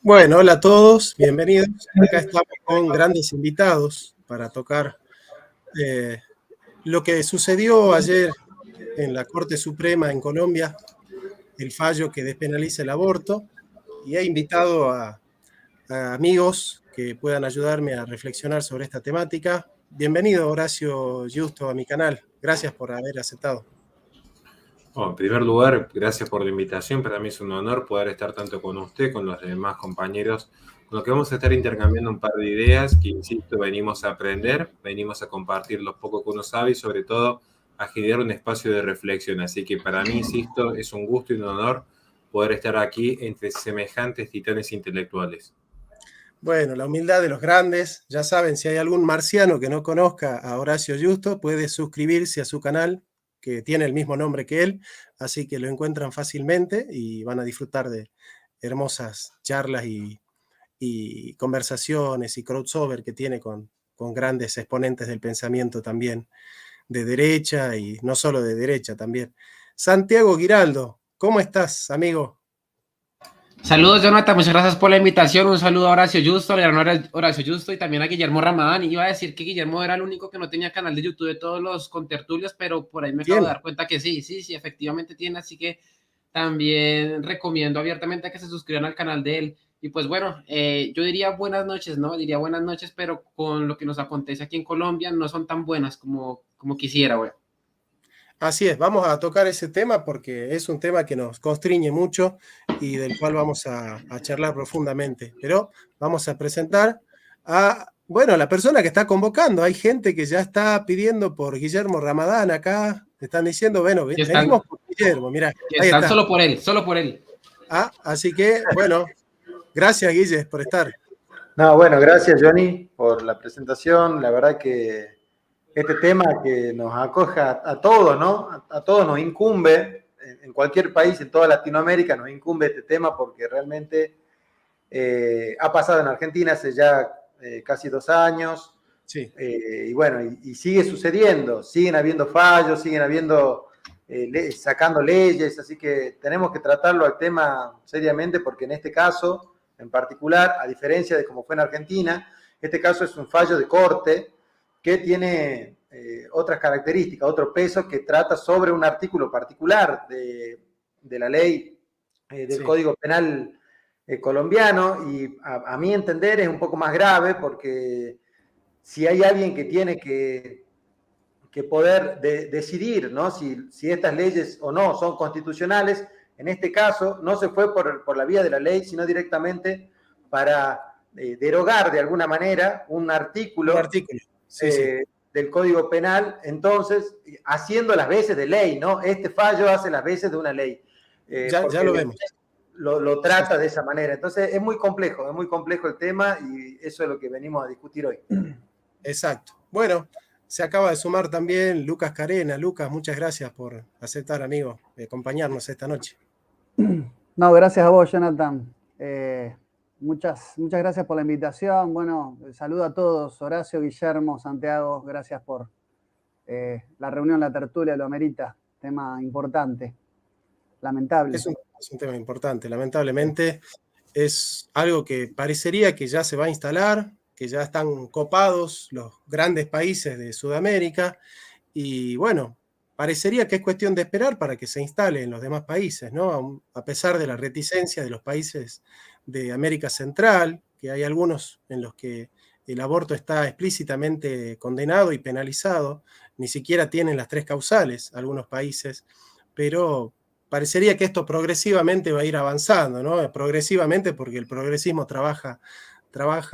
Bueno, hola a todos, bienvenidos. Acá estamos con grandes invitados para tocar eh, lo que sucedió ayer en la Corte Suprema en Colombia, el fallo que despenaliza el aborto, y he invitado a amigos que puedan ayudarme a reflexionar sobre esta temática. Bienvenido, Horacio Justo, a mi canal. Gracias por haber aceptado. Bueno, en primer lugar, gracias por la invitación. Para mí es un honor poder estar tanto con usted, con los demás compañeros, con los que vamos a estar intercambiando un par de ideas que, insisto, venimos a aprender, venimos a compartir lo poco que uno sabe y, sobre todo, a generar un espacio de reflexión. Así que para mí, insisto, es un gusto y un honor poder estar aquí entre semejantes titanes intelectuales. Bueno, la humildad de los grandes. Ya saben, si hay algún marciano que no conozca a Horacio Justo, puede suscribirse a su canal, que tiene el mismo nombre que él, así que lo encuentran fácilmente y van a disfrutar de hermosas charlas y conversaciones y crossover que tiene con grandes exponentes del pensamiento también de derecha y no solo de derecha también. Santiago Giraldo, ¿cómo estás, amigo? Saludos, Jonathan, muchas gracias por la invitación. Un saludo a Horacio Justo, al gran Horacio Justo y también a Guillermo Ramadán. Iba a decir que Guillermo era el único que no tenía canal de YouTube de todos los contertulios, pero por ahí me acabo de dar cuenta que sí, efectivamente tiene, así que también recomiendo abiertamente que se suscriban al canal de él. Y pues bueno, yo diría buenas noches, ¿no? Diría buenas noches, pero con lo que nos acontece aquí en Colombia no son tan buenas como quisiera, güey. Así es, vamos a tocar ese tema porque es un tema que nos constriñe mucho y del cual vamos a charlar profundamente. Pero vamos a presentar a la persona que está convocando. Hay gente que ya está pidiendo por Guillermo Ramadán acá. Están diciendo, bueno, venimos por Guillermo, mira, ahí están está. solo por él. Así que, bueno, gracias, Guille, por estar. No, bueno, gracias, Johnny, por la presentación. La verdad que este tema que nos acoja a todos, ¿no? A todos nos incumbe, en cualquier país, en toda Latinoamérica nos incumbe este tema porque realmente ha pasado en Argentina hace ya casi 2 años. Sí. Y bueno, y sigue sucediendo, siguen habiendo fallos, siguen habiendo, sacando leyes, así que tenemos que tratarlo al tema seriamente porque en este caso, en particular, a diferencia de como fue en Argentina, este caso es un fallo de corte que tiene otras características, otro peso que trata sobre un artículo particular de la ley del Código Penal colombiano y a mi entender es un poco más grave porque si hay alguien que tiene que poder decidir, ¿no? si estas leyes o no son constitucionales, en este caso no se fue por la vía de la ley, sino directamente para derogar de alguna manera un artículo, del Código Penal, entonces haciendo las veces de ley, ¿no? Este fallo hace las veces de una ley. Ya lo vemos. Lo trata de esa manera. Entonces es muy complejo el tema y eso es lo que venimos a discutir hoy. Exacto. Bueno, se acaba de sumar también Lucas Carena. Lucas, muchas gracias por aceptar, amigo, acompañarnos esta noche. No, gracias a vos, Jonathan. Muchas gracias por la invitación. Bueno, saludo a todos. Horacio, Guillermo, Santiago, gracias por la reunión, la tertulia, lo amerita. Tema importante. Lamentable. Es un tema importante. Lamentablemente es algo que parecería que ya se va a instalar, que ya están copados los grandes países de Sudamérica y bueno, parecería que es cuestión de esperar para que se instale en los demás países, ¿no? A pesar de la reticencia de los países de América Central, que hay algunos en los que el aborto está explícitamente condenado y penalizado, ni siquiera tienen las 3 causales algunos países, pero parecería que esto progresivamente va a ir avanzando, ¿no? Progresivamente porque el progresismo trabaja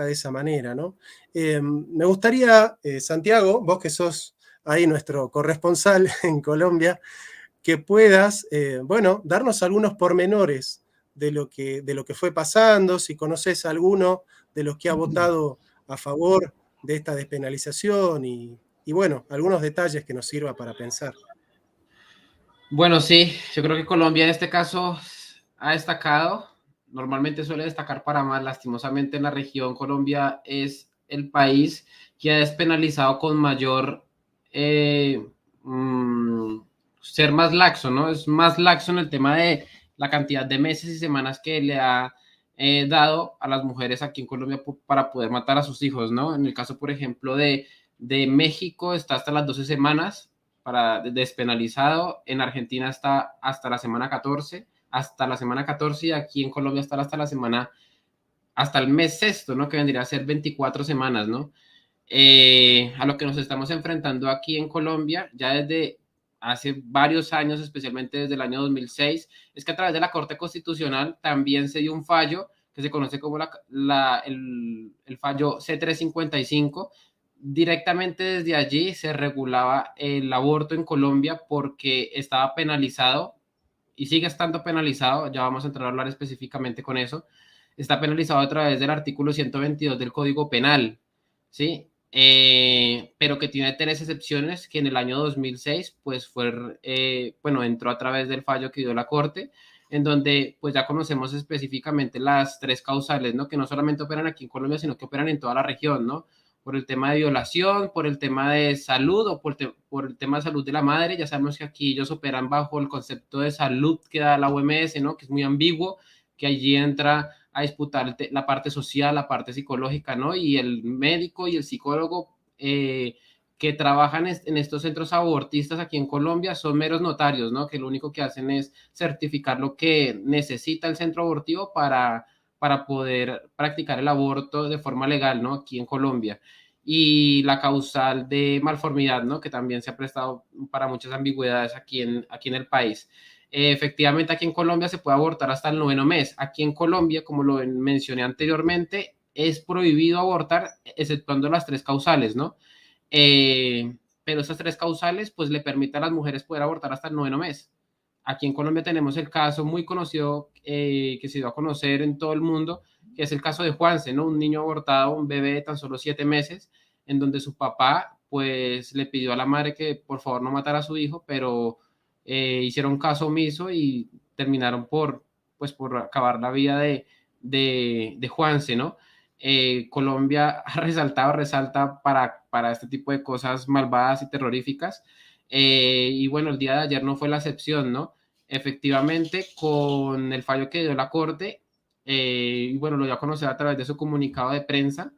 de esa manera, ¿no? Me gustaría, Santiago, vos que sos ahí nuestro corresponsal en Colombia, que puedas, darnos algunos pormenores de lo que fue pasando, si conoces a alguno de los que ha votado a favor de esta despenalización y bueno, algunos detalles que nos sirva para pensar. Bueno, sí, yo creo que Colombia en este caso ha destacado, normalmente suele destacar para más, lastimosamente en la región Colombia es el país que ha despenalizado con mayor ser más laxo, ¿no? Es más laxo en el tema de la cantidad de meses y semanas que le ha dado a las mujeres aquí en Colombia para poder matar a sus hijos, ¿no? En el caso, por ejemplo, de México está hasta las 12 semanas para despenalizado, en Argentina está hasta la semana 14, y aquí en Colombia está hasta el mes sexto, ¿no? Que vendría a ser 24 semanas, ¿no? A lo que nos estamos enfrentando aquí en Colombia, ya desde hace varios años, especialmente desde el año 2006, es que a través de la Corte Constitucional también se dio un fallo que se conoce como el fallo C-355. Directamente desde allí se regulaba el aborto en Colombia porque estaba penalizado y sigue estando penalizado, ya vamos a entrar a hablar específicamente con eso, está penalizado a través del artículo 122 del Código Penal, ¿sí? Pero que tiene 3 excepciones que en el año 2006, pues bueno, entró a través del fallo que dio la Corte, en donde pues ya conocemos específicamente las 3 causales, ¿no? Que no solamente operan aquí en Colombia, sino que operan en toda la región, ¿no? Por el tema de violación, por el tema de salud o por el tema de salud de la madre. Ya sabemos que aquí ellos operan bajo el concepto de salud que da la OMS, ¿no? Que es muy ambiguo, que allí entra a disputar la parte social, la parte psicológica, ¿no? Y el médico y el psicólogo que trabajan en estos centros abortistas aquí en Colombia son meros notarios, ¿no? Que lo único que hacen es certificar lo que necesita el centro abortivo para poder practicar el aborto de forma legal, ¿no? Aquí en Colombia. Y la causal de malformidad, ¿no? Que también se ha prestado para muchas ambigüedades aquí en el país. Efectivamente, aquí en Colombia se puede abortar hasta el 9º mes. Aquí en Colombia, como lo mencioné anteriormente, es prohibido abortar, exceptuando las 3 causales, ¿no? Pero esas 3 causales, pues le permiten a las mujeres poder abortar hasta el 9º mes. Aquí en Colombia tenemos el caso muy conocido que se dio a conocer en todo el mundo, que es el caso de Juanse, ¿no? Un niño abortado, un bebé de tan solo 7 meses, en donde su papá, pues, le pidió a la madre que por favor no matara a su hijo, pero hicieron caso omiso y terminaron por acabar la vida de Juanse, ¿no? Colombia resalta para este tipo de cosas malvadas y terroríficas. Y bueno, el día de ayer no fue la excepción, ¿no? Efectivamente, con el fallo que dio la Corte, y bueno, lo dio a conocer a través de su comunicado de prensa.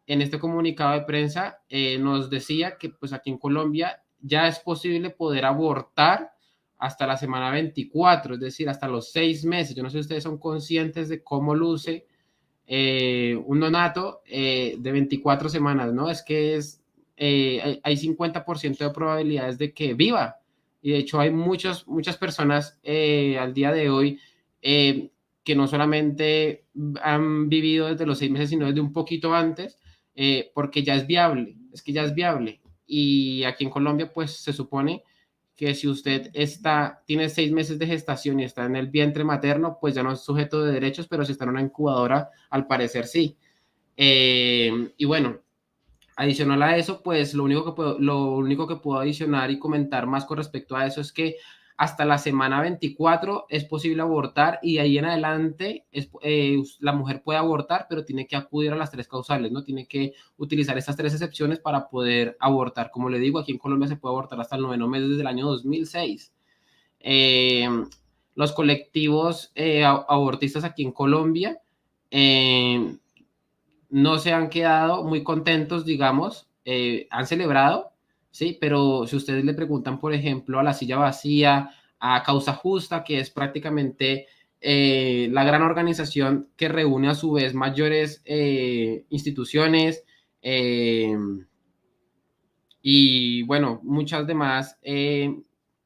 En este comunicado de prensa nos decía que pues aquí en Colombia ya es posible poder abortar hasta la semana 24, es decir, hasta los 6 meses. Yo no sé si ustedes son conscientes de cómo luce un neonato de 24 semanas, ¿no? Es que hay 50% de probabilidades de que viva. Y de hecho hay muchas personas al día de hoy que no solamente han vivido desde los 6 meses, sino desde un poquito antes, porque ya es viable, es que ya es viable. Y aquí en Colombia, pues se supone que si usted tiene 6 meses de gestación y está en el vientre materno, pues ya no es sujeto de derechos, pero si está en una incubadora, al parecer sí. Y bueno, adicional a eso, pues lo único que puedo adicionar y comentar más con respecto a eso es que hasta la semana 24 es posible abortar y de ahí en adelante la mujer puede abortar, pero tiene que acudir a las 3 causales, ¿no? Tiene que utilizar estas 3 excepciones para poder abortar. Como le digo, aquí en Colombia se puede abortar hasta el 9º mes desde el año 2006. Los colectivos abortistas aquí en Colombia no se han quedado muy contentos, digamos, han celebrado, ¿sí? Pero si ustedes le preguntan, por ejemplo, a La Silla Vacía, a Causa Justa, que es prácticamente la gran organización que reúne a su vez mayores instituciones y, bueno, muchas demás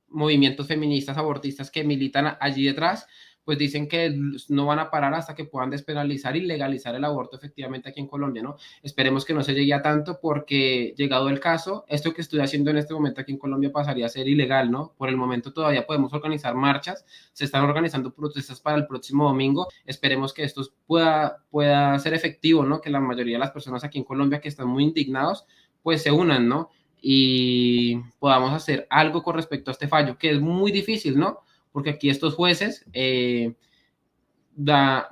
movimientos feministas abortistas que militan allí detrás, pues dicen que no van a parar hasta que puedan despenalizar y legalizar el aborto efectivamente aquí en Colombia, ¿no? Esperemos que no se llegue a tanto porque llegado el caso, esto que estoy haciendo en este momento aquí en Colombia pasaría a ser ilegal, ¿no? Por el momento todavía podemos organizar marchas, se están organizando protestas para el próximo domingo, esperemos que esto pueda ser efectivo, ¿no? Que la mayoría de las personas aquí en Colombia que están muy indignados, pues se unan, ¿no? Y podamos hacer algo con respecto a este fallo, que es muy difícil, ¿no? Porque aquí estos jueces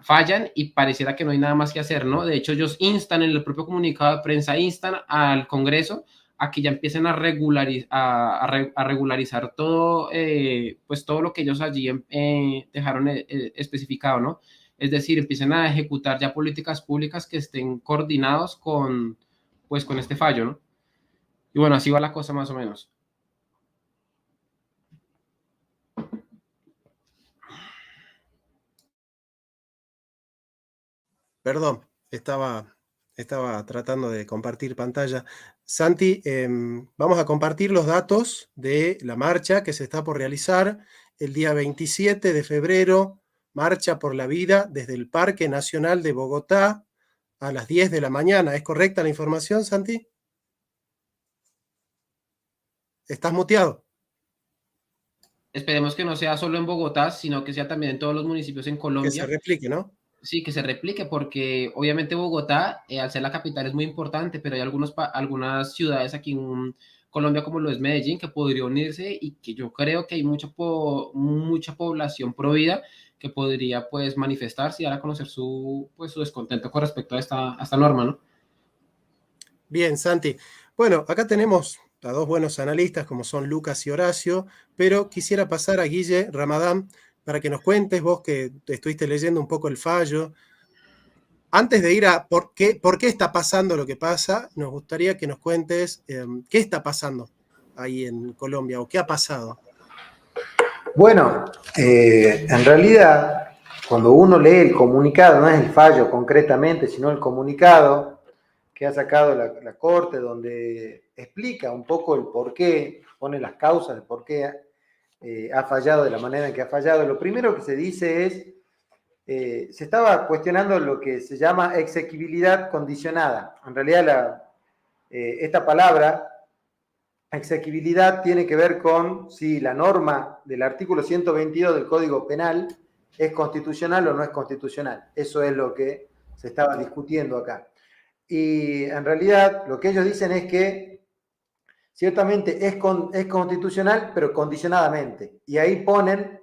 fallan y pareciera que no hay nada más que hacer, ¿no? De hecho, ellos instan en el propio comunicado de prensa, instan al Congreso a que ya empiecen a regularizar todo, pues todo lo que ellos allí dejaron especificado, ¿no? Es decir, empiecen a ejecutar ya políticas públicas que estén coordinados con, pues, con este fallo, ¿no? Y bueno, así va la cosa más o menos. Perdón, estaba tratando de compartir pantalla. Santi, vamos a compartir los datos de la marcha que se está por realizar el día 27 de febrero, Marcha por la Vida desde el Parque Nacional de Bogotá a las 10 de la mañana. ¿Es correcta la información, Santi? ¿Estás muteado? Esperemos que no sea solo en Bogotá, sino que sea también en todos los municipios en Que Colombia. se replique, ¿no? Sí, que se replique, porque obviamente Bogotá, al ser la capital, es muy importante, pero hay algunas ciudades aquí en Colombia, como lo es Medellín, que podría unirse y que yo creo que hay mucha población pro vida que podría, pues, manifestarse y dar a conocer su descontento con respecto a esta norma, ¿no? Bien, Santi. Bueno, acá tenemos a dos buenos analistas como son Lucas y Horacio, pero quisiera pasar a Guille Ramadán para que nos cuentes, vos que estuviste leyendo un poco el fallo. Antes de ir a por qué está pasando lo que pasa, nos gustaría que nos cuentes qué está pasando ahí en Colombia o qué ha pasado. Bueno, en realidad, cuando uno lee el comunicado, no es el fallo concretamente, sino el comunicado que ha sacado la Corte, donde explica un poco el por qué, pone las causas de por qué ha fallado de la manera en que ha fallado. Lo primero que se dice es, se estaba cuestionando lo que se llama exequibilidad condicionada. En realidad, esta palabra, exequibilidad, tiene que ver con si la norma del artículo 122 del Código Penal es constitucional o no es constitucional. Eso es lo que se estaba discutiendo acá. Y en realidad lo que ellos dicen es que ciertamente es constitucional, pero condicionadamente. Y ahí ponen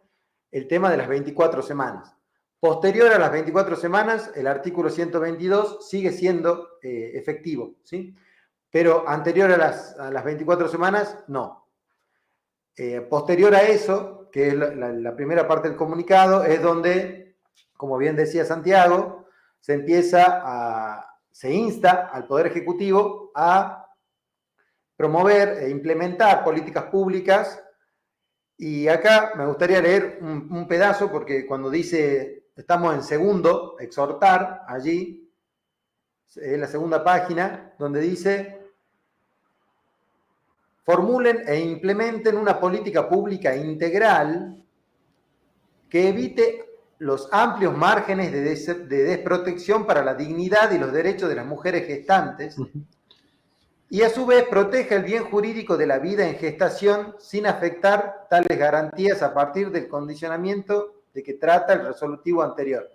el tema de las 24 semanas. Posterior a las 24 semanas, el artículo 122 sigue siendo efectivo, ¿sí? Pero anterior a las 24 semanas, no. Posterior a eso, que es la primera parte del comunicado, es donde, como bien decía Santiago, se insta al Poder Ejecutivo a promover e implementar políticas públicas. Y acá me gustaría leer un pedazo, porque cuando dice, estamos en segundo, exhortar, allí, en la segunda página, donde dice, formulen e implementen una política pública integral que evite los amplios márgenes de desprotección para la dignidad y los derechos de las mujeres gestantes y a su vez proteja el bien jurídico de la vida en gestación sin afectar tales garantías a partir del condicionamiento de que trata el resolutivo anterior.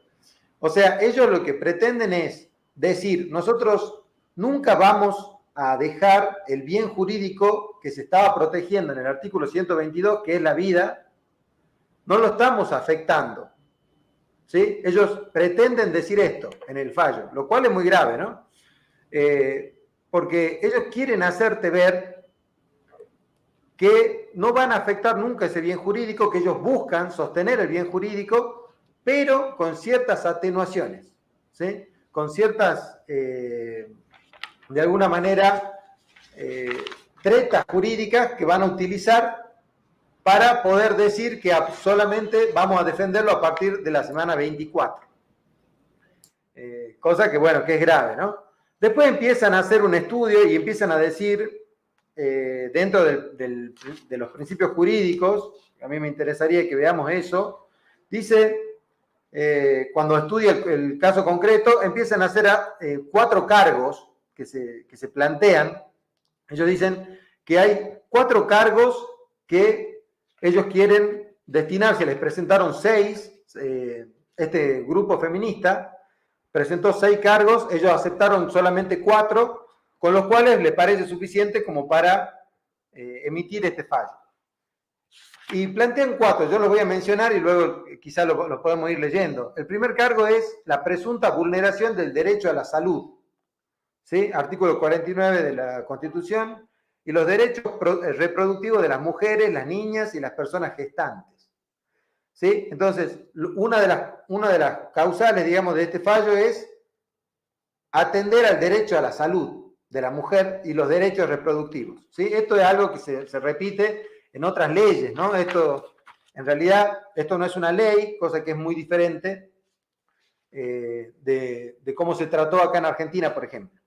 O sea, ellos lo que pretenden es decir, nosotros nunca vamos a dejar el bien jurídico que se estaba protegiendo en el artículo 122, que es la vida, no lo estamos afectando. ¿Sí? Ellos pretenden decir esto en el fallo, lo cual es muy grave, ¿no? Porque ellos quieren hacerte ver que no van a afectar nunca ese bien jurídico, que ellos buscan sostener el bien jurídico, pero con ciertas atenuaciones, ¿sí? Con ciertas, de alguna manera, tretas jurídicas que van a utilizar para poder decir que solamente vamos a defenderlo a partir de la semana 24. Cosa que, bueno, que es grave, ¿no? Después empiezan a hacer un estudio y empiezan a decir, dentro de los principios jurídicos, a mí me interesaría que veamos eso, dice, cuando estudia el caso concreto, empiezan a hacer 4 cargos que se plantean. Ellos dicen que hay 4 cargos que ellos quieren destinar. Se les presentaron 6, este grupo feminista presentó 6 cargos, ellos aceptaron solamente 4, con los cuales les parece suficiente como para emitir este fallo. Y plantean 4, yo los voy a mencionar y luego quizás lo podemos ir leyendo. El primer cargo es la presunta vulneración del derecho a la salud, ¿sí? Artículo 49 de la Constitución, y los derechos reproductivos de las mujeres, las niñas y las personas gestantes. ¿sí? Entonces, una de las causales, digamos, de este fallo es atender al derecho a la salud de la mujer y los derechos reproductivos, ¿sí? Esto es algo que se repite en otras leyes, ¿no? En realidad, esto no es una ley, cosa que es muy diferente de cómo se trató acá en Argentina, por ejemplo.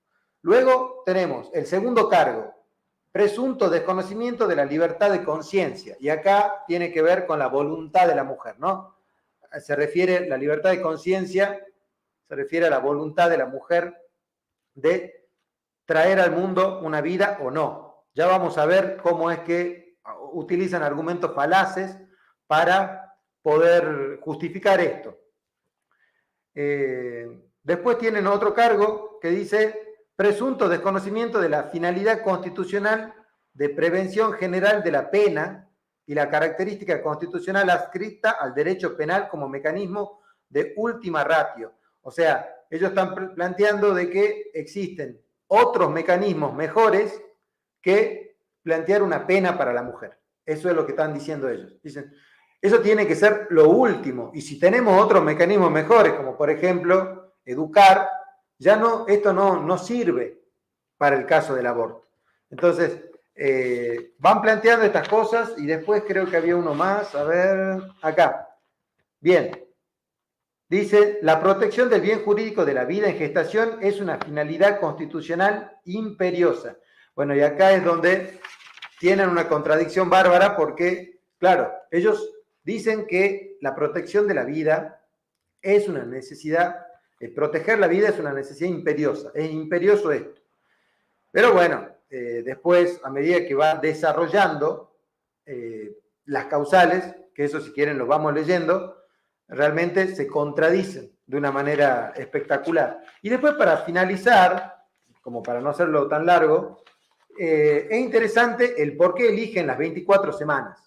Luego tenemos el segundo cargo, presunto desconocimiento de la libertad de conciencia, y acá tiene que ver con la voluntad de la mujer, ¿no? La libertad de conciencia se refiere a la voluntad de la mujer de traer al mundo una vida o no. Ya vamos a ver cómo es que utilizan argumentos falaces para poder justificar esto. Después tienen otro cargo que dice presunto desconocimiento de la finalidad constitucional de prevención general de la pena y la característica constitucional adscrita al derecho penal como mecanismo de última ratio. O sea, ellos están planteando de que existen otros mecanismos mejores que plantear una pena para la mujer. Eso es lo que están diciendo ellos. Dicen, eso tiene que ser lo último. Y si tenemos otros mecanismos mejores, como por ejemplo educar, ya no, esto no sirve para el caso del aborto. Entonces, van planteando estas cosas y después creo que había uno más. A ver, acá. Bien. Dice, la protección del bien jurídico de la vida en gestación es una finalidad constitucional imperiosa. Bueno, y acá es donde tienen una contradicción bárbara porque, claro, ellos dicen que la protección de la vida es una necesidad, proteger la vida es una necesidad imperiosa, es imperioso esto. Pero bueno, después, a medida que va desarrollando las causales, que eso si quieren lo vamos leyendo, realmente se contradicen de una manera espectacular. Y después, para finalizar, como para no hacerlo tan largo, es interesante el por qué eligen las 24 semanas.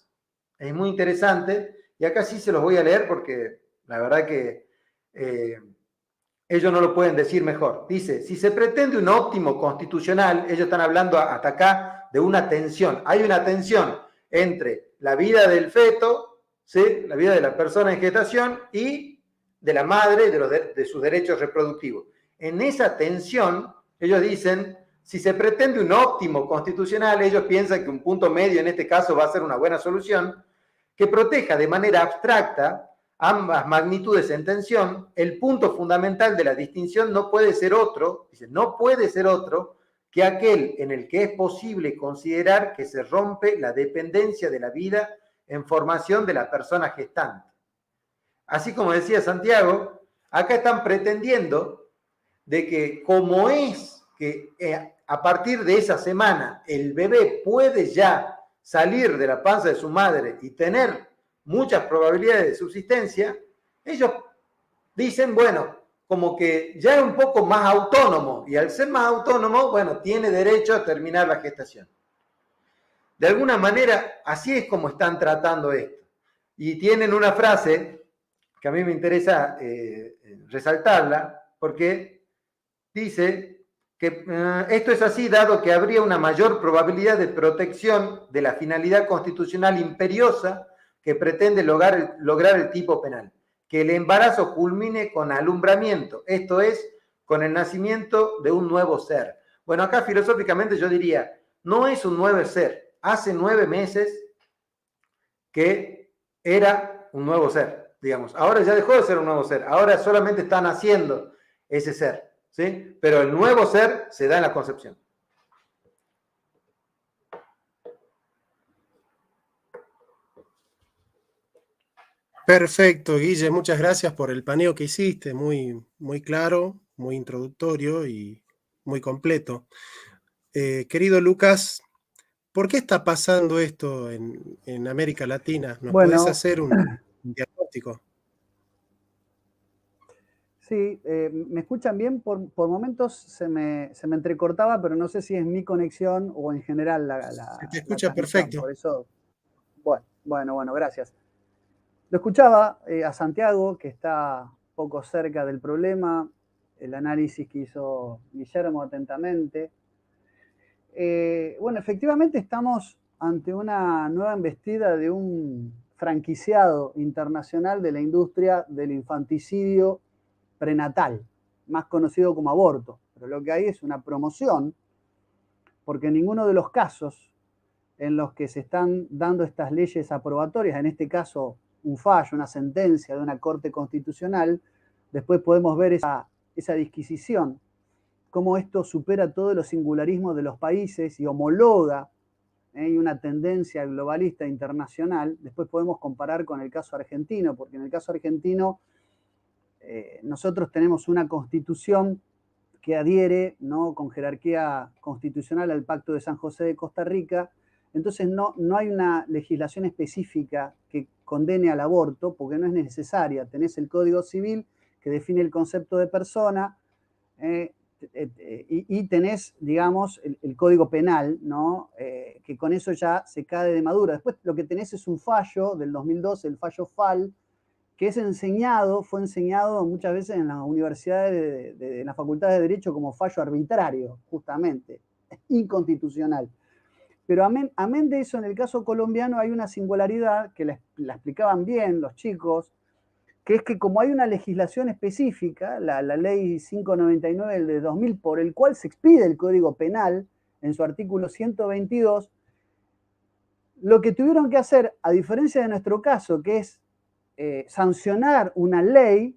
Es muy interesante, y acá sí se los voy a leer porque la verdad que ellos no lo pueden decir mejor. Dice, si se pretende un óptimo constitucional, ellos están hablando hasta acá de una tensión. Hay una tensión entre la vida del feto, ¿sí?, la vida de la persona en gestación y de la madre, de sus derechos reproductivos. En esa tensión, ellos dicen, si se pretende un óptimo constitucional, ellos piensan que un punto medio en este caso va a ser una buena solución, que proteja de manera abstracta ambas magnitudes en tensión. El punto fundamental de la distinción no puede ser otro, dice, no puede ser otro que aquel en el que es posible considerar que se rompe la dependencia de la vida en formación de la persona gestante. Así como decía Santiago, acá están pretendiendo de que como es que a partir de esa semana el bebé puede ya salir de la panza de su madre y tener muchas probabilidades de subsistencia, ellos dicen, bueno, como que ya es un poco más autónomo y al ser más autónomo, bueno, tiene derecho a terminar la gestación. De alguna manera, así es como están tratando esto. Y tienen una frase que a mí me interesa resaltarla, porque dice que esto es así dado que habría una mayor probabilidad de protección de la finalidad constitucional imperiosa que pretende lograr el tipo penal, que el embarazo culmine con alumbramiento, esto es, con el nacimiento de un nuevo ser. Bueno, acá filosóficamente yo diría, no es un nuevo ser, hace 9 meses que era un nuevo ser, digamos. Ahora ya dejó de ser un nuevo ser, ahora solamente está naciendo ese ser, ¿sí? Pero el nuevo ser se da en la concepción. Perfecto, Guille, muchas gracias por el paneo que hiciste, muy, muy claro, muy introductorio y muy completo. Querido Lucas, ¿por qué está pasando esto en América Latina? ¿Nos podés hacer un diagnóstico? Sí, ¿me escuchan bien? Por momentos se me entrecortaba, pero no sé si es mi conexión o en general Se te escucha perfecto. Por eso, bueno, gracias. Lo escuchaba a Santiago, que está poco cerca del problema, el análisis que hizo Guillermo atentamente. Bueno, efectivamente estamos ante una nueva embestida de un franquiciado internacional de la industria del infanticidio prenatal, más conocido como aborto. Pero lo que hay es una promoción, porque en ninguno de los casos en los que se están dando estas leyes aprobatorias, en este caso un fallo, una sentencia de una Corte Constitucional, después podemos ver esa disquisición, cómo esto supera todos los singularismos de los países y homologa y una tendencia globalista internacional. Después podemos comparar con el caso argentino, porque en el caso argentino nosotros tenemos una constitución que adhiere, ¿no?, con jerarquía constitucional al Pacto de San José de Costa Rica. Entonces no hay una legislación específica que condene al aborto, porque no es necesaria. Tenés el Código Civil que define el concepto de persona, y tenés, digamos, el Código Penal, ¿no? Que con eso ya se cae de madura. Después lo que tenés es un fallo del 2012, el fallo FAL, que fue enseñado muchas veces en las universidades, en las facultades de Derecho, como fallo arbitrario, justamente, inconstitucional. Pero amén de eso, en el caso colombiano hay una singularidad que la explicaban bien los chicos, que es que como hay una legislación específica, la ley 599 del 2000, por el cual se expide el Código Penal, en su artículo 122, lo que tuvieron que hacer, a diferencia de nuestro caso, que es sancionar una ley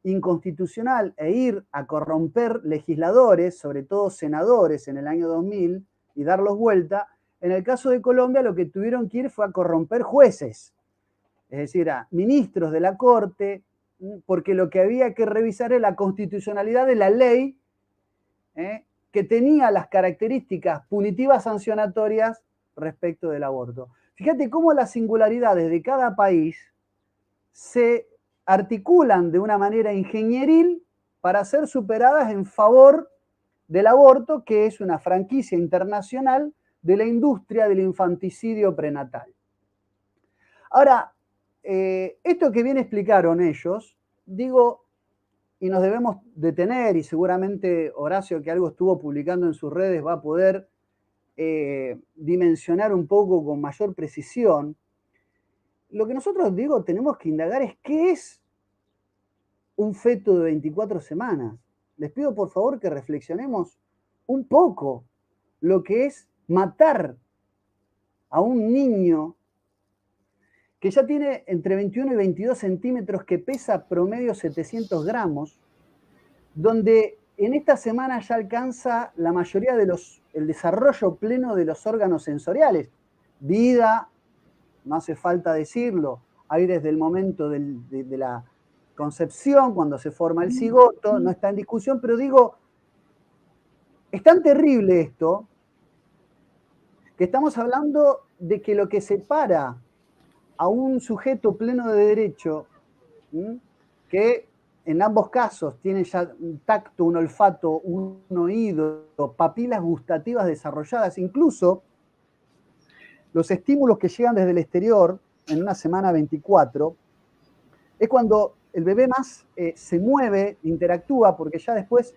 inconstitucional e ir a corromper legisladores, sobre todo senadores en el año 2000, y darlos vuelta, en el caso de Colombia lo que tuvieron que ir fue a corromper jueces, es decir, a ministros de la Corte, porque lo que había que revisar es la constitucionalidad de la ley que tenía las características punitivas sancionatorias respecto del aborto. Fíjate cómo las singularidades de cada país se articulan de una manera ingenieril para ser superadas en favor del aborto, que es una franquicia internacional de la industria del infanticidio prenatal. Ahora, esto que bien explicaron ellos, digo, y nos debemos detener, y seguramente Horacio, que algo estuvo publicando en sus redes, va a poder dimensionar un poco con mayor precisión. Lo que nosotros, digo, tenemos que indagar es qué es un feto de 24 semanas. Les pido por favor que reflexionemos un poco lo que es matar a un niño que ya tiene entre 21 y 22 centímetros, que pesa promedio 700 gramos, donde en esta semana ya alcanza la mayoría de el desarrollo pleno de los órganos sensoriales. Vida, no hace falta decirlo, hay desde el momento de la concepción, cuando se forma el cigoto, no está en discusión, pero digo, es tan terrible esto, que estamos hablando de que lo que separa a un sujeto pleno de derecho, que en ambos casos tiene ya un tacto, un olfato, un oído, papilas gustativas desarrolladas, incluso los estímulos que llegan desde el exterior en una semana 24, es cuando el bebé más se mueve, interactúa, porque ya después,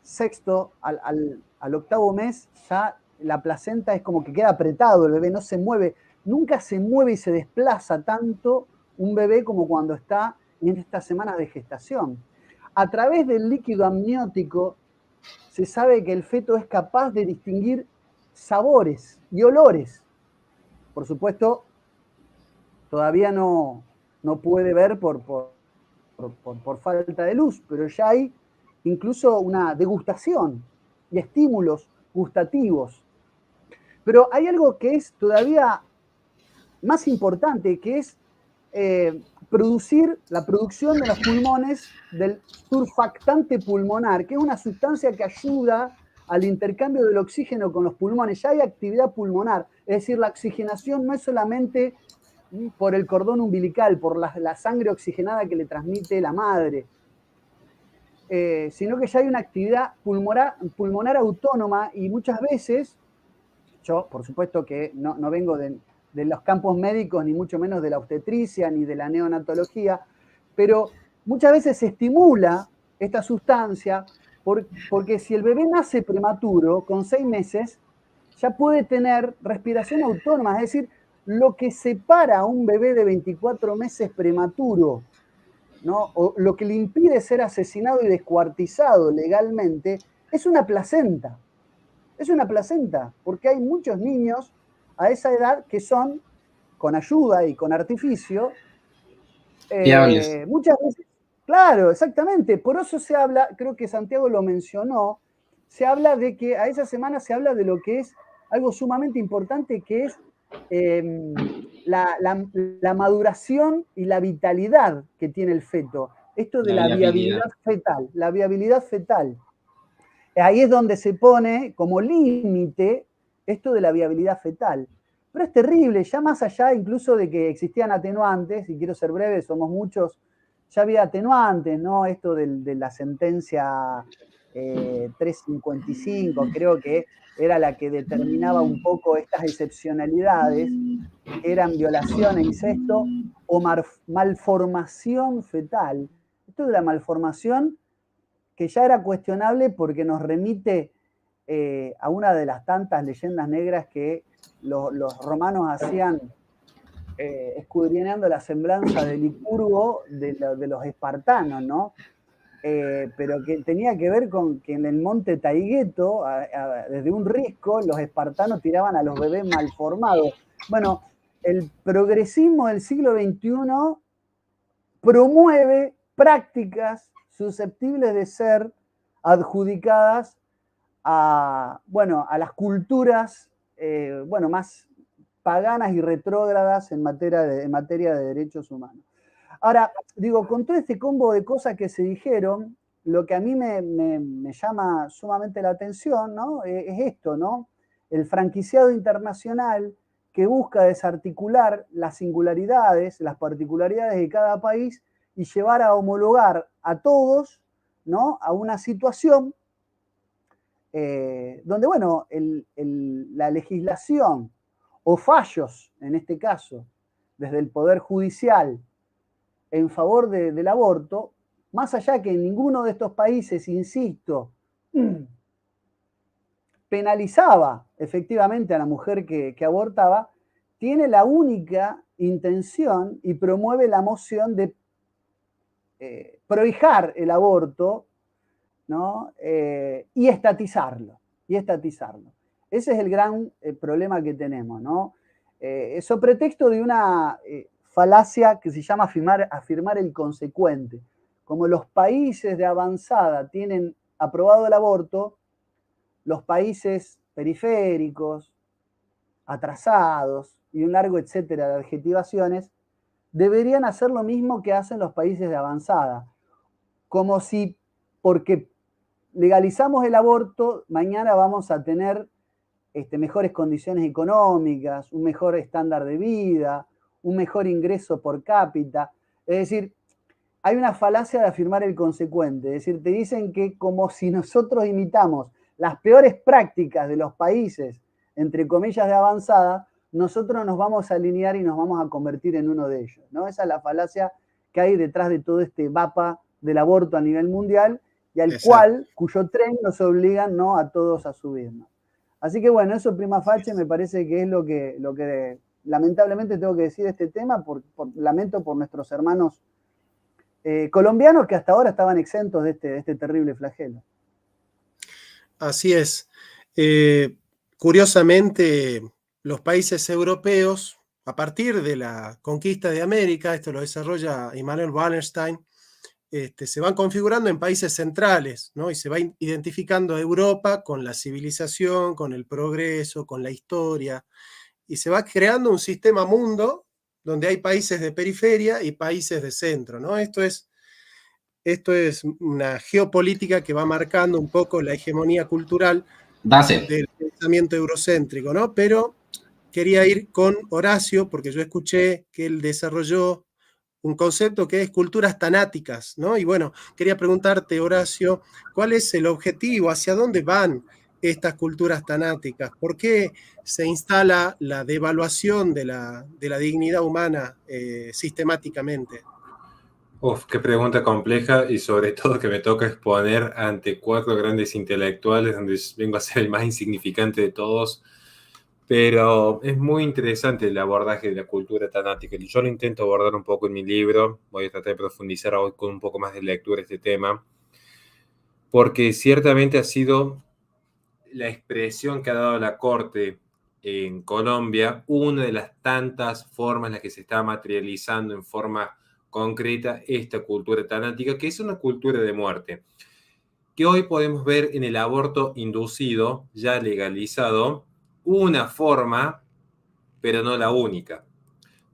sexto al octavo mes, ya la placenta es como que queda apretado, el bebé no se mueve, nunca se mueve y se desplaza tanto un bebé como cuando está en estas semanas de gestación. A través del líquido amniótico se sabe que el feto es capaz de distinguir sabores y olores. Por supuesto, todavía no puede ver por falta de luz, pero ya hay incluso una degustación y estímulos gustativos. Pero hay algo que es todavía más importante, que es la producción de los pulmones del surfactante pulmonar, que es una sustancia que ayuda al intercambio del oxígeno con los pulmones. Ya hay actividad pulmonar, es decir, la oxigenación no es solamente por el cordón umbilical, por la sangre oxigenada que le transmite la madre, sino que ya hay una actividad pulmonar autónoma, y muchas veces, yo por supuesto que no vengo de los campos médicos, ni mucho menos de la obstetricia, ni de la neonatología, pero muchas veces se estimula esta sustancia porque si el bebé nace prematuro, con 6 meses, ya puede tener respiración autónoma, es decir, lo que separa a un bebé de 24 meses prematuro, ¿no? O lo que le impide ser asesinado y descuartizado legalmente, es una placenta. Es una placenta, porque hay muchos niños a esa edad que son, con ayuda y con artificio, muchas veces, claro, exactamente, por eso se habla, creo que Santiago lo mencionó, se habla de que a esa semana se habla de lo que es algo sumamente importante, que es la maduración y la vitalidad que tiene el feto. Esto de la viabilidad fetal, la viabilidad fetal. Ahí es donde se pone como límite esto de la viabilidad fetal. Pero es terrible, ya más allá incluso de que existían atenuantes, y quiero ser breve, somos muchos, ya había atenuantes, ¿no? Esto de la sentencia 355, creo que era la que determinaba un poco estas excepcionalidades, que eran violación e incesto o malformación fetal. Esto de la malformación, que ya era cuestionable porque nos remite a una de las tantas leyendas negras que los romanos hacían, escudriñando la semblanza de Licurgo de los espartanos, ¿no? Pero que tenía que ver con que en el monte Taygeto, desde un risco, los espartanos tiraban a los bebés malformados. Bueno, el progresismo del siglo XXI promueve prácticas susceptibles de ser adjudicadas a las culturas más paganas y retrógradas en materia de derechos humanos. Ahora, digo, con todo este combo de cosas que se dijeron, lo que a mí me llama sumamente la atención, ¿no? Es esto, ¿no? El franquiciado internacional que busca desarticular las singularidades, las particularidades de cada país y llevar a homologar a todos, ¿no? A una situación donde, bueno, la legislación o fallos, en este caso, desde el Poder Judicial en favor del aborto, más allá que en ninguno de estos países, insisto, penalizaba efectivamente a la mujer que abortaba, tiene la única intención y promueve la moción de prohijar el aborto, ¿no? Y estatizarlo. Ese es el gran problema que tenemos, ¿no? Eso pretexto de una falacia que se llama afirmar el consecuente. Como los países de avanzada tienen aprobado el aborto, los países periféricos, atrasados y un largo etcétera de adjetivaciones deberían hacer lo mismo que hacen los países de avanzada. Como si, porque legalizamos el aborto, mañana vamos a tener mejores condiciones económicas, un mejor estándar de vida, un mejor ingreso por cápita. Es decir, hay una falacia de afirmar el consecuente. Es decir, te dicen que como si nosotros imitamos las peores prácticas de los países, entre comillas, de avanzada, nosotros nos vamos a alinear y nos vamos a convertir en uno de ellos, ¿no? Esa es la falacia que hay detrás de todo este mapa del aborto a nivel mundial y al cuyo tren nos obligan, ¿no?, a todos a subirnos. Así que bueno, eso prima facie me parece que es lo que lamentablemente tengo que decir de este tema, lamento por nuestros hermanos colombianos que hasta ahora estaban exentos de este terrible flagelo. Así es. Curiosamente, los países europeos, a partir de la conquista de América, esto lo desarrolla Immanuel Wallerstein, se van configurando en países centrales, ¿no? Y se va identificando a Europa con la civilización, con el progreso, con la historia, y se va creando un sistema mundo donde hay países de periferia y países de centro, ¿no? Esto es una geopolítica que va marcando un poco la hegemonía cultural del pensamiento eurocéntrico, ¿no? Pero quería ir con Horacio, porque yo escuché que él desarrolló un concepto que es culturas tanáticas, ¿no? Y bueno, quería preguntarte, Horacio, ¿cuál es el objetivo? ¿Hacia dónde van estas culturas tanáticas? ¿Por qué se instala la devaluación de la dignidad humana sistemáticamente? Qué pregunta compleja y sobre todo que me toca exponer ante 4 grandes intelectuales donde vengo a ser el más insignificante de todos. Pero es muy interesante el abordaje de la cultura tanática. Yo lo intento abordar un poco en mi libro. Voy a tratar de profundizar hoy con un poco más de lectura este tema, porque ciertamente ha sido la expresión que ha dado la Corte en Colombia, una de las tantas formas en las que se está materializando en forma concreta esta cultura tanática, que es una cultura de muerte, que hoy podemos ver en el aborto inducido, ya legalizado, una forma, pero no la única.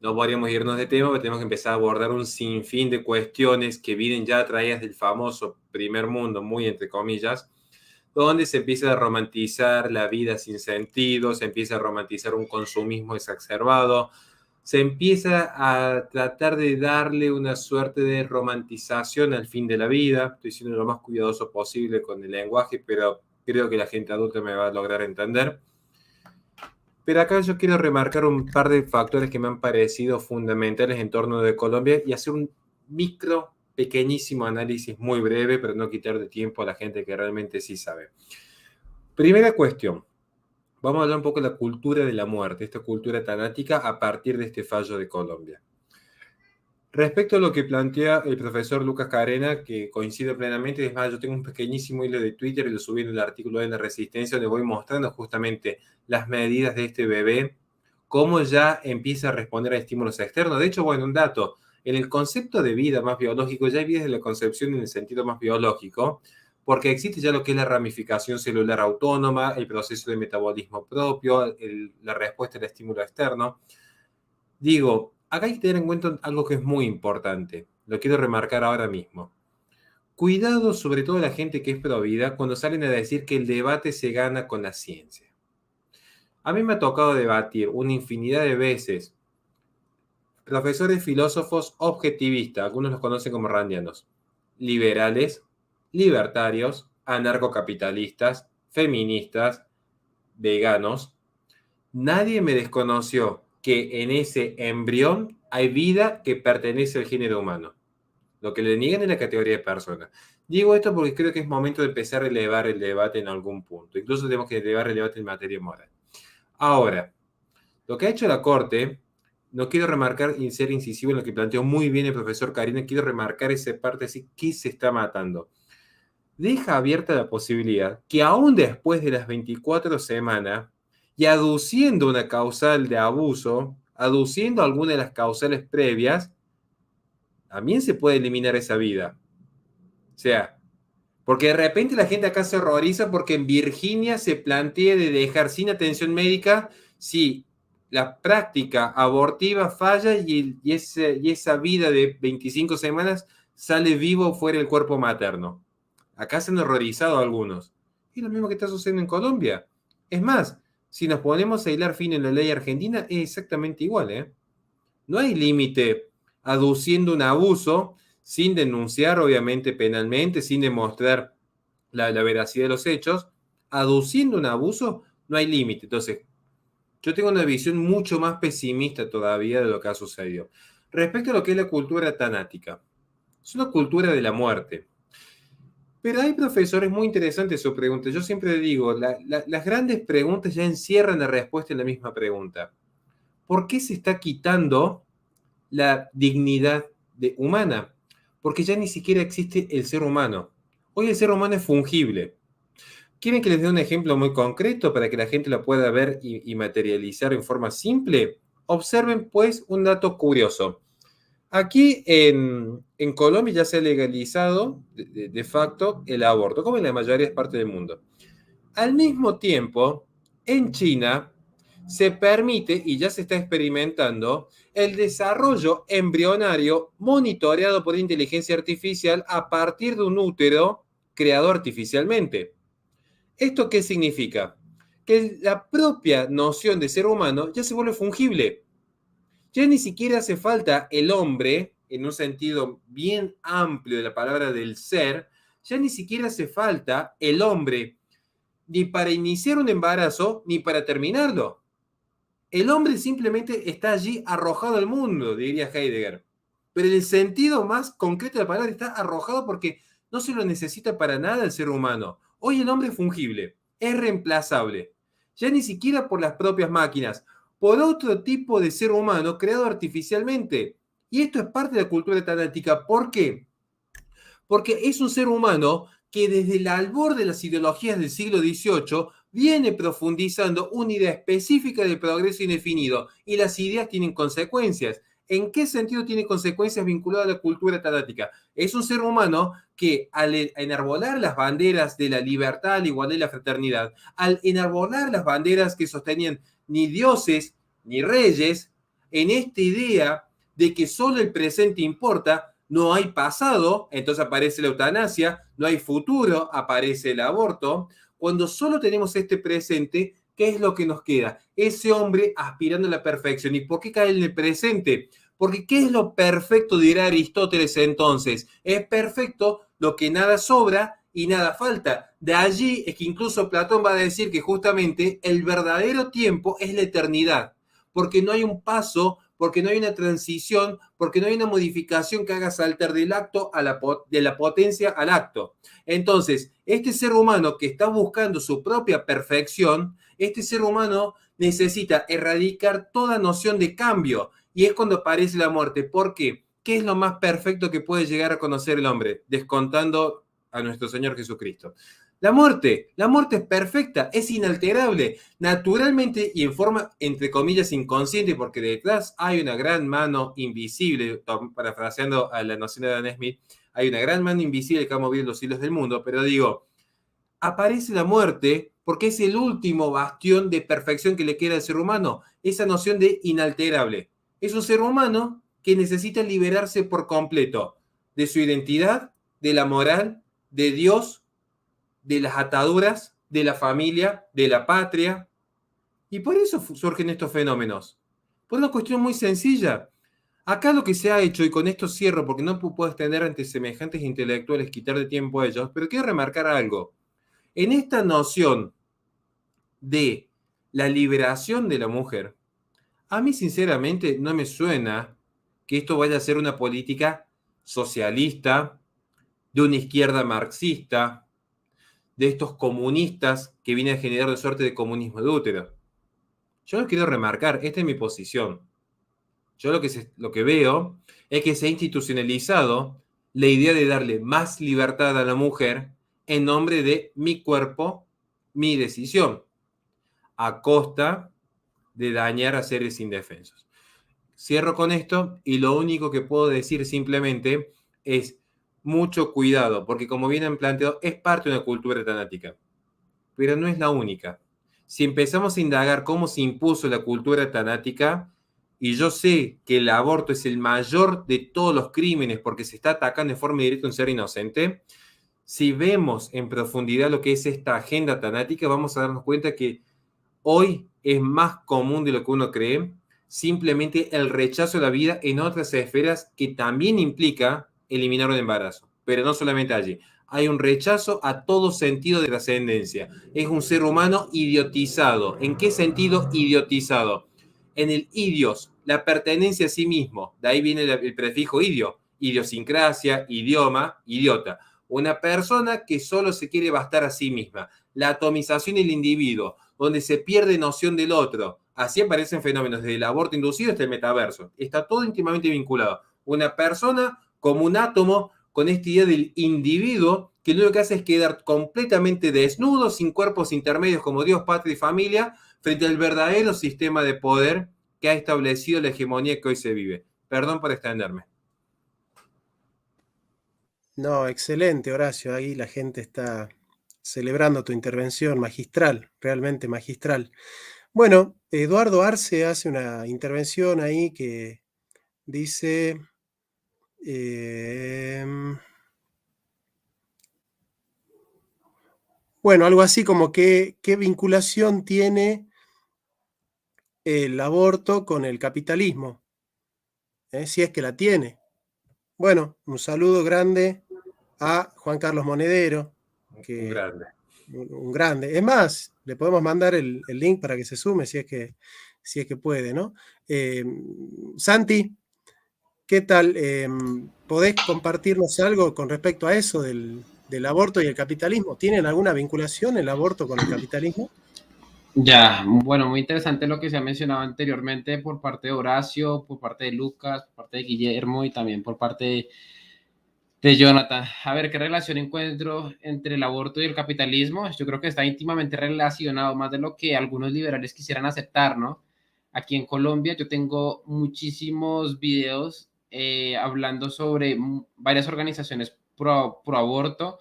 No podríamos irnos de tema, pero tenemos que empezar a abordar un sinfín de cuestiones que vienen ya traídas del famoso primer mundo, muy entre comillas, donde se empieza a romantizar la vida sin sentido, se empieza a romantizar un consumismo exacerbado, se empieza a tratar de darle una suerte de romantización al fin de la vida. Estoy siendo lo más cuidadoso posible con el lenguaje, pero creo que la gente adulta me va a lograr entender. Pero acá yo quiero remarcar un par de factores que me han parecido fundamentales en torno de Colombia y hacer un micro, pequeñísimo análisis muy breve, pero no quitar de tiempo a la gente que realmente sí sabe. Primera cuestión. Vamos a hablar un poco de la cultura de la muerte, esta cultura tanática a partir de este fallo de Colombia. Respecto a lo que plantea el profesor Lucas Carena, que coincide plenamente, es más, yo tengo un pequeñísimo hilo de Twitter y lo subí en el artículo de La Resistencia, donde voy mostrando justamente las medidas de este bebé, cómo ya empieza a responder a estímulos externos. De hecho, bueno, un dato, en el concepto de vida más biológico, ya hay vida de la concepción en el sentido más biológico, porque existe ya lo que es la ramificación celular autónoma, el proceso de metabolismo propio, la respuesta al estímulo externo. Digo, acá hay que tener en cuenta algo que es muy importante. Lo quiero remarcar ahora mismo. Cuidado, sobre todo la gente que es pro vida, cuando salen a decir que el debate se gana con la ciencia. A mí me ha tocado debatir una infinidad de veces profesores filósofos objetivistas, algunos los conocen como randianos, liberales, libertarios, anarcocapitalistas, feministas, veganos. Nadie me desconoció que en ese embrión hay vida que pertenece al género humano. Lo que le niegan es la categoría de persona. Digo esto porque creo que es momento de empezar a elevar el debate en algún punto. Incluso tenemos que elevar el debate en materia moral. Ahora, lo que ha hecho la Corte, no quiero remarcar y ser incisivo en lo que planteó muy bien el profesor Carina, quiero remarcar esa parte así, ¿qué se está matando? Deja abierta la posibilidad que aún después de las 24 semanas, y aduciendo una causal de abuso, aduciendo alguna de las causales previas, también se puede eliminar esa vida. O sea, porque de repente la gente acá se horroriza porque en Virginia se plantea de dejar sin atención médica si la práctica abortiva falla y esa vida de 25 semanas sale vivo fuera del cuerpo materno. Acá se han horrorizado algunos. Y lo mismo que está sucediendo en Colombia. Es más, si nos ponemos a hilar fino en la ley argentina, es exactamente igual, ¿eh? No hay límite aduciendo un abuso sin denunciar, obviamente, penalmente, sin demostrar la veracidad de los hechos. Aduciendo un abuso, no hay límite. Entonces, yo tengo una visión mucho más pesimista todavía de lo que ha sucedido. Respecto a lo que es la cultura tanática, es una cultura de la muerte. Pero hay profesores muy interesantes su pregunta. Yo siempre digo, las grandes preguntas ya encierran la respuesta en la misma pregunta. ¿Por qué se está quitando la dignidad humana? Porque ya ni siquiera existe el ser humano. Hoy el ser humano es fungible. ¿Quieren que les dé un ejemplo muy concreto para que la gente lo pueda ver y materializar en forma simple? Observen, pues, un dato curioso. Aquí en Colombia ya se ha legalizado de facto el aborto, como en la mayoría de partes del mundo. Al mismo tiempo, en China se permite, y ya se está experimentando, el desarrollo embrionario monitoreado por inteligencia artificial a partir de un útero creado artificialmente. ¿Esto qué significa? Que la propia noción de ser humano ya se vuelve fungible. Ya ni siquiera hace falta el hombre, en un sentido bien amplio de la palabra del ser, ya ni siquiera hace falta el hombre ni para iniciar un embarazo ni para terminarlo. El hombre simplemente está allí arrojado al mundo, diría Heidegger. Pero en el sentido más concreto de la palabra está arrojado porque no se lo necesita para nada el ser humano. Hoy el hombre es fungible, es reemplazable. ya ni siquiera por las propias máquinas, por otro tipo de ser humano creado artificialmente. Y esto es parte de la cultura tanática. ¿Por qué? Porque es un ser humano que desde el albor de las ideologías del siglo XVIII viene profundizando una idea específica del progreso indefinido, y las ideas tienen consecuencias. ¿En qué sentido tiene consecuencias vinculadas a la cultura tanática? Es un ser humano que al enarbolar las banderas de la libertad, la igualdad y la fraternidad, al enarbolar las banderas que sostenían ni dioses ni reyes, en esta idea de que solo el presente importa, no hay pasado, entonces aparece la eutanasia, no hay futuro, aparece el aborto. Cuando solo tenemos este presente, ¿qué es lo que nos queda? Ese hombre aspirando a la perfección. ¿Y por qué cae en el presente? Porque ¿qué es lo perfecto, dirá Aristóteles entonces? Es perfecto lo que nada sobra y nada falta. De allí es que incluso Platón va a decir que justamente el verdadero tiempo es la eternidad, porque no hay un paso, porque no hay una transición, porque no hay una modificación que haga saltar del acto de la potencia al acto. Entonces, este ser humano que está buscando su propia perfección, este ser humano necesita erradicar toda noción de cambio, y es cuando aparece la muerte. ¿Por qué? ¿Qué es lo más perfecto que puede llegar a conocer el hombre? Descontando a nuestro Señor Jesucristo. La muerte es perfecta, es inalterable, naturalmente y en forma, entre comillas, inconsciente, porque detrás hay una gran mano invisible, parafraseando a la noción de Dan Smith, hay una gran mano invisible que ha movido los hilos del mundo, pero digo, aparece la muerte porque es el último bastión de perfección que le queda al ser humano, esa noción de inalterable. Es un ser humano que necesita liberarse por completo de su identidad, de la moral, de Dios, de las ataduras, de la familia, de la patria. Y por eso surgen estos fenómenos. Por una cuestión muy sencilla. Acá lo que se ha hecho, y con esto cierro porque no puedo extender ante semejantes intelectuales, quitarle tiempo a ellos, pero quiero remarcar algo. En esta noción de la liberación de la mujer, a mí sinceramente no me suena que esto vaya a ser una política socialista, de una izquierda marxista, de estos comunistas que vienen a generar una suerte de comunismo de útero. Yo lo quiero remarcar, esta es mi posición. Yo lo que veo es que se ha institucionalizado la idea de darle más libertad a la mujer en nombre de mi cuerpo, mi decisión, a costa de dañar a seres indefensos. Cierro con esto y lo único que puedo decir simplemente es mucho cuidado, porque como bien han planteado, es parte de una cultura tanática, pero no es la única. Si empezamos a indagar cómo se impuso la cultura tanática, y yo sé que el aborto es el mayor de todos los crímenes porque se está atacando de forma directa a un ser inocente, si vemos en profundidad lo que es esta agenda tanática, vamos a darnos cuenta que hoy es más común de lo que uno cree, simplemente el rechazo a la vida en otras esferas que también implica eliminar un embarazo, pero no solamente allí. Hay un rechazo a todo sentido de trascendencia. Es un ser humano idiotizado. ¿En qué sentido idiotizado? En el idios, la pertenencia a sí mismo. De ahí viene el prefijo idio, idiosincrasia, idioma, idiota. Una persona que solo se quiere bastar a sí misma. La atomización del individuo, donde se pierde noción del otro. Así aparecen fenómenos desde el aborto inducido hasta el metaverso. Está todo íntimamente vinculado. Una persona como un átomo con esta idea del individuo que lo único que hace es quedar completamente desnudo, sin cuerpos intermedios como Dios, patria y familia, frente al verdadero sistema de poder que ha establecido la hegemonía que hoy se vive. Perdón por extenderme. No, excelente, Horacio. Ahí la gente está celebrando tu intervención magistral, realmente magistral. Bueno, Eduardo Arce hace una intervención ahí que dice... bueno, algo así como qué vinculación tiene el aborto con el capitalismo, si es que la tiene. Bueno, un saludo grande a Juan Carlos Monedero. Un grande. Un grande. Es más, le podemos mandar el link para que se sume si es que puede, ¿no? Santi, ¿qué tal? ¿Podés compartirnos algo con respecto a eso del aborto y el capitalismo? ¿Tienen alguna vinculación el aborto con el capitalismo? Ya, bueno, muy interesante lo que se ha mencionado anteriormente por parte de Horacio, por parte de Lucas, por parte de Guillermo y también por parte de Jonathan. A ver, ¿qué relación encuentro entre el aborto y el capitalismo? Yo creo que está íntimamente relacionado, más de lo que algunos liberales quisieran aceptar, ¿no? Aquí en Colombia yo tengo muchísimos videos hablando sobre varias organizaciones pro aborto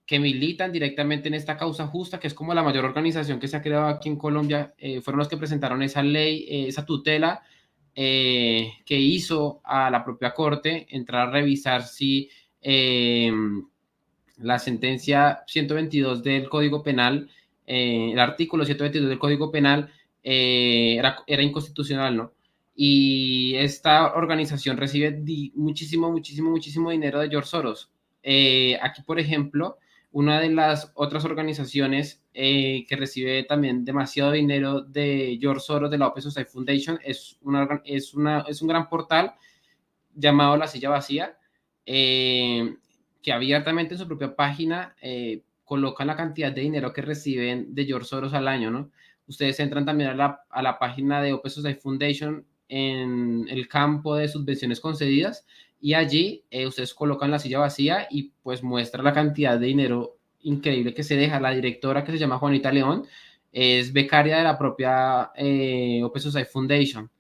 que militan directamente en esta causa justa, que es como la mayor organización que se ha creado aquí en Colombia. Fueron los que presentaron esa ley, esa tutela que hizo a la propia Corte entrar a revisar si la sentencia 122 del Código Penal, el artículo 122 del Código Penal era inconstitucional, ¿no? Y esta organización recibe muchísimo dinero de George Soros. Aquí, por ejemplo, una de las otras organizaciones que recibe también demasiado dinero de George Soros, de la Open Society Foundation, es un gran portal llamado La Silla Vacía, que abiertamente en su propia página colocan la cantidad de dinero que reciben de George Soros al año, ¿no? Ustedes entran también a la página de Open Society Foundation en el campo de subvenciones concedidas y allí ustedes colocan La Silla Vacía y pues muestra la cantidad de dinero increíble que se deja. La directora, que se llama Juanita León, es becaria de la propia Open Society Foundation.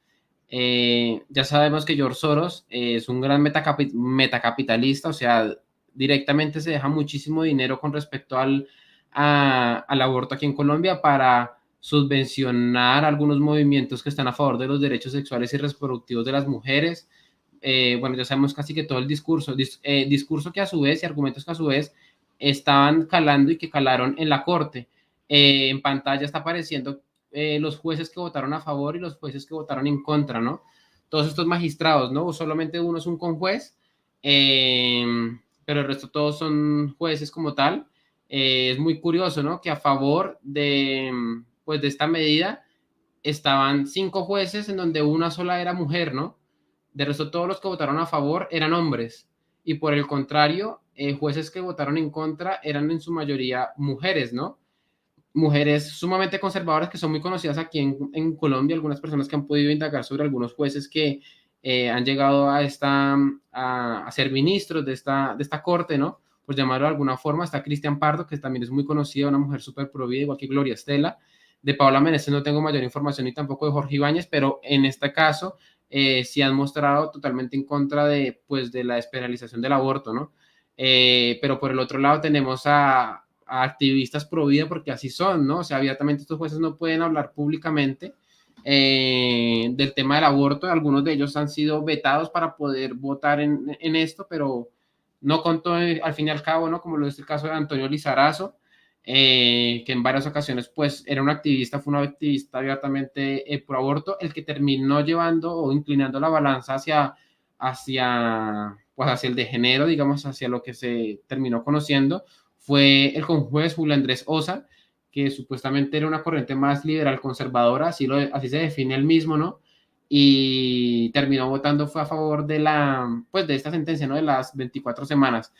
Ya sabemos que George Soros es un gran metacapitalista, o sea, directamente se deja muchísimo dinero con respecto al aborto aquí en Colombia para subvencionar algunos movimientos que están a favor de los derechos sexuales y reproductivos de las mujeres. Bueno, ya sabemos casi que todo el discurso que a su vez y argumentos que a su vez estaban calando y que calaron en la corte. En pantalla está apareciendo los jueces que votaron a favor y los jueces que votaron en contra, ¿no? Todos estos magistrados, ¿no? Solamente uno es un conjuez, pero el resto todos son jueces como tal. Es muy curioso, ¿no? Que a favor pues, de esta medida estaban 5 jueces en donde una sola era mujer, ¿no? De resto todos los que votaron a favor eran hombres. Y por el contrario, jueces que votaron en contra eran en su mayoría mujeres, ¿no? Mujeres sumamente conservadoras que son muy conocidas aquí en Colombia, algunas personas que han podido indagar sobre algunos jueces que han llegado a ser ministros de esta corte, ¿no? Por llamarlo de alguna forma. Está Cristian Pardo, que también es muy conocida, una mujer súper provida, igual que Gloria Estela. De Paola Meneses no tengo mayor información, ni tampoco de Jorge Ibáñez, pero en este caso sí han mostrado totalmente en contra pues, de la despenalización del aborto, ¿no? Pero por el otro lado tenemos a activistas pro vida, porque así son, ¿no? O sea, abiertamente estos jueces no pueden hablar públicamente del tema del aborto. Algunos de ellos han sido vetados para poder votar en esto, pero no con todo, al fin y al cabo, ¿no? Como lo es el caso de Antonio Lizarazo, que en varias ocasiones, pues, era un activista, fue un activista abiertamente pro aborto, el que terminó llevando o inclinando la balanza pues, hacia el de género, digamos, hacia lo que se terminó conociendo, fue el conjuez Julio Andrés Osa, que supuestamente era una corriente más liberal conservadora, así se define él mismo, ¿no? Y terminó votando, fue a favor pues de esta sentencia, ¿no? De las 24 semanas.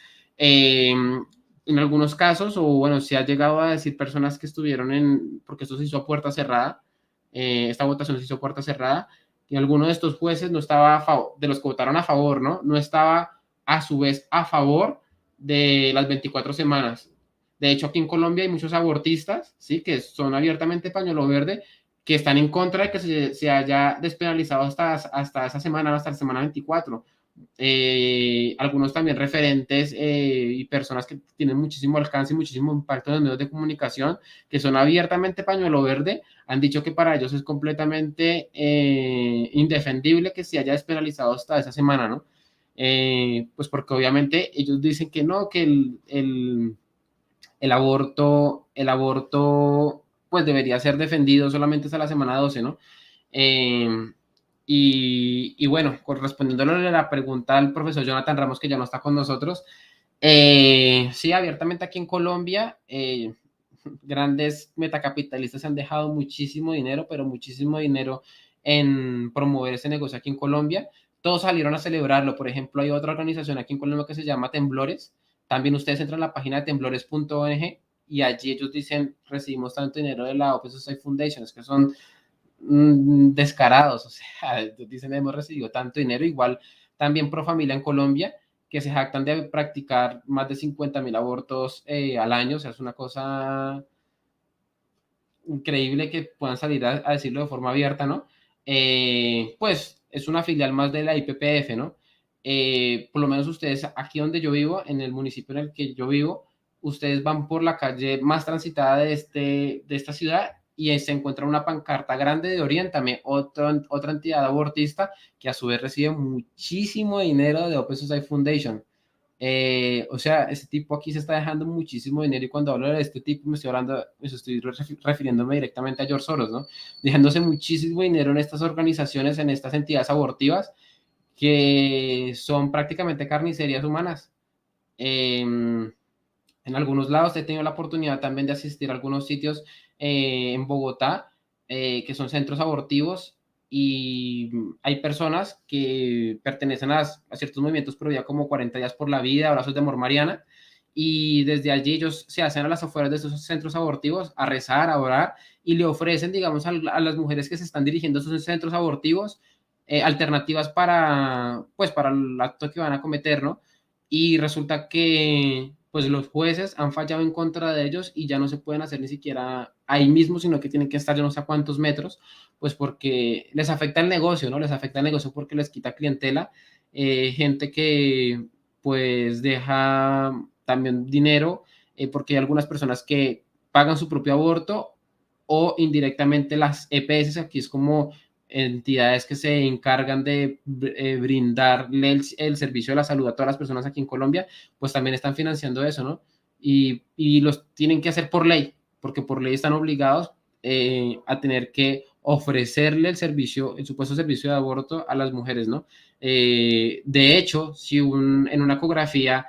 En algunos casos, o bueno, se ha llegado a decir personas que estuvieron porque esto se hizo a puerta cerrada, esta votación se hizo a puerta cerrada, y alguno de estos jueces no estaba a favor, de los que votaron a favor, ¿no? No estaba a su vez a favor de las 24 semanas. De hecho, aquí en Colombia hay muchos abortistas, ¿sí? Que son abiertamente pañuelo verde, que están en contra de que se haya despenalizado hasta esa semana, hasta la semana 24. Algunos también referentes y personas que tienen muchísimo alcance y muchísimo impacto en los medios de comunicación, que son abiertamente pañuelo verde, han dicho que para ellos es completamente indefendible que se haya despenalizado hasta esa semana, ¿no? Pues porque obviamente ellos dicen que no, que el aborto pues debería ser defendido solamente hasta la semana 12, ¿no? Y bueno, respondiéndole a la pregunta al profesor Jonathan Ramos, que ya no está con nosotros, sí, abiertamente aquí en Colombia, grandes metacapitalistas han dejado muchísimo dinero, pero muchísimo dinero en promover ese negocio aquí en Colombia. Todos salieron a celebrarlo. Por ejemplo, hay otra organización aquí en Colombia que se llama Temblores. También ustedes entran a la página de temblores.org y allí ellos dicen, recibimos tanto dinero de la Open Society Foundation, es que son descarados, o sea, dicen hemos recibido tanto dinero, igual también Pro Familia en Colombia, que se jactan de practicar más de 50.000 abortos al año, o sea, es una cosa increíble que puedan salir a decirlo de forma abierta, ¿no? Pues es una filial más de la IPPF, ¿no? Por lo menos ustedes, aquí donde yo vivo, en el municipio en el que yo vivo, ustedes van por la calle más transitada de esta ciudad y se encuentra una pancarta grande de Oriéntame, otra entidad abortista que a su vez recibe muchísimo dinero de Open Society Foundation. O sea, este tipo aquí se está dejando muchísimo dinero y cuando hablo de este tipo me estoy refiriéndome directamente a George Soros, ¿no? Dejándose muchísimo dinero en estas organizaciones, en estas entidades abortivas que son prácticamente carnicerías humanas. En algunos lados he tenido la oportunidad también de asistir a algunos sitios en Bogotá, que son centros abortivos, y hay personas que pertenecen a ciertos movimientos pro vida como 40 días por la vida, Abrazos de Amor Mariana, y desde allí ellos se hacen a las afueras de esos centros abortivos a rezar, a orar, y le ofrecen, digamos, a las mujeres que se están dirigiendo a esos centros abortivos alternativas pues, para el acto que van a cometer, ¿no? Y resulta que pues los jueces han fallado en contra de ellos y ya no se pueden hacer ni siquiera ahí mismo, sino que tienen que estar yo no sé a cuántos metros, pues porque les afecta el negocio, ¿no? Les afecta el negocio porque les quita clientela, gente que pues deja también dinero, porque hay algunas personas que pagan su propio aborto o indirectamente las EPS, aquí es como entidades que se encargan de brindarle el servicio de la salud a todas las personas aquí en Colombia, pues también están financiando eso, ¿no? Y los tienen que hacer por ley, porque por ley están obligados a tener que ofrecerle el supuesto servicio de aborto a las mujeres, ¿no? De hecho, si en una ecografía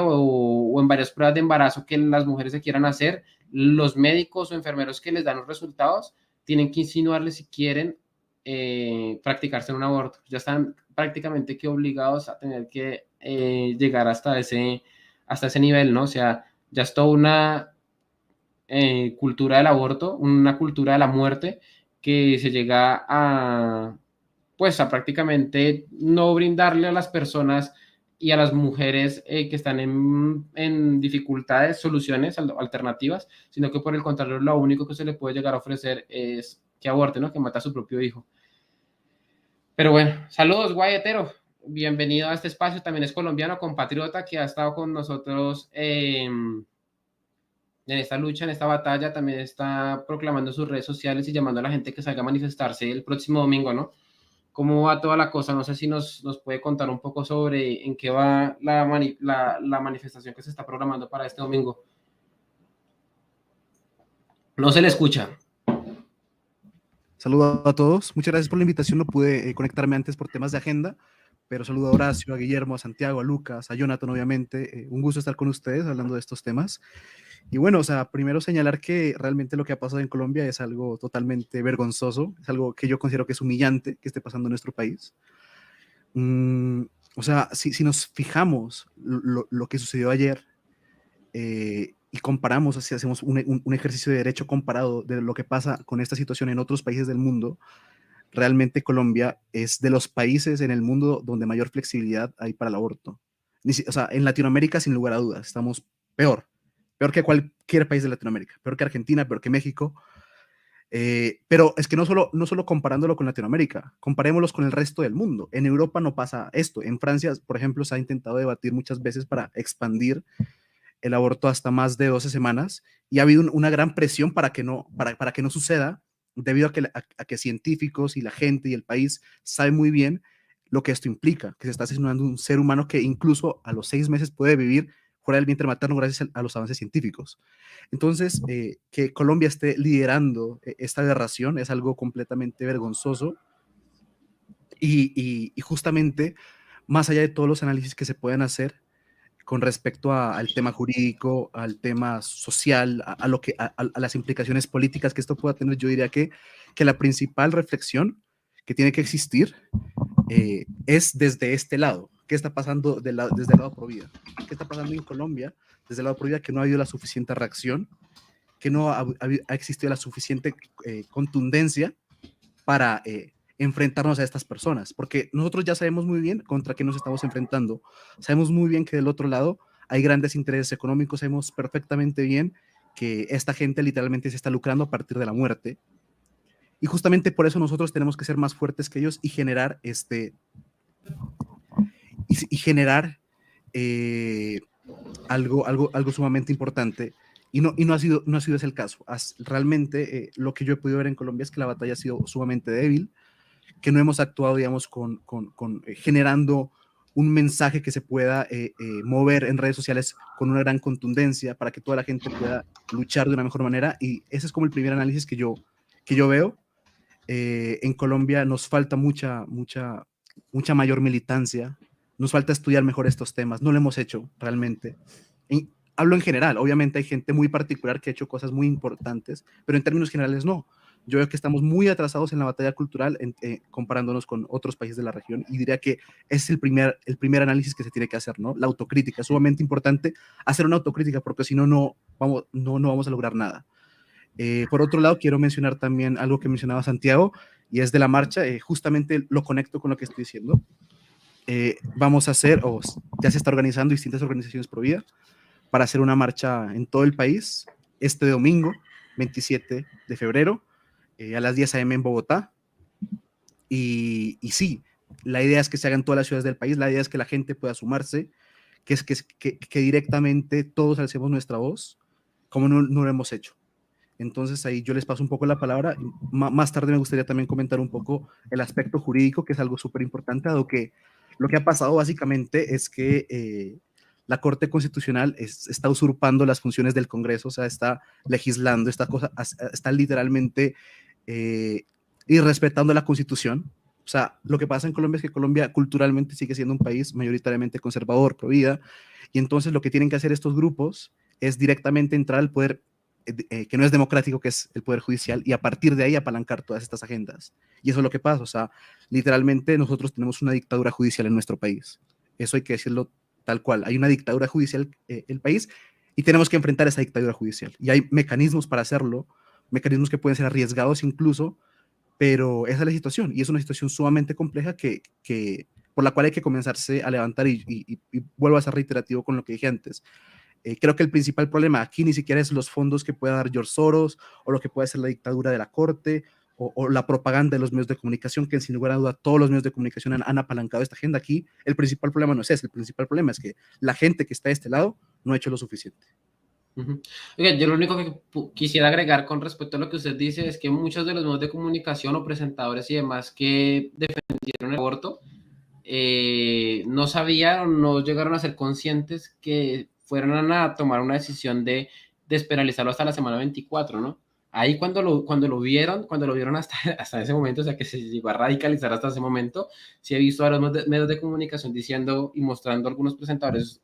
o en varias pruebas de embarazo que las mujeres se quieran hacer, los médicos o enfermeros que les dan los resultados tienen que insinuarles si quieren practicarse un aborto. Ya están prácticamente que obligados a tener que llegar hasta ese nivel, ¿no? O sea, ya es toda una cultura del aborto, una cultura de la muerte que se llega pues a prácticamente no brindarle a las personas y a las mujeres que están en dificultades, soluciones alternativas, sino que por el contrario lo único que se le puede llegar a ofrecer es que aborte, ¿no? Que mata a su propio hijo. Pero bueno, saludos, guayetero. Bienvenido a este espacio, también es colombiano, compatriota, que ha estado con nosotros en esta lucha, en esta batalla, también está proclamando sus redes sociales y llamando a la gente que salga a manifestarse el próximo domingo, ¿no? ¿Cómo va toda la cosa? No sé si nos puede contar un poco sobre en qué va la manifestación que se está programando para este domingo. No se le escucha. Saludos a todos. Muchas gracias por la invitación. No pude conectarme antes por temas de agenda, pero saludo a Horacio, a Guillermo, a Santiago, a Lucas, a Jonathan, obviamente. Un gusto estar con ustedes hablando de estos temas. Y bueno, o sea, primero señalar que realmente lo que ha pasado en Colombia es algo totalmente vergonzoso, es algo que yo considero que es humillante que esté pasando en nuestro país. O sea, si nos fijamos lo que sucedió ayer y comparamos, si hacemos un ejercicio de derecho comparado de lo que pasa con esta situación en otros países del mundo, realmente Colombia es de los países en el mundo donde mayor flexibilidad hay para el aborto. O sea, en Latinoamérica, sin lugar a dudas, estamos peor que cualquier país de Latinoamérica, peor que Argentina, peor que México. Pero es que no solo comparándolo con Latinoamérica, comparémoslos con el resto del mundo. En Europa no pasa esto. En Francia, por ejemplo, se ha intentado debatir muchas veces para expandir el aborto hasta más de 12 semanas y ha habido una gran presión para que no suceda, debido a que científicos y la gente y el país saben muy bien lo que esto implica, que se está asesinando un ser humano que incluso a los 6 meses puede vivir fuera del vientre materno gracias a los avances científicos. Entonces, que Colombia esté liderando esta aberración es algo completamente vergonzoso y justamente, más allá de todos los análisis que se puedan hacer con respecto al tema jurídico, al tema social, a las implicaciones políticas que esto pueda tener, yo diría que la principal reflexión que tiene que existir es desde este lado. ¿Qué está pasando desde el lado pro vida? ¿Qué está pasando en Colombia desde el lado pro vida, que no ha habido la suficiente reacción, que no ha existido la suficiente contundencia para enfrentarnos a estas personas, porque nosotros ya sabemos muy bien contra qué nos estamos enfrentando, sabemos muy bien que del otro lado hay grandes intereses económicos, sabemos perfectamente bien que esta gente literalmente se está lucrando a partir de la muerte, y justamente por eso nosotros tenemos que ser más fuertes que ellos y generar generar algo sumamente importante, y no ha sido ese el caso. Realmente lo que yo he podido ver en Colombia es que la batalla ha sido sumamente débil, que no hemos actuado, digamos, generando un mensaje que se pueda mover en redes sociales con una gran contundencia para que toda la gente pueda luchar de una mejor manera, y ese es como el primer análisis que yo veo. En Colombia nos falta mucha mayor militancia, nos falta estudiar mejor estos temas, no lo hemos hecho realmente. Hablo en general, obviamente hay gente muy particular que ha hecho cosas muy importantes, pero en términos generales no. Yo veo que estamos muy atrasados en la batalla cultural comparándonos con otros países de la región, y diría que es el primer análisis que se tiene que hacer, ¿no? La autocrítica, es sumamente importante hacer una autocrítica, porque si no, no vamos a lograr nada. Por otro lado, quiero mencionar también algo que mencionaba Santiago, y es de la marcha, justamente lo conecto con lo que estoy diciendo. Vamos a hacer, o ya se está organizando distintas organizaciones pro vida para hacer una marcha en todo el país este domingo, 27 de febrero, a las 10 a.m. en Bogotá. Y sí, la idea es que se haga en todas las ciudades del país, la idea es que la gente pueda sumarse, que directamente todos alcemos nuestra voz, como no lo hemos hecho. Entonces ahí yo les paso un poco la palabra. Más tarde me gustaría también comentar un poco el aspecto jurídico, que es algo súper importante, dado que lo que ha pasado básicamente es que la Corte Constitucional está usurpando las funciones del Congreso, o sea, está legislando, está literalmente irrespetando la Constitución. O sea, lo que pasa en Colombia es que Colombia culturalmente sigue siendo un país mayoritariamente conservador, pro vida, y entonces lo que tienen que hacer estos grupos es directamente entrar al poder que no es democrático, que es el Poder Judicial, y a partir de ahí apalancar todas estas agendas. Y eso es lo que pasa, o sea, literalmente nosotros tenemos una dictadura judicial en nuestro país. Eso hay que decirlo tal cual. Hay una dictadura judicial en el país, y tenemos que enfrentar esa dictadura judicial. Y hay mecanismos para hacerlo, mecanismos que pueden ser arriesgados incluso, pero esa es la situación, y es una situación sumamente compleja por la cual hay que comenzarse a levantar, y vuelvo a ser reiterativo con lo que dije antes. Creo que el principal problema aquí ni siquiera es los fondos que pueda dar George Soros, o lo que puede ser la dictadura de la corte, o la propaganda de los medios de comunicación, que sin lugar a duda todos los medios de comunicación han apalancado esta agenda. Aquí el principal problema no es ese, el principal problema es que la gente que está de este lado no ha hecho lo suficiente. Oiga, yo lo único que quisiera agregar con respecto a lo que usted dice es que muchos de los medios de comunicación o presentadores y demás que defendieron el aborto no sabían o no llegaron a ser conscientes que fueron a tomar una decisión de despenalizarlo hasta la semana 24, ¿no? Ahí cuando lo vieron hasta ese momento, o sea, que se llegó a radicalizar hasta ese momento, sí he visto a los medios de comunicación diciendo y mostrando a algunos presentadores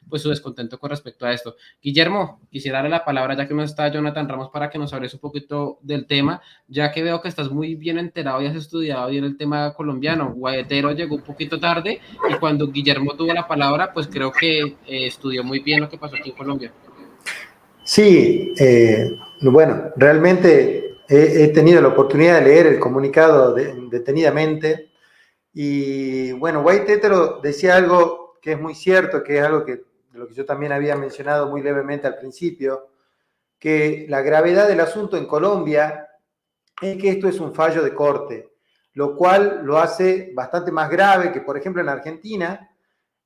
pues su descontento con respecto a esto. Guillermo, quisiera darle la palabra, ya que no está Jonathan Ramos, para que nos hables un poquito del tema, ya que veo que estás muy bien enterado y has estudiado bien el tema colombiano. Guayetero llegó un poquito tarde, y cuando Guillermo tuvo la palabra, pues creo que estudió muy bien lo que pasó aquí en Colombia. Sí, bueno, realmente he tenido la oportunidad de leer el comunicado detenidamente, y bueno, Guaytetero decía algo que es muy cierto, que es algo de lo que yo también había mencionado muy levemente al principio, que la gravedad del asunto en Colombia es que esto es un fallo de corte, lo cual lo hace bastante más grave que, por ejemplo, en Argentina,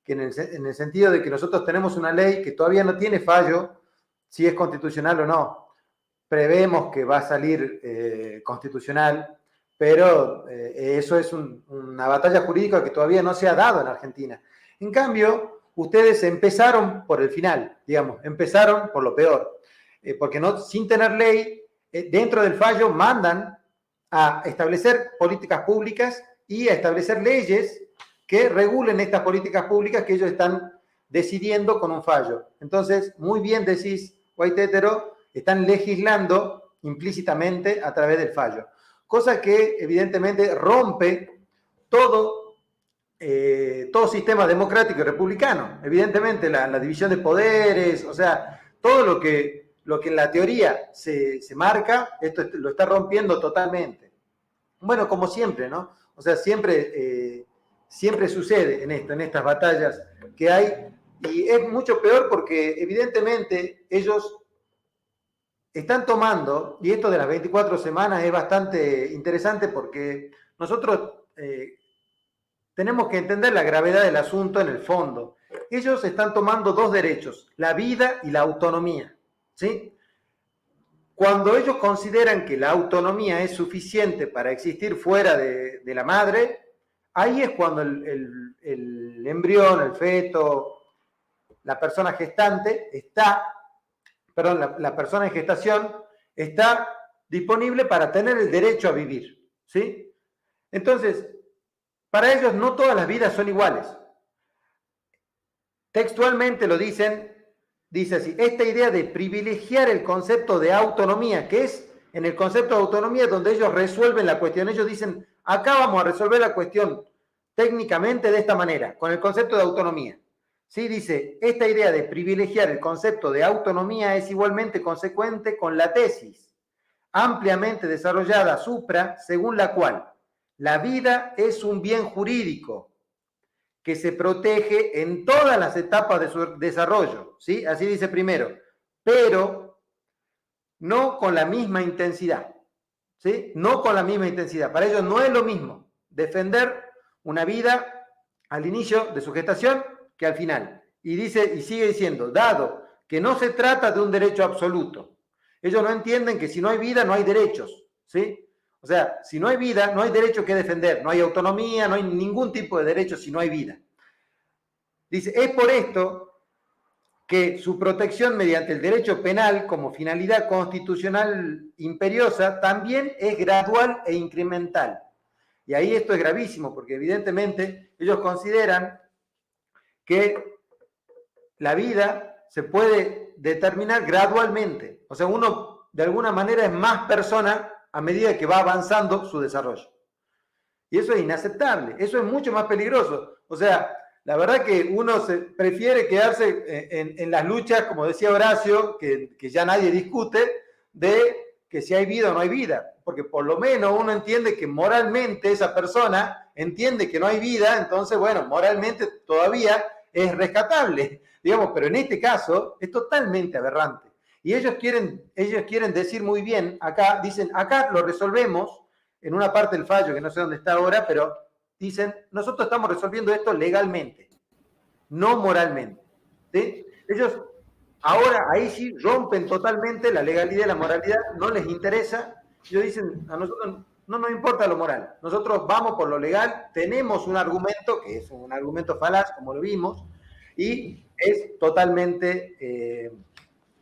que en el sentido de que nosotros tenemos una ley que todavía no tiene fallo si es constitucional o no. Prevemos que va a salir constitucional, pero eso es una batalla jurídica que todavía no se ha dado en Argentina. En cambio, ustedes empezaron por el final, digamos, empezaron por lo peor, porque sin tener ley, dentro del fallo mandan a establecer políticas públicas y a establecer leyes que regulen estas políticas públicas que ellos están decidiendo con un fallo. Entonces, muy bien decís, Guaytetero, están legislando implícitamente a través del fallo, cosa que evidentemente rompe todo todo sistema democrático y republicano. Evidentemente, la división de poderes, o sea, todo lo que en la teoría se marca, esto lo está rompiendo totalmente. Bueno, como siempre, ¿no? O sea, siempre sucede en estas batallas que hay, y es mucho peor porque evidentemente ellos están tomando, y esto de las 24 semanas es bastante interesante porque nosotros tenemos que entender la gravedad del asunto en el fondo. Ellos están tomando dos derechos, la vida y la autonomía, ¿sí? Cuando ellos consideran que la autonomía es suficiente para existir fuera de la madre, ahí es cuando el embrión, el feto, la persona gestante la persona en gestación está disponible para tener el derecho a vivir, ¿sí? Entonces, para ellos no todas las vidas son iguales. Textualmente lo dice así, esta idea de privilegiar el concepto de autonomía, que es en el concepto de autonomía donde ellos resuelven la cuestión. Ellos dicen, acá vamos a resolver la cuestión técnicamente de esta manera, con el concepto de autonomía. ¿Sí? Dice, esta idea de privilegiar el concepto de autonomía es igualmente consecuente con la tesis ampliamente desarrollada supra, según la cual la vida es un bien jurídico que se protege en todas las etapas de su desarrollo, ¿sí? Así dice primero, pero no con la misma intensidad, ¿sí? No con la misma intensidad. Para ellos no es lo mismo defender una vida al inicio de su gestación que al final. Y sigue diciendo, dado que no se trata de un derecho absoluto, ellos no entienden que si no hay vida no hay derechos, ¿sí? O sea, si no hay vida, no hay derecho que defender, no hay autonomía, no hay ningún tipo de derecho si no hay vida. Dice, es por esto que su protección mediante el derecho penal como finalidad constitucional imperiosa también es gradual e incremental. Y ahí esto es gravísimo, porque evidentemente ellos consideran que la vida se puede determinar gradualmente. O sea, uno de alguna manera es más persona a medida que va avanzando su desarrollo. Y eso es inaceptable, eso es mucho más peligroso. O sea, la verdad que uno prefiere quedarse en las luchas, como decía Horacio, que ya nadie discute, de que si hay vida o no hay vida. Porque por lo menos uno entiende que moralmente esa persona entiende que no hay vida, entonces, bueno, moralmente todavía es rescatable, digamos, pero en este caso es totalmente aberrante. Y ellos quieren decir muy bien, acá, dicen, acá lo resolvemos, en una parte del fallo, que no sé dónde está ahora, pero dicen, nosotros estamos resolviendo esto legalmente, no moralmente, ¿sí? Ellos ahora, ahí sí, rompen totalmente la legalidad y la moralidad, no les interesa. Ellos dicen, a nosotros no nos importa lo moral, nosotros vamos por lo legal, tenemos un argumento, que es un argumento falaz, como lo vimos, y es totalmente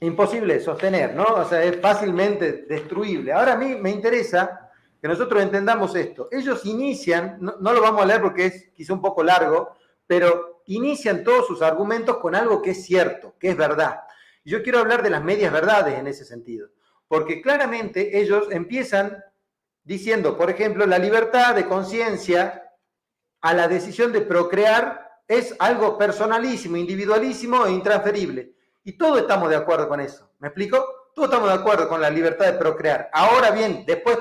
imposible de sostener, ¿no? O sea, es fácilmente destruible. Ahora a mí me interesa que nosotros entendamos esto. Ellos inician, no lo vamos a leer porque es quizá un poco largo, pero inician todos sus argumentos con algo que es cierto, que es verdad. Yo quiero hablar de las medias verdades en ese sentido, porque claramente ellos empiezan diciendo, por ejemplo, la libertad de conciencia a la decisión de procrear es algo personalísimo, individualísimo e intransferible. Y todos estamos de acuerdo con eso. ¿Me explico? Todos estamos de acuerdo con la libertad de procrear. Ahora bien, después,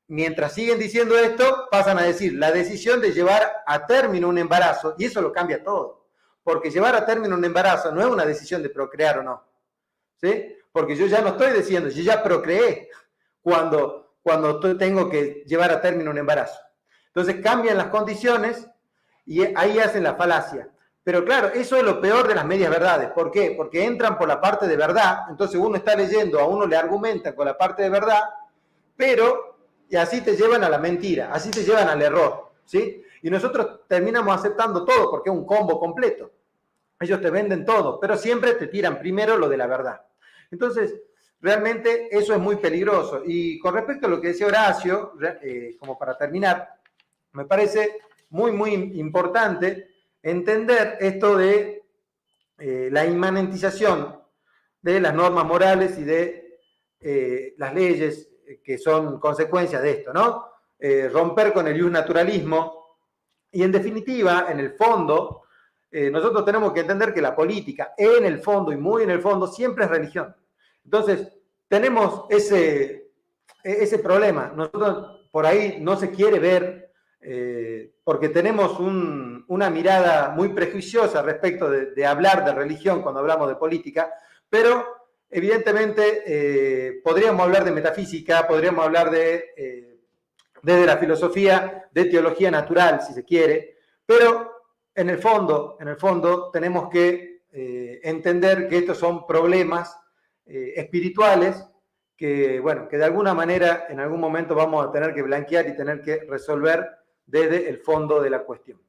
mientras siguen diciendo esto, pasan a decir la decisión de llevar a término un embarazo, y eso lo cambia todo. Porque llevar a término un embarazo no es una decisión de procrear o no, ¿sí? Porque yo ya no estoy diciendo, yo ya procreé cuando tengo que llevar a término un embarazo. Entonces cambian las condiciones y ahí hacen la falacia. Pero claro, eso es lo peor de las medias verdades. ¿Por qué? Porque entran por la parte de verdad, entonces uno está leyendo, a uno le argumentan con la parte de verdad, pero y así te llevan a la mentira, así te llevan al error, ¿sí? Y nosotros terminamos aceptando todo porque es un combo completo. Ellos te venden todo, pero siempre te tiran primero lo de la verdad. Entonces, realmente eso es muy peligroso. Y con respecto a lo que decía Horacio, como para terminar, me parece muy, muy importante entender esto de la inmanentización de las normas morales y de las leyes que son consecuencias de esto, ¿no? Romper con el iusnaturalismo Y en definitiva, en el fondo, nosotros tenemos que entender que la política, en el fondo y muy en el fondo, siempre es religión. Entonces, tenemos ese problema. Nosotros por ahí no se quiere ver, porque tenemos una mirada muy prejuiciosa respecto de hablar de religión cuando hablamos de política, pero evidentemente podríamos hablar de metafísica, podríamos hablar desde la filosofía de teología natural, si se quiere, pero en el fondo tenemos que entender que estos son problemas espirituales que, bueno, que de alguna manera en algún momento vamos a tener que blanquear y tener que resolver desde el fondo de la cuestión.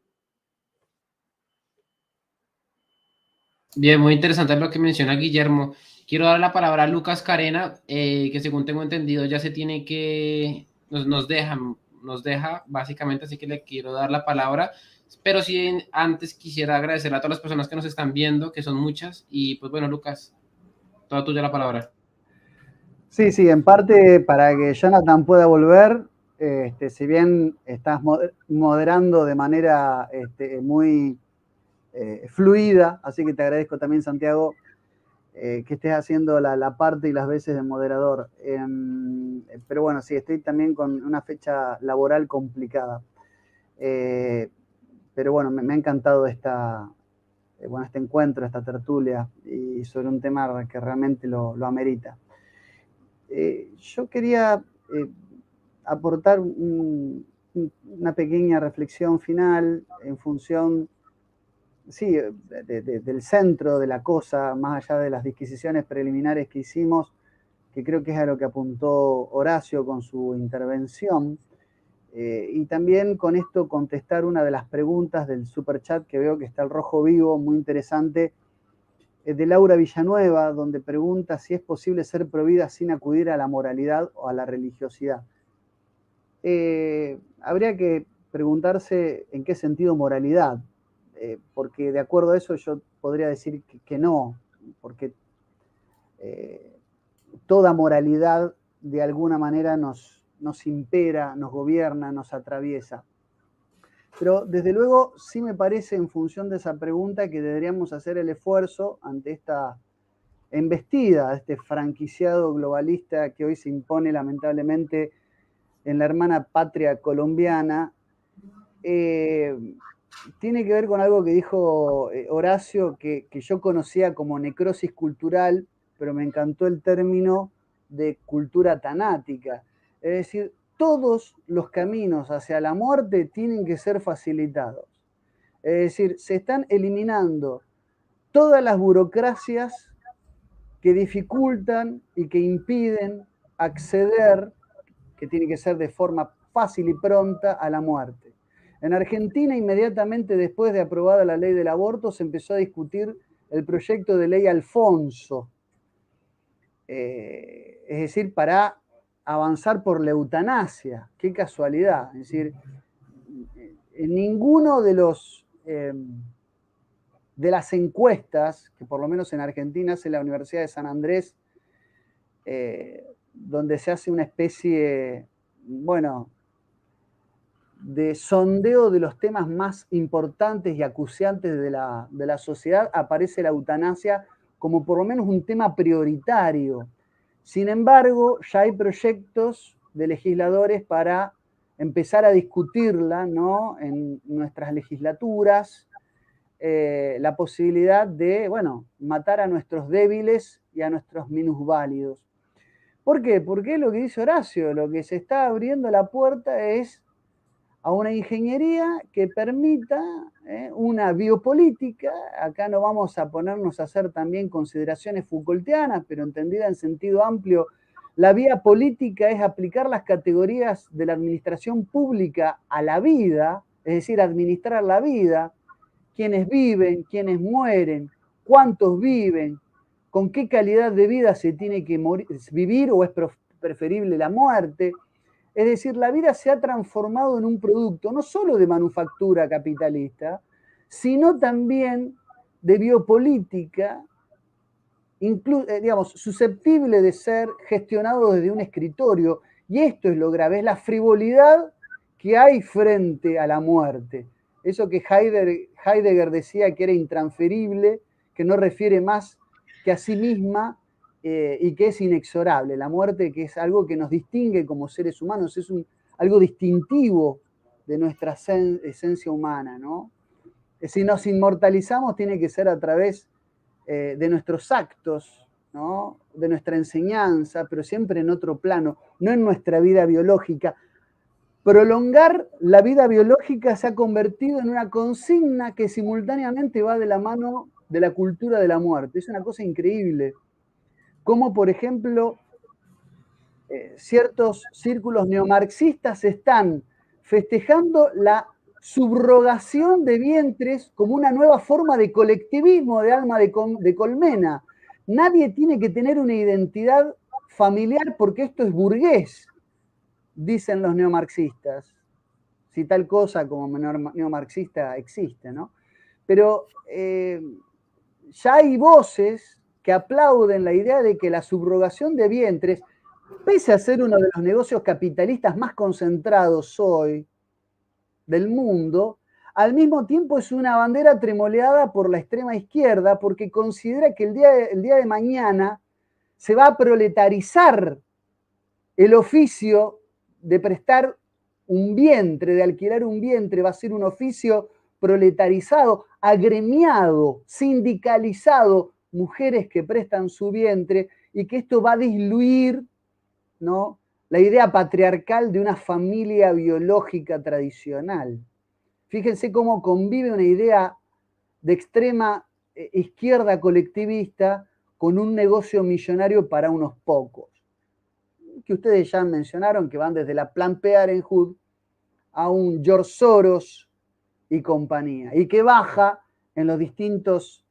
Bien, muy interesante lo que menciona Guillermo. Quiero dar la palabra a Lucas Carena, que según tengo entendido ya se tiene que, nos deja básicamente, así que le quiero dar la palabra. Pero sí, antes quisiera agradecer a todas las personas que nos están viendo, que son muchas, y pues bueno, Lucas, toda tuya la palabra. Sí, en parte para que Jonathan pueda volver, si bien estás moderando de manera muy fluida, así que te agradezco también, Santiago, que estés haciendo la parte y las veces de moderador. Pero bueno, sí, estoy también con una fecha laboral complicada. Pero bueno, me ha encantado este encuentro, esta tertulia, y sobre un tema que realmente lo amerita. Yo quería aportar una pequeña reflexión final en función, sí, del centro de la cosa, más allá de las disquisiciones preliminares que hicimos, que creo que es a lo que apuntó Horacio con su intervención, y también con esto contestar una de las preguntas del superchat, que veo que está el rojo vivo, muy interesante, de Laura Villanueva, donde pregunta si es posible ser provida sin acudir a la moralidad o a la religiosidad. Habría que preguntarse en qué sentido moralidad, porque de acuerdo a eso yo podría decir que no, porque toda moralidad de alguna manera nos impera, nos gobierna, nos atraviesa. Pero desde luego sí me parece, en función de esa pregunta, que deberíamos hacer el esfuerzo ante esta embestida, este franquiciado globalista que hoy se impone lamentablemente en la hermana patria colombiana. Tiene que ver con algo que dijo Horacio, que yo conocía como necrosis cultural, pero me encantó el término de cultura tanática. Es decir, todos los caminos hacia la muerte tienen que ser facilitados. Es decir, se están eliminando todas las burocracias que dificultan y que impiden acceder, que tiene que ser de forma fácil y pronta, a la muerte. En Argentina, inmediatamente después de aprobada la ley del aborto, se empezó a discutir el proyecto de ley Alfonso, es decir, para avanzar por la eutanasia. Qué casualidad. Es decir, en ninguno de las encuestas, que por lo menos en Argentina hace la Universidad de San Andrés, donde se hace una especie, bueno, de sondeo de los temas más importantes y acuciantes de la sociedad, aparece la eutanasia como por lo menos un tema prioritario. Sin embargo, ya hay proyectos de legisladores para empezar a discutirla, ¿no?, en nuestras legislaturas, la posibilidad de, bueno, matar a nuestros débiles y a nuestros minusválidos. ¿Por qué? Porque es lo que dice Horacio, lo que se está abriendo la puerta es a una ingeniería que permita una biopolítica. Acá no vamos a ponernos a hacer también consideraciones Foucaultianas, pero entendida en sentido amplio, la vía política es aplicar las categorías de la administración pública a la vida, es decir, administrar la vida, quiénes viven, quiénes mueren, cuántos viven, con qué calidad de vida se tiene que vivir o es preferible la muerte. Es decir, la vida se ha transformado en un producto no solo de manufactura capitalista, sino también de biopolítica, digamos, susceptible de ser gestionado desde un escritorio. Y esto es lo grave, es la frivolidad que hay frente a la muerte. Eso que Heidegger decía que era intransferible, que no refiere más que a sí misma y que es inexorable. La muerte, que es algo que nos distingue como seres humanos, es algo distintivo de nuestra esencia humana, ¿no? Si nos inmortalizamos, tiene que ser a través de nuestros actos, ¿no? De nuestra enseñanza, pero siempre en otro plano, no en nuestra vida biológica. Prolongar la vida biológica se ha convertido en una consigna que simultáneamente va de la mano de la cultura de la muerte. Es una cosa increíble. Como, por ejemplo, ciertos círculos neomarxistas están festejando la subrogación de vientres como una nueva forma de colectivismo de alma de colmena. Nadie tiene que tener una identidad familiar porque esto es burgués, dicen los neomarxistas. Si tal cosa como neomarxista existe, ¿no? Pero ya hay voces que aplauden la idea de que la subrogación de vientres, pese a ser uno de los negocios capitalistas más concentrados hoy del mundo, al mismo tiempo es una bandera tremoleada por la extrema izquierda porque considera que el día de mañana se va a proletarizar el oficio de prestar un vientre, de alquilar un vientre, va a ser un oficio proletarizado, agremiado, sindicalizado, mujeres que prestan su vientre, y que esto va a diluir, ¿no?, la idea patriarcal de una familia biológica tradicional. Fíjense cómo convive una idea de extrema izquierda colectivista con un negocio millonario para unos pocos, que ustedes ya mencionaron, que van desde la Planned Parenthood a un George Soros y compañía, y que baja en los distintos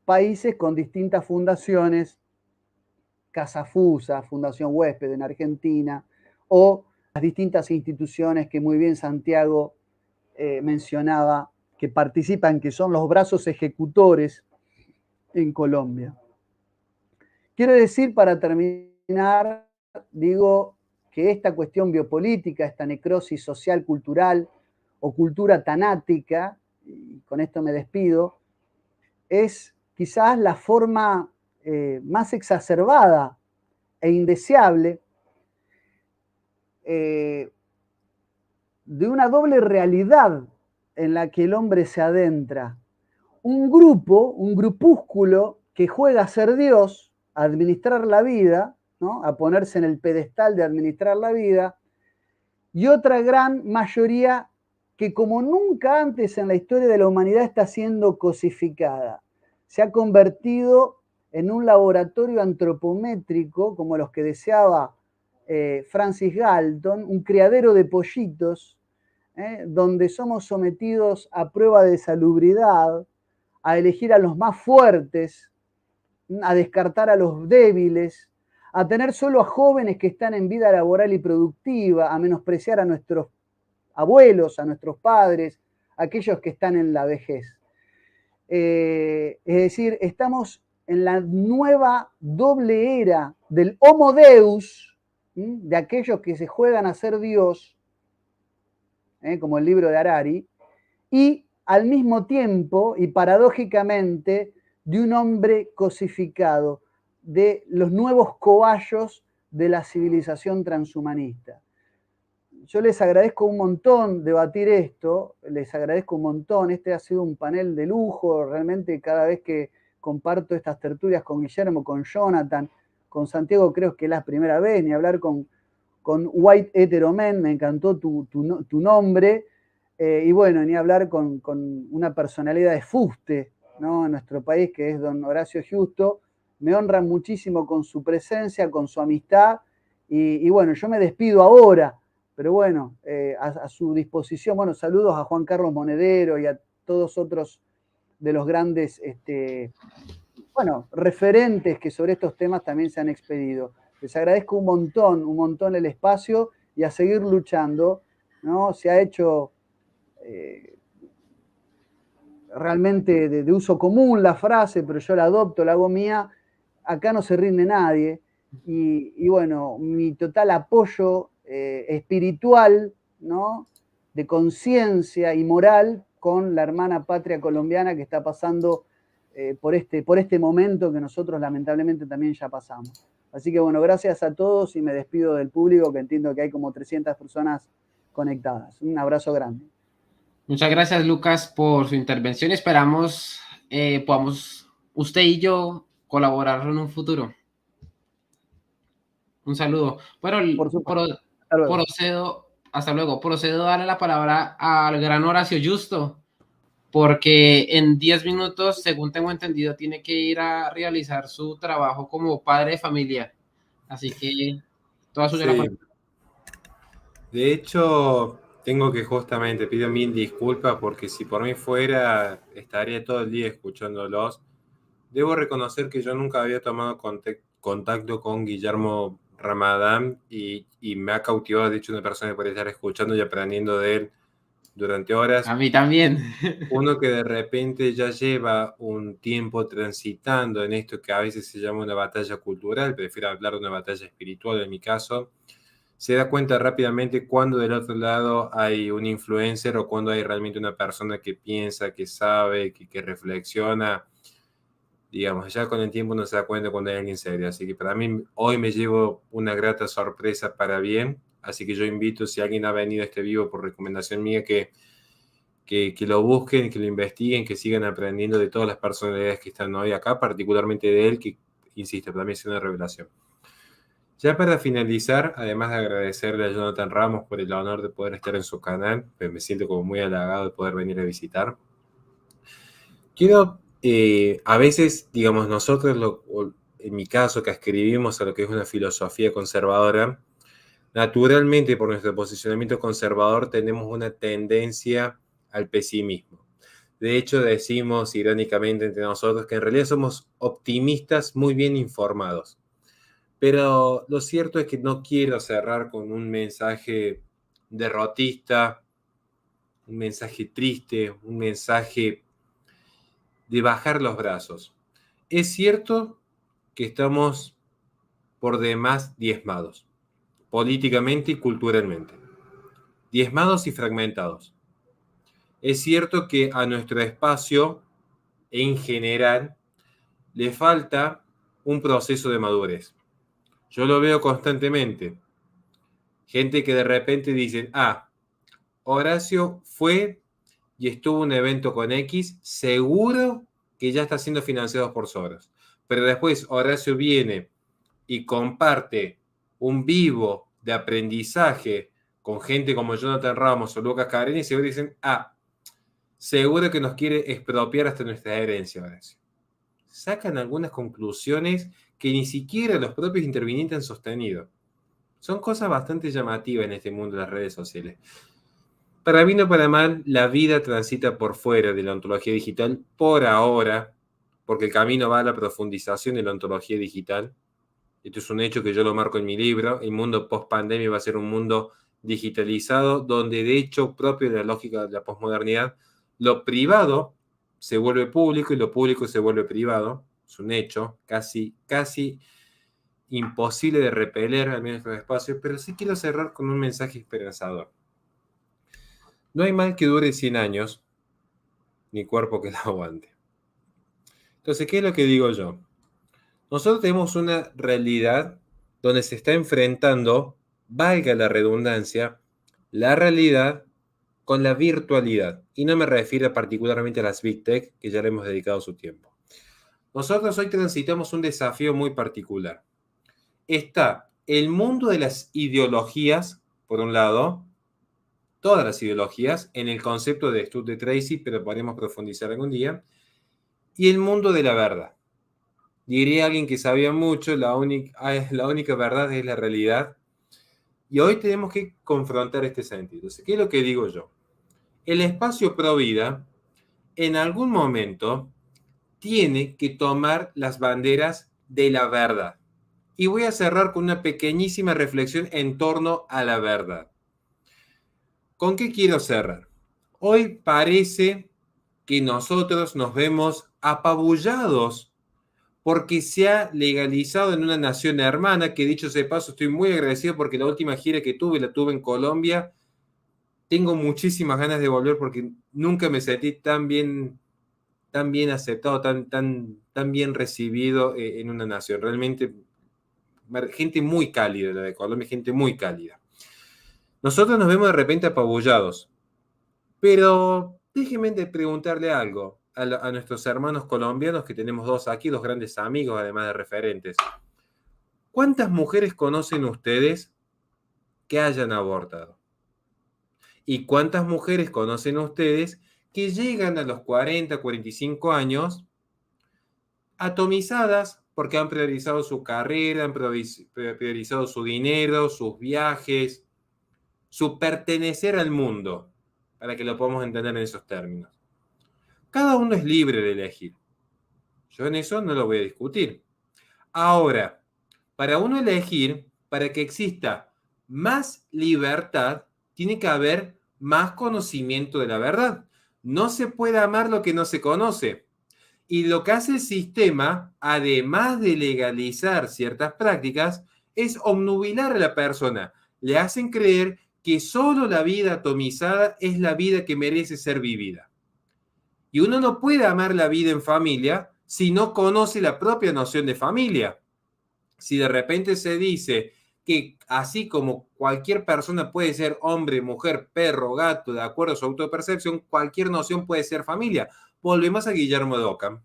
países con distintas fundaciones, Casa Fusa, Fundación Huésped en Argentina, o las distintas instituciones que muy bien Santiago mencionaba, que participan, que son los brazos ejecutores en Colombia. Quiero decir, para terminar, digo que esta cuestión biopolítica, esta necrosis social, cultural o cultura tanática, y con esto me despido, es quizás la forma más exacerbada e indeseable de una doble realidad en la que el hombre se adentra. Un grupo, un grupúsculo que juega a ser Dios, a administrar la vida, ¿no?, a ponerse en el pedestal de administrar la vida, y otra gran mayoría que como nunca antes en la historia de la humanidad está siendo cosificada. Se ha convertido en un laboratorio antropométrico, como los que deseaba Francis Galton, un criadero de pollitos, donde somos sometidos a prueba de salubridad, a elegir a los más fuertes, a descartar a los débiles, a tener solo a jóvenes que están en vida laboral y productiva, a menospreciar a nuestros abuelos, a nuestros padres, a aquellos que están en la vejez. Es decir, estamos en la nueva doble era del Homo Deus, de aquellos que se juegan a ser Dios, como el libro de Harari, y al mismo tiempo y paradójicamente de un hombre cosificado, de los nuevos cobayos de la civilización transhumanista. Yo les agradezco un montón debatir esto, les agradezco un montón, este ha sido un panel de lujo, realmente cada vez que comparto estas tertulias con Guillermo, con Jonathan, con Santiago creo que es la primera vez, ni hablar con White Heteromen, me encantó tu nombre, y bueno, ni hablar con una personalidad de fuste, ¿no?, en nuestro país, que es don Horacio Giusto. Me honran muchísimo con su presencia, con su amistad, y bueno, yo me despido ahora, pero bueno, a su disposición. Bueno, saludos a Juan Carlos Monedero y a todos otros de los grandes referentes que sobre estos temas también se han expedido. Les agradezco un montón el espacio y a seguir luchando, ¿no? Se ha hecho realmente de uso común la frase, pero yo la adopto, la hago mía. Acá no se rinde nadie. Y bueno, mi total apoyo espiritual, ¿no?, de conciencia y moral con la hermana patria colombiana que está pasando por este momento que nosotros lamentablemente también ya pasamos. Así que bueno, gracias a todos y me despido del público, que entiendo que hay como 300 personas conectadas. Un abrazo grande. Muchas gracias, Lucas, por su intervención. Esperamos podamos usted y yo colaborar en un futuro. Un saludo. Bueno, Por supuesto. Hasta luego. Procedo a darle la palabra al gran Horacio Justo, porque en 10 minutos, según tengo entendido, tiene que ir a realizar su trabajo como padre de familia. Así que toda suya la palabra. De hecho, tengo que justamente, pido mil disculpas porque si por mí fuera, estaría todo el día escuchándolos. Debo reconocer que yo nunca había tomado contacto con Guillermo Ramadán y me ha cautivado, de hecho, una persona que puede estar escuchando y aprendiendo de él durante horas. A mí también. Uno que de repente ya lleva un tiempo transitando en esto que a veces se llama una batalla cultural, prefiero hablar de una batalla espiritual en mi caso, se da cuenta rápidamente cuando del otro lado hay un influencer o cuando hay realmente una persona que piensa, que sabe, que reflexiona. Digamos, ya con el tiempo uno se da cuenta cuando hay alguien serio. Así que para mí hoy me llevo una grata sorpresa para bien. Así que yo invito, si alguien ha venido a este vivo por recomendación mía, que lo busquen, que lo investiguen, que sigan aprendiendo de todas las personalidades que están hoy acá, particularmente de él, que, insisto, para mí es una revelación. Ya para finalizar, además de agradecerle a Jonathan Ramos por el honor de poder estar en su canal, pues me siento como muy halagado de poder venir a visitar. Quiero, a veces, digamos, nosotros, en mi caso, que escribimos a lo que es una filosofía conservadora, naturalmente por nuestro posicionamiento conservador tenemos una tendencia al pesimismo. De hecho, decimos irónicamente entre nosotros que en realidad somos optimistas muy bien informados. Pero lo cierto es que no quiero cerrar con un mensaje derrotista, un mensaje triste, un mensaje de bajar los brazos. Es cierto que estamos por demás diezmados, políticamente y culturalmente. Diezmados y fragmentados. Es cierto que a nuestro espacio, en general, le falta un proceso de madurez. Yo lo veo constantemente. Gente que de repente dicen, Horacio fue y estuvo en un evento con X, seguro que ya está siendo financiado por Soros. Pero después Horacio viene y comparte un vivo de aprendizaje con gente como Jonathan Ramos o Lucas Cabrera y seguro dicen, seguro que nos quiere expropiar hasta nuestra herencia, Horacio. Sacan algunas conclusiones que ni siquiera los propios intervinientes han sostenido. Son cosas bastante llamativas en este mundo de las redes sociales. Para bien o para mal, la vida transita por fuera de la ontología digital por ahora, porque el camino va a la profundización de la ontología digital. Esto es un hecho que yo lo marco en mi libro. El mundo post-pandemia va a ser un mundo digitalizado, donde de hecho, propio de la lógica de la posmodernidad, lo privado se vuelve público y lo público se vuelve privado. Es un hecho casi imposible de repeler al menos en los espacios, pero sí quiero cerrar con un mensaje esperanzador. No hay mal que dure 100 años, ni cuerpo que la aguante. Entonces, ¿qué es lo que digo yo? Nosotros tenemos una realidad donde se está enfrentando, valga la redundancia, la realidad con la virtualidad. Y no me refiero particularmente a las Big Tech, que ya le hemos dedicado su tiempo. Nosotros hoy transitamos un desafío muy particular. Está el mundo de las ideologías, por un lado, todas las ideologías, en el concepto de Stud de Tracy, pero podremos profundizar algún día, y el mundo de la verdad. Diría alguien que sabía mucho, la única verdad es la realidad, y hoy tenemos que confrontar este sentido. Entonces, ¿qué es lo que digo yo? El espacio pro vida, en algún momento, tiene que tomar las banderas de la verdad. Y voy a cerrar con una pequeñísima reflexión en torno a la verdad. ¿Con qué quiero cerrar? Hoy parece que nosotros nos vemos apabullados porque se ha legalizado en una nación hermana, que dicho sea de paso, estoy muy agradecido porque la última gira que tuve, la tuve en Colombia, tengo muchísimas ganas de volver porque nunca me sentí tan bien aceptado, tan bien recibido en una nación. Realmente, gente muy cálida, la de Colombia, gente muy cálida. Nosotros nos vemos de repente apabullados, pero déjenme de preguntarle algo a nuestros hermanos colombianos, que tenemos dos aquí, dos grandes amigos, además de referentes. ¿Cuántas mujeres conocen ustedes que hayan abortado? ¿Y cuántas mujeres conocen ustedes que llegan a los 40, 45 años atomizadas porque han priorizado su carrera, han priorizado su dinero, sus viajes, su pertenecer al mundo, para que lo podamos entender en esos términos? Cada uno es libre de elegir. Yo en eso no lo voy a discutir. Ahora, para uno elegir, para que exista más libertad, tiene que haber más conocimiento de la verdad. No se puede amar lo que no se conoce. Y lo que hace el sistema, además de legalizar ciertas prácticas, es obnubilar a la persona. Le hacen creer que solo la vida atomizada es la vida que merece ser vivida. Y uno no puede amar la vida en familia si no conoce la propia noción de familia. Si de repente se dice que así como cualquier persona puede ser hombre, mujer, perro, gato, de acuerdo a su autopercepción, cualquier noción puede ser familia. Volvemos a Guillermo de Ockham.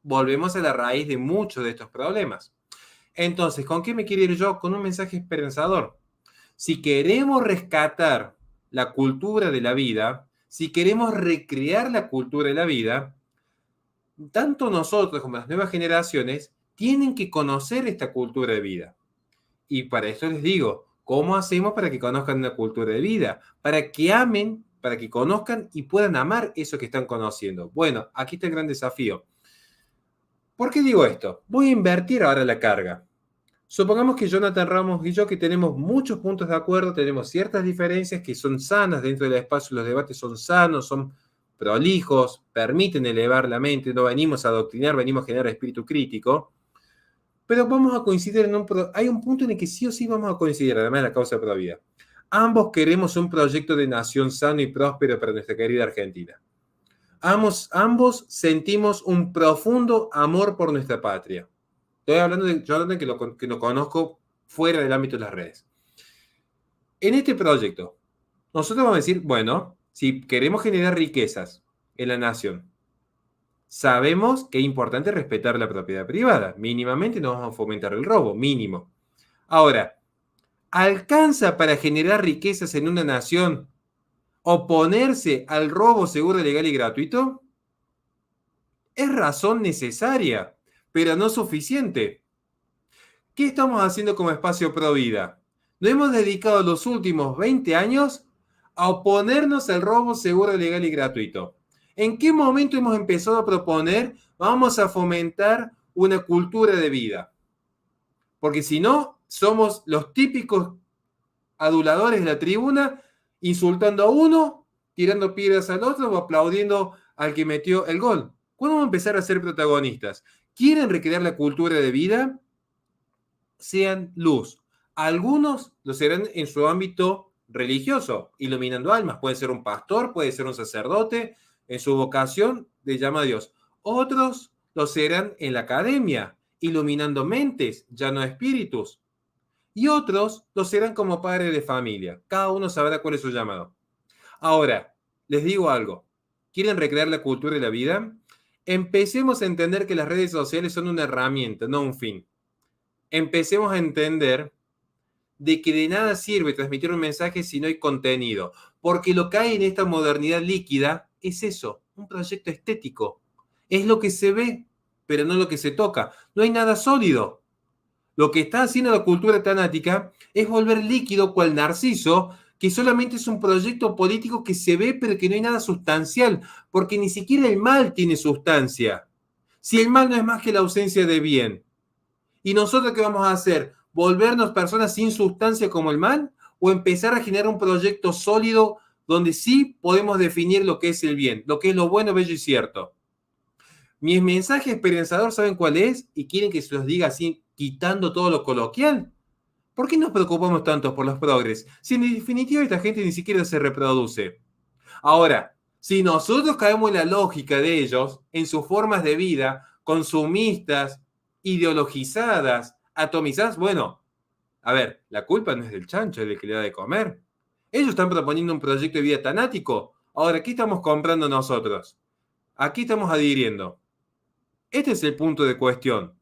Volvemos a la raíz de muchos de estos problemas. Entonces, ¿con qué me quiero ir yo? Con un mensaje esperanzador. Si queremos rescatar la cultura de la vida, si queremos recrear la cultura de la vida, tanto nosotros como las nuevas generaciones tienen que conocer esta cultura de vida. Y para eso les digo, ¿cómo hacemos para que conozcan una cultura de vida? Para que amen, para que conozcan y puedan amar eso que están conociendo. Bueno, aquí está el gran desafío. ¿Por qué digo esto? Voy a invertir ahora la carga. Supongamos que Jonathan Ramos y yo, que tenemos muchos puntos de acuerdo, tenemos ciertas diferencias que son sanas dentro del espacio, los debates son sanos, son prolijos, permiten elevar la mente, no venimos a adoctrinar, venimos a generar espíritu crítico. Pero vamos a coincidir hay un punto en el que sí o sí vamos a coincidir, además de la causa pro vida. Ambos queremos un proyecto de nación sano y próspero para nuestra querida Argentina. Ambos sentimos un profundo amor por nuestra patria. Estoy hablando de Jonathan, que lo conozco fuera del ámbito de las redes. En este proyecto, nosotros vamos a decir, bueno, si queremos generar riquezas en la nación, sabemos que es importante respetar la propiedad privada. Mínimamente no vamos a fomentar el robo, mínimo. Ahora, ¿alcanza para generar riquezas en una nación oponerse al robo seguro, legal y gratuito? Es razón necesaria, pero no suficiente. ¿Qué estamos haciendo como espacio pro vida? Nos hemos dedicado los últimos 20 años a oponernos al robo seguro, legal y gratuito. ¿En qué momento hemos empezado a proponer vamos a fomentar una cultura de vida? Porque si no, somos los típicos aduladores de la tribuna, insultando a uno, tirando piedras al otro o aplaudiendo al que metió el gol. ¿Cuándo vamos a empezar a ser protagonistas? ¿Quieren recrear la cultura de vida? Sean luz. Algunos lo serán en su ámbito religioso, iluminando almas. Puede ser un pastor, puede ser un sacerdote, en su vocación de llama a Dios. Otros lo serán en la academia, iluminando mentes, ya no espíritus. Y otros lo serán como padres de familia. Cada uno sabrá cuál es su llamado. Ahora, les digo algo. ¿Quieren recrear la cultura de la vida? Empecemos a entender que las redes sociales son una herramienta, no un fin. Empecemos a entender de que de nada sirve transmitir un mensaje si no hay contenido. Porque lo que hay en esta modernidad líquida es eso, un proyecto estético. Es lo que se ve, pero no lo que se toca. No hay nada sólido. Lo que está haciendo la cultura tanática es volver líquido cual Narciso, que solamente es un proyecto político que se ve, pero que no hay nada sustancial, porque ni siquiera el mal tiene sustancia. Si el mal no es más que la ausencia de bien. ¿Y nosotros qué vamos a hacer? ¿Volvernos personas sin sustancia como el mal? ¿O empezar a generar un proyecto sólido donde sí podemos definir lo que es el bien, lo que es lo bueno, bello y cierto? Mi mensaje esperanzador, ¿saben cuál es? Y quieren que se los diga así, quitando todo lo coloquial. ¿Por qué nos preocupamos tanto por los progres? Si en definitiva esta gente ni siquiera se reproduce. Ahora, si nosotros caemos en la lógica de ellos, en sus formas de vida, consumistas, ideologizadas, atomizadas, bueno, a ver, la culpa no es del chancho, es del que le da de comer. Ellos están proponiendo un proyecto de vida tanático. Ahora, ¿qué estamos comprando nosotros? ¿A qué estamos adhiriendo? Este es el punto de cuestión.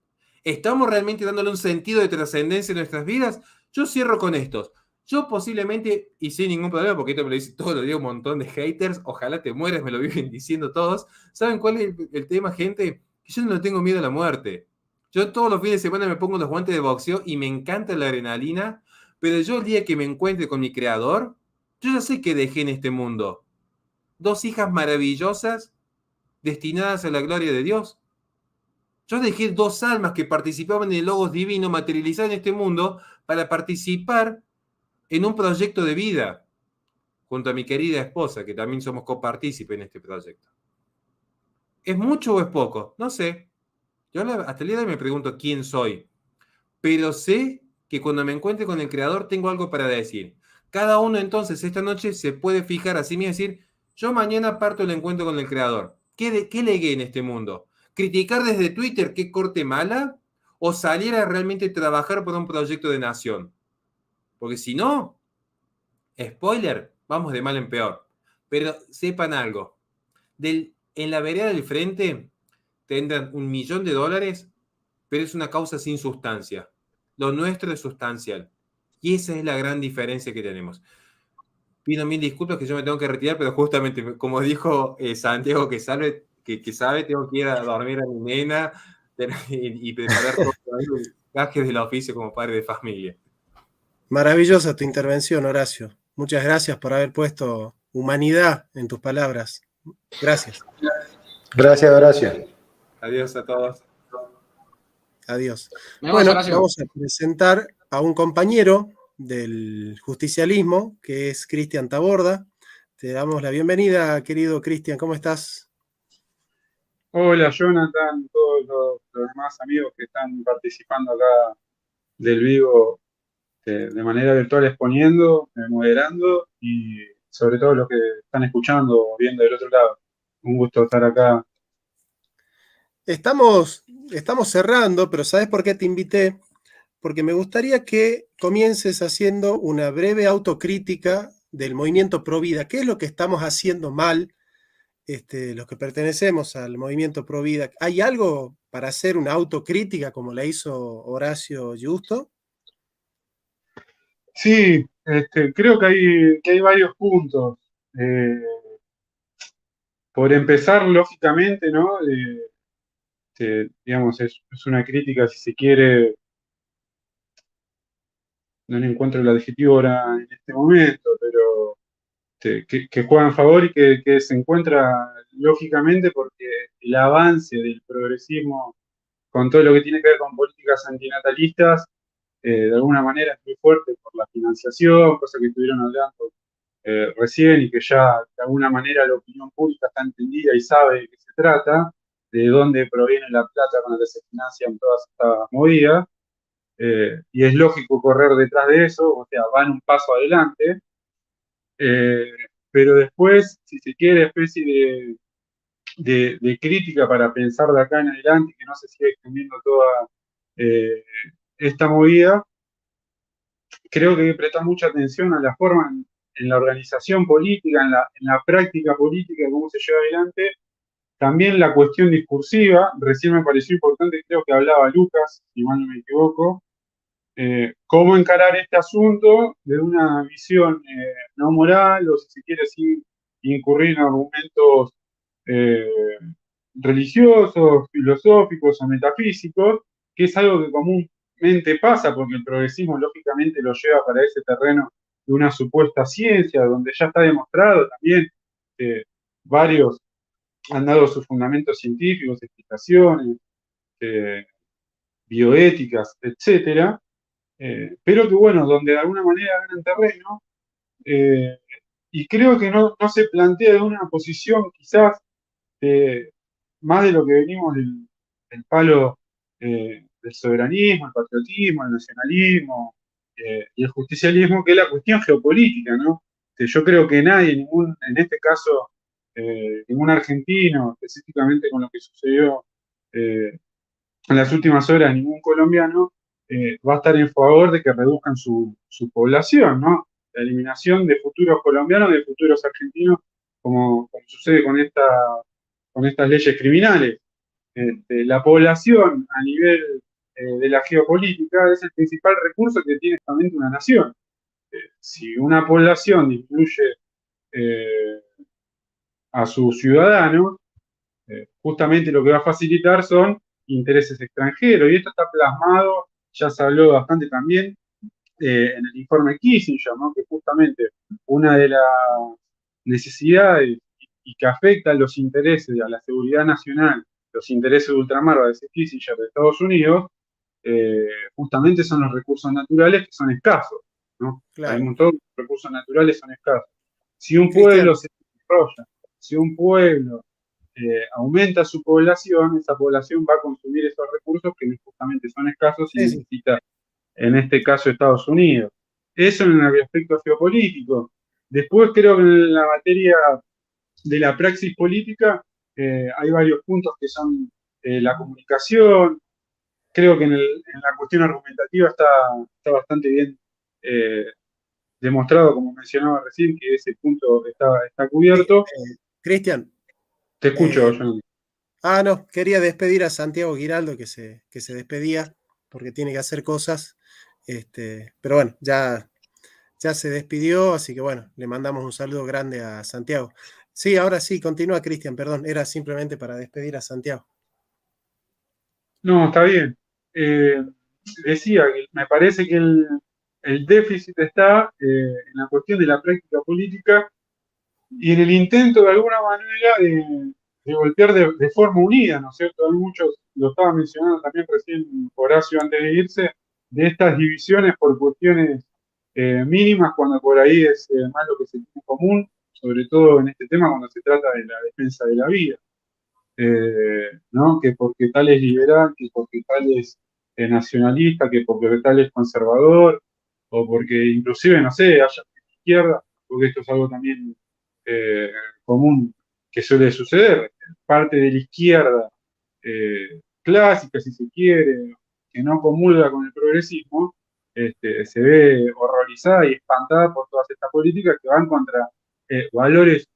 ¿Estamos realmente dándole un sentido de trascendencia en nuestras vidas? Yo cierro con estos. Yo posiblemente, y sin ningún problema, porque esto me lo dice todos los días un montón de haters, ojalá te mueras, me lo viven diciendo todos. ¿Saben cuál es el tema, gente? Que yo no le tengo miedo a la muerte. Yo todos los fines de semana me pongo los guantes de boxeo y me encanta la adrenalina, pero yo el día que me encuentre con mi creador, yo ya sé que dejé en este mundo 2 hijas maravillosas destinadas a la gloria de Dios. Yo dejé 2 almas que participaban en el Logos Divino materializado en este mundo para participar en un proyecto de vida junto a mi querida esposa, que también somos copartícipes en este proyecto. ¿Es mucho o es poco? No sé. Yo hasta el día de hoy me pregunto quién soy, pero sé que cuando me encuentre con el Creador tengo algo para decir. Cada uno entonces esta noche se puede fijar a sí mismo y decir, yo mañana parto el encuentro con el Creador. ¿Qué legué en este mundo? ¿Criticar desde Twitter qué corte mala? ¿O salir a realmente trabajar por un proyecto de nación? Porque si no, spoiler, vamos de mal en peor. Pero sepan algo, en la vereda del frente tendrán $1.000.000, pero es una causa sin sustancia. Lo nuestro es sustancial. Y esa es la gran diferencia que tenemos. Pido 1000 disculpas que yo me tengo que retirar, pero justamente, como dijo Santiago que sabe, tengo que ir a dormir a mi nena y preparar todos los gajes del oficio como padre de familia. Maravillosa tu intervención, Horacio. Muchas gracias por haber puesto humanidad en tus palabras. Gracias. Gracias, Horacio. Adiós a todos. Adiós. Vemos, Bueno, Horacio. vamos a presentar a un compañero del justicialismo, que es Cristian Taborda. Te damos la bienvenida, querido Cristian. ¿Cómo estás? Hola Jonathan, todos los demás amigos que están participando acá del vivo de manera virtual exponiendo, moderando y sobre todo los que están escuchando o viendo del otro lado. Un gusto estar acá. Estamos cerrando, pero ¿sabes por qué te invité? Porque me gustaría que comiences haciendo una breve autocrítica del movimiento Pro Vida. ¿Qué es lo que estamos haciendo mal, los que pertenecemos al movimiento Pro Vida? ¿Hay algo para hacer una autocrítica como la hizo Horacio Justo? Sí, creo que hay varios puntos. Por empezar, lógicamente, ¿no? Digamos, es una crítica, si se quiere, no le encuentro el adjetivo ahora en este momento, pero que juega en favor y que se encuentra lógicamente porque el avance del progresismo con todo lo que tiene que ver con políticas antinatalistas, de alguna manera es muy fuerte por la financiación, cosa que estuvieron hablando recién y que ya de alguna manera la opinión pública está entendida y sabe de qué se trata, de dónde proviene la plata con la que se financian todas estas movidas. Y es lógico correr detrás de eso, o sea, van un paso adelante, eh, pero después, si se quiere, especie de crítica para pensar de acá en adelante, que no se siga extendiendo toda esta movida, creo que hay que prestar mucha atención a la forma en la organización política, en la práctica política, cómo se lleva adelante. También la cuestión discursiva, recién me pareció importante, creo que hablaba Lucas, si mal no me equivoco, cómo encarar este asunto de una visión no moral, o si se quiere, sin incurrir en argumentos eh, religiosos, filosóficos o metafísicos, que es algo que comúnmente pasa porque el progresismo lógicamente lo lleva para ese terreno de una supuesta ciencia, donde ya está demostrado también que varios han dado sus fundamentos científicos, explicaciones, bioéticas, etcétera, pero que bueno, donde de alguna manera ganan terreno, eh, y creo que no se plantea de una posición quizás más de lo que venimos del palo del soberanismo, el patriotismo, el nacionalismo, y el justicialismo, que es la cuestión geopolítica, ¿no? Yo creo que nadie, en este caso, ningún argentino, específicamente con lo que sucedió en las últimas horas, ningún colombiano va a estar en favor de que reduzcan su población, ¿no? La eliminación de futuros colombianos, de futuros argentinos, como sucede con estas leyes criminales. La población a nivel de la geopolítica es el principal recurso que tiene justamente una nación. Si una población disminuye a sus ciudadanos, justamente lo que va a facilitar son intereses extranjeros. Y esto está plasmado, ya se habló bastante también en el informe Kissinger, ¿no? Que justamente una de las necesidades y que afecta a los intereses, a la seguridad nacional, los intereses de ultramar, va a decir Kissinger, de Estados Unidos, justamente son los recursos naturales que son escasos, ¿no? Hay un Claro. montón de recursos naturales son escasos. Si un Cristian, pueblo se desarrolla, si un pueblo aumenta su población, esa población va a consumir esos recursos que justamente son escasos y sí, sí, necesita, en este caso, Estados Unidos. Eso en el aspecto geopolítico. Después creo que en la materia de la praxis política hay varios puntos que son la comunicación. Creo que en la cuestión argumentativa está bastante bien eh, demostrado, como mencionaba recién, que ese punto está sí, cubierto. Cristian, Te escucho, eh, John. no, quería despedir a Santiago Giraldo, que se despedía, porque tiene que hacer cosas, pero bueno, ya se despidió, así que bueno, le mandamos un saludo grande a Santiago. Sí, ahora sí, continúa Cristian, perdón, era simplemente para despedir a Santiago. No, está bien. Eh, Decía que me parece que el déficit está en la cuestión de la práctica política y en el intento de alguna manera de golpear de forma unida, ¿no es cierto? Hay muchos, lo estaba mencionando también recién Horacio antes de irse, de estas divisiones por cuestiones mínimas, cuando por ahí es más lo que se tiene en común, sobre todo en este tema cuando se trata de la defensa de la vida. ¿No? Que porque tal es liberal, que porque tal es nacionalista, que porque tal es conservador, o porque inclusive, no sé, haya izquierda, porque esto es algo también eh, común que suele suceder. Parte de la izquierda clásica, si se quiere, que no comulga con el progresismo, se ve horrorizada y espantada por todas estas políticas que van contra valores,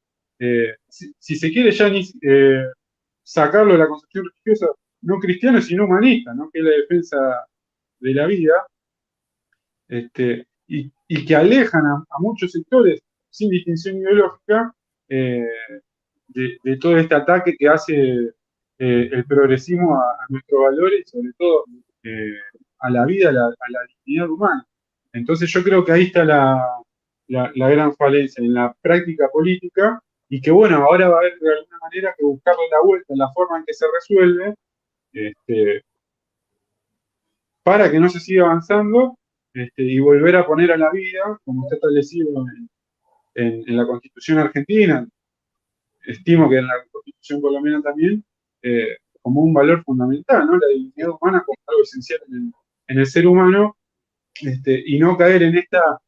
si se quiere ya ni sacarlo de la concepción religiosa, no cristiana, sino humanista, ¿no? Que es la defensa de la vida, y que alejan a muchos sectores sin distinción ideológica eh, de todo este ataque que hace el progresismo a nuestros valores y sobre todo eh, a la vida, a la dignidad humana. Entonces yo creo que ahí está la gran falencia en la práctica política y que bueno, ahora va a haber de alguna manera que buscarle la vuelta en la forma en que se resuelve este, para que no se siga avanzando y volver a poner a la vida, como está establecido en la Constitución argentina, estimo que en la Constitución colombiana también, como un valor fundamental, ¿no? La dignidad humana como algo esencial en el ser humano, y no caer en esta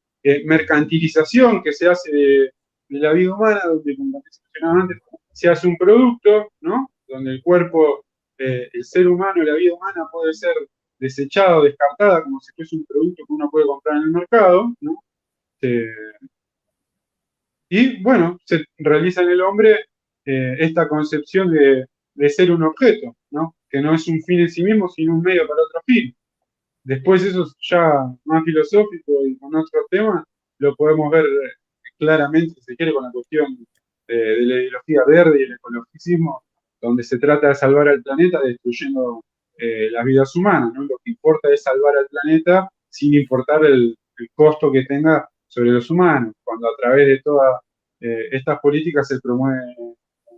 mercantilización que se hace de la vida humana, donde, como mencionaba antes, se hace un producto, ¿no? Donde el cuerpo, el ser humano, la vida humana puede ser desechado, descartada, como si fuese un producto que uno puede comprar en el mercado, ¿no? Y bueno, se realiza en el hombre esta concepción de ser un objeto, ¿no? Que no es un fin en sí mismo, sino un medio para otro fin. Después eso es ya más filosófico y con otros temas, lo podemos ver claramente, si se quiere, con la cuestión de la ideología verde y el ecologicismo, donde se trata de salvar al planeta destruyendo las vidas humanas, ¿no? Lo que importa es salvar al planeta sin importar el costo que tenga sobre los humanos, cuando a través de todas estas políticas se promueve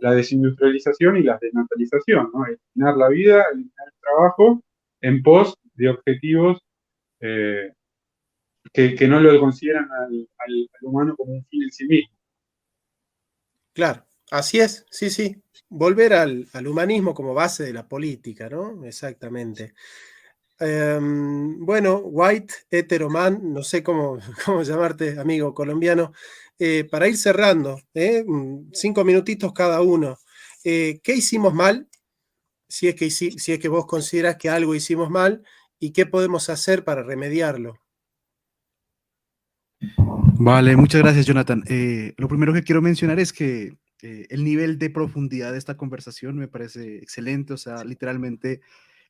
la desindustrialización y la desnatalización, ¿no? Eliminar la vida, eliminar el trabajo en pos de objetivos eh, que no lo consideran al humano como un fin en sí mismo. Claro, así es, sí, sí. Volver al humanismo como base de la política, ¿no? Exactamente. Bueno, White, Heteroman, no sé cómo, cómo llamarte, amigo colombiano, para ir cerrando, 5 minutitos cada uno. ¿Qué hicimos mal? Si es que vos consideras que algo hicimos mal, ¿y qué podemos hacer para remediarlo? Vale, muchas gracias, Jonathan. Lo primero que quiero mencionar es que el nivel de profundidad de esta conversación me parece excelente, o sea, literalmente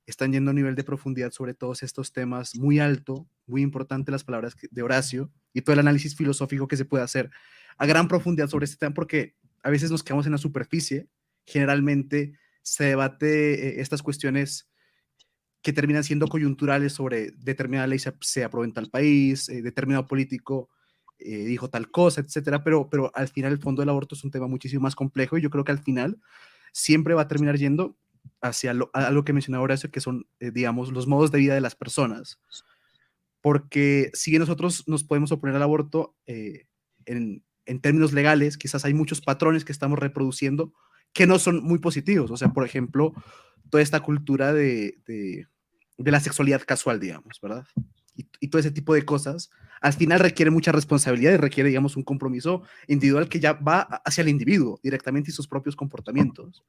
están yendo a un nivel de profundidad sobre todos estos temas muy alto, muy importante las palabras de Horacio y todo el análisis filosófico que se puede hacer a gran profundidad sobre este tema, porque a veces nos quedamos en la superficie, generalmente se debate estas cuestiones que terminan siendo coyunturales sobre determinada ley se aprobó en tal país, determinado político dijo tal cosa, etcétera, pero al final el fondo del aborto es un tema muchísimo más complejo y yo creo que al final siempre va a terminar yendo hacia algo que mencionaba Horacio, que son, digamos, los modos de vida de las personas. Porque si nosotros nos podemos oponer al aborto en términos legales, quizás hay muchos patrones que estamos reproduciendo que no son muy positivos. O sea, por ejemplo, toda esta cultura de la sexualidad casual, digamos, ¿verdad? Y todo ese tipo de cosas, al final requiere mucha responsabilidad y requiere, digamos, un compromiso individual que ya va hacia el individuo directamente y sus propios comportamientos.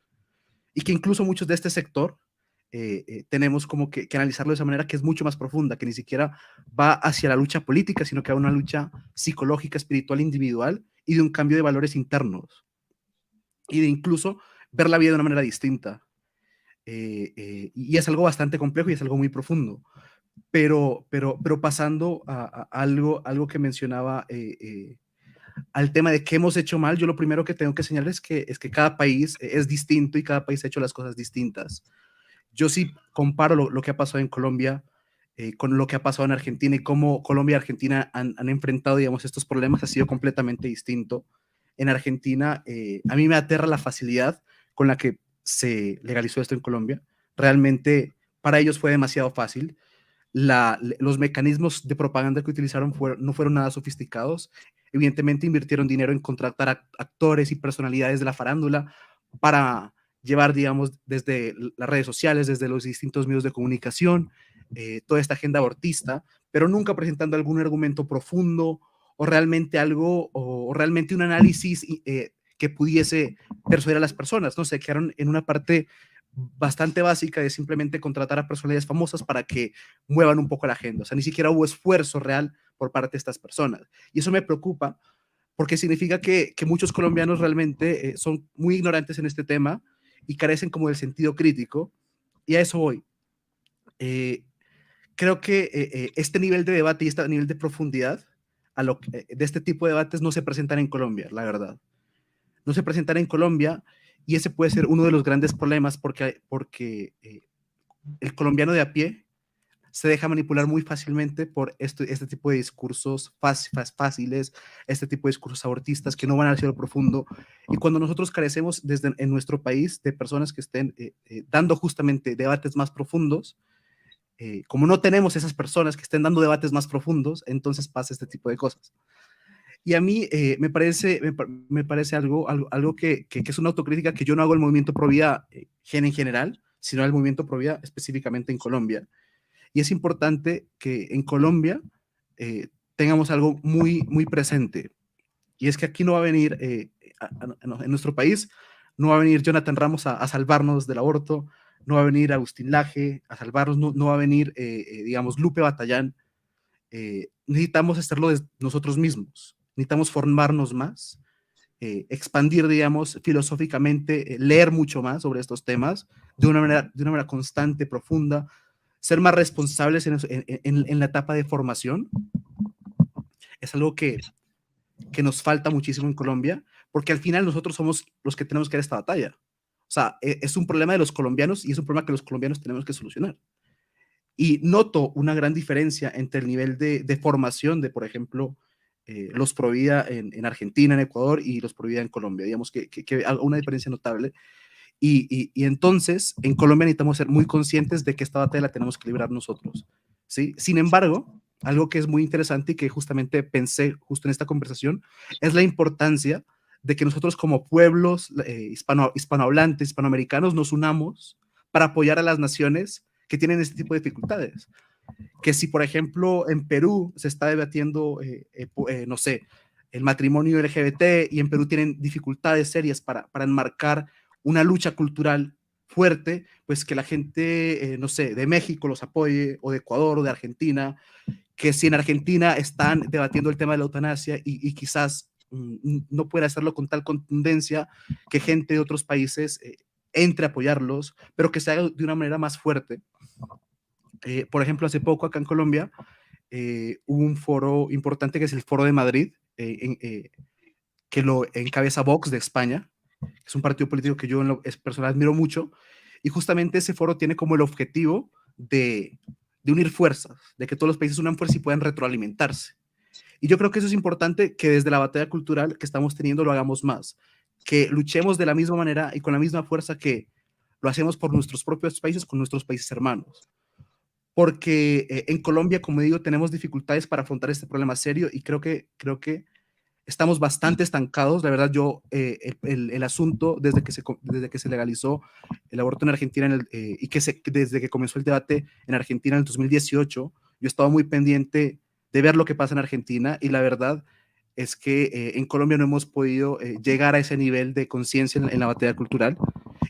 Y que incluso muchos de este sector tenemos como que analizarlo de esa manera que es mucho más profunda, que ni siquiera va hacia la lucha política, sino que va a una lucha psicológica, espiritual, individual y de un cambio de valores internos y de incluso ver la vida de una manera distinta. Y es algo bastante complejo y es algo muy profundo. Pero pasando a algo que mencionaba al tema de qué hemos hecho mal, yo lo primero que tengo que señalar es que cada país es distinto y cada país ha hecho las cosas distintas. Yo sí comparo lo que ha pasado en Colombia con lo que ha pasado en Argentina y cómo Colombia y Argentina han enfrentado, digamos, estos problemas ha sido completamente distinto. En Argentina, a mí me aterra la facilidad con la que se legalizó esto en Colombia. Realmente para ellos fue demasiado fácil. Los mecanismos de propaganda que utilizaron no fueron nada sofisticados. Evidentemente invirtieron dinero en contratar actores y personalidades de la farándula para llevar, digamos, desde las redes sociales, desde los distintos medios de comunicación, toda esta agenda abortista, pero nunca presentando algún argumento profundo o realmente algo, o realmente un análisis que pudiese persuadir a las personas, ¿no? Se quedaron en una parte bastante básica de simplemente contratar a personalidades famosas para que muevan un poco la agenda. O sea, ni siquiera hubo esfuerzo real por parte de estas personas. Y eso me preocupa porque significa que muchos colombianos realmente son muy ignorantes en este tema y carecen como del sentido crítico. Y a eso voy. Creo que este nivel de debate y este nivel de profundidad de este tipo de debates no se presentan en Colombia, la verdad. No se presentan en Colombia y ese puede ser uno de los grandes problemas porque el colombiano de a pie se deja manipular muy fácilmente por este tipo de discursos fáciles, este tipo de discursos abortistas que no van hacia lo profundo. Y cuando nosotros carecemos en nuestro país de personas que estén dando justamente debates más profundos, como no tenemos esas personas que estén dando debates más profundos, entonces pasa este tipo de cosas. Y a mí me parece algo que es una autocrítica que yo no hago el movimiento pro vida en general, sino el movimiento pro vida específicamente en Colombia. Y es importante que en Colombia tengamos algo muy, muy presente. Y es que aquí no va a venir, en nuestro país, no va a venir Jonathan Ramos a salvarnos del aborto, no va a venir Agustín Laje a salvarnos, no va a venir, digamos, Lupe Batallán. Necesitamos hacerlo nosotros mismos. Necesitamos formarnos más, expandir, digamos, filosóficamente, leer mucho más sobre estos temas de una manera constante, profunda, ser más responsables en la etapa de formación. Es algo que nos falta muchísimo en Colombia, porque al final nosotros somos los que tenemos que dar esta batalla. O sea, es un problema de los colombianos y es un problema que los colombianos tenemos que solucionar. Y noto una gran diferencia entre el nivel de formación de, por ejemplo, los Provida en Argentina, en Ecuador y los Provida en Colombia. Digamos que hay una diferencia notable. Y entonces, en Colombia necesitamos ser muy conscientes de que esta batalla la tenemos que librar nosotros, ¿sí? Sin embargo, algo que es muy interesante y que justamente pensé justo en esta conversación es la importancia de que nosotros como pueblos hispanohablantes, hispanoamericanos, nos unamos para apoyar a las naciones que tienen este tipo de dificultades. Que si, por ejemplo, en Perú se está debatiendo, no sé, el matrimonio LGBT y en Perú tienen dificultades serias para enmarcar una lucha cultural fuerte, pues que la gente, no sé, de México los apoye, o de Ecuador o de Argentina, que si en Argentina están debatiendo el tema de la eutanasia y quizás no puede hacerlo con tal contundencia, que gente de otros países entre a apoyarlos, pero que se haga de una manera más fuerte. Por ejemplo, hace poco acá en Colombia hubo un foro importante que es el Foro de Madrid, que lo encabeza Vox de España, que es un partido político que yo en lo personal admiro mucho, y justamente ese foro tiene como el objetivo de unir fuerzas, de que todos los países unan fuerzas y puedan retroalimentarse. Y yo creo que eso es importante, que desde la batalla cultural que estamos teniendo lo hagamos más, que luchemos de la misma manera y con la misma fuerza que lo hacemos por nuestros propios países, con nuestros países hermanos. Porque en Colombia, como digo, tenemos dificultades para afrontar este problema serio y creo que estamos bastante estancados. La verdad, yo, el asunto, desde que se legalizó el aborto en Argentina y desde que comenzó el debate en Argentina en el 2018, yo estaba muy pendiente de ver lo que pasa en Argentina y la verdad es que en Colombia no hemos podido llegar a ese nivel de conciencia en la batalla cultural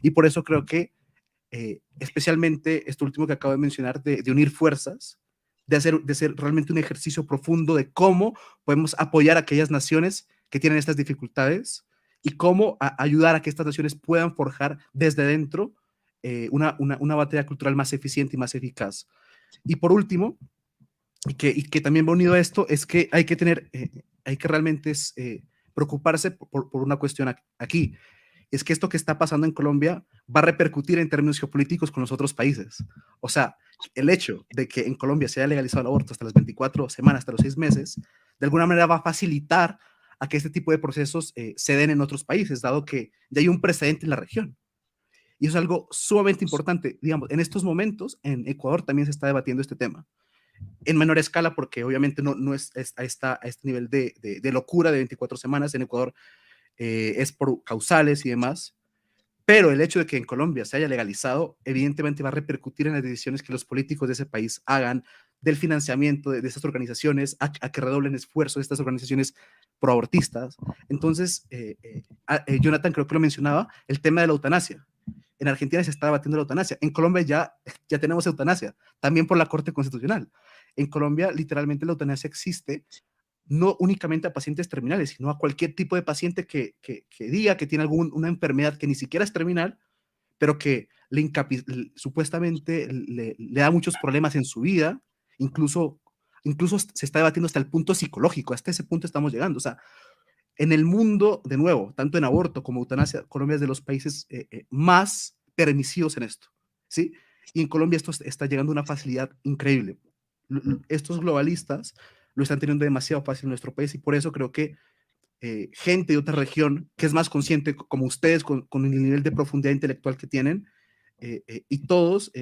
y por eso creo que especialmente esto último que acabo de mencionar, de unir fuerzas, de hacer realmente un ejercicio profundo de cómo podemos apoyar a aquellas naciones que tienen estas dificultades y cómo ayudar a que estas naciones puedan forjar desde dentro una batalla cultural más eficiente y más eficaz. Y por último, y que también va unido a esto, es que hay que realmente preocuparse por una cuestión aquí. Es que esto que está pasando en Colombia va a repercutir en términos geopolíticos con los otros países. O sea, el hecho de que en Colombia se haya legalizado el aborto hasta las 24 semanas, hasta los 6 meses, de alguna manera va a facilitar a que este tipo de procesos se den en otros países, dado que ya hay un precedente en la región. Y eso es algo sumamente importante. Digamos, en estos momentos, en Ecuador también se está debatiendo este tema. En menor escala, porque obviamente no es a este nivel de locura de 24 semanas. En Ecuador es por causales y demás, pero el hecho de que en Colombia se haya legalizado evidentemente va a repercutir en las decisiones que los políticos de ese país hagan del financiamiento de estas organizaciones, a que redoblen esfuerzos de estas organizaciones proabortistas. Entonces, Jonathan creo que lo mencionaba, el tema de la eutanasia. En Argentina se está debatiendo la eutanasia, en Colombia ya tenemos eutanasia, también por la Corte Constitucional. En Colombia literalmente la eutanasia existe no únicamente a pacientes terminales, sino a cualquier tipo de paciente que diga que tiene una enfermedad que ni siquiera es terminal, pero que supuestamente le da muchos problemas en su vida, incluso se está debatiendo hasta el punto psicológico, hasta ese punto estamos llegando. O sea, en el mundo, de nuevo, tanto en aborto como eutanasia, Colombia es de los países más permisivos en esto, ¿sí? Y en Colombia esto está llegando a una facilidad increíble. Estos globalistas lo están teniendo demasiado fácil en nuestro país y por eso creo que gente de otra región que es más consciente, como ustedes, con el nivel de profundidad intelectual que tienen, y todos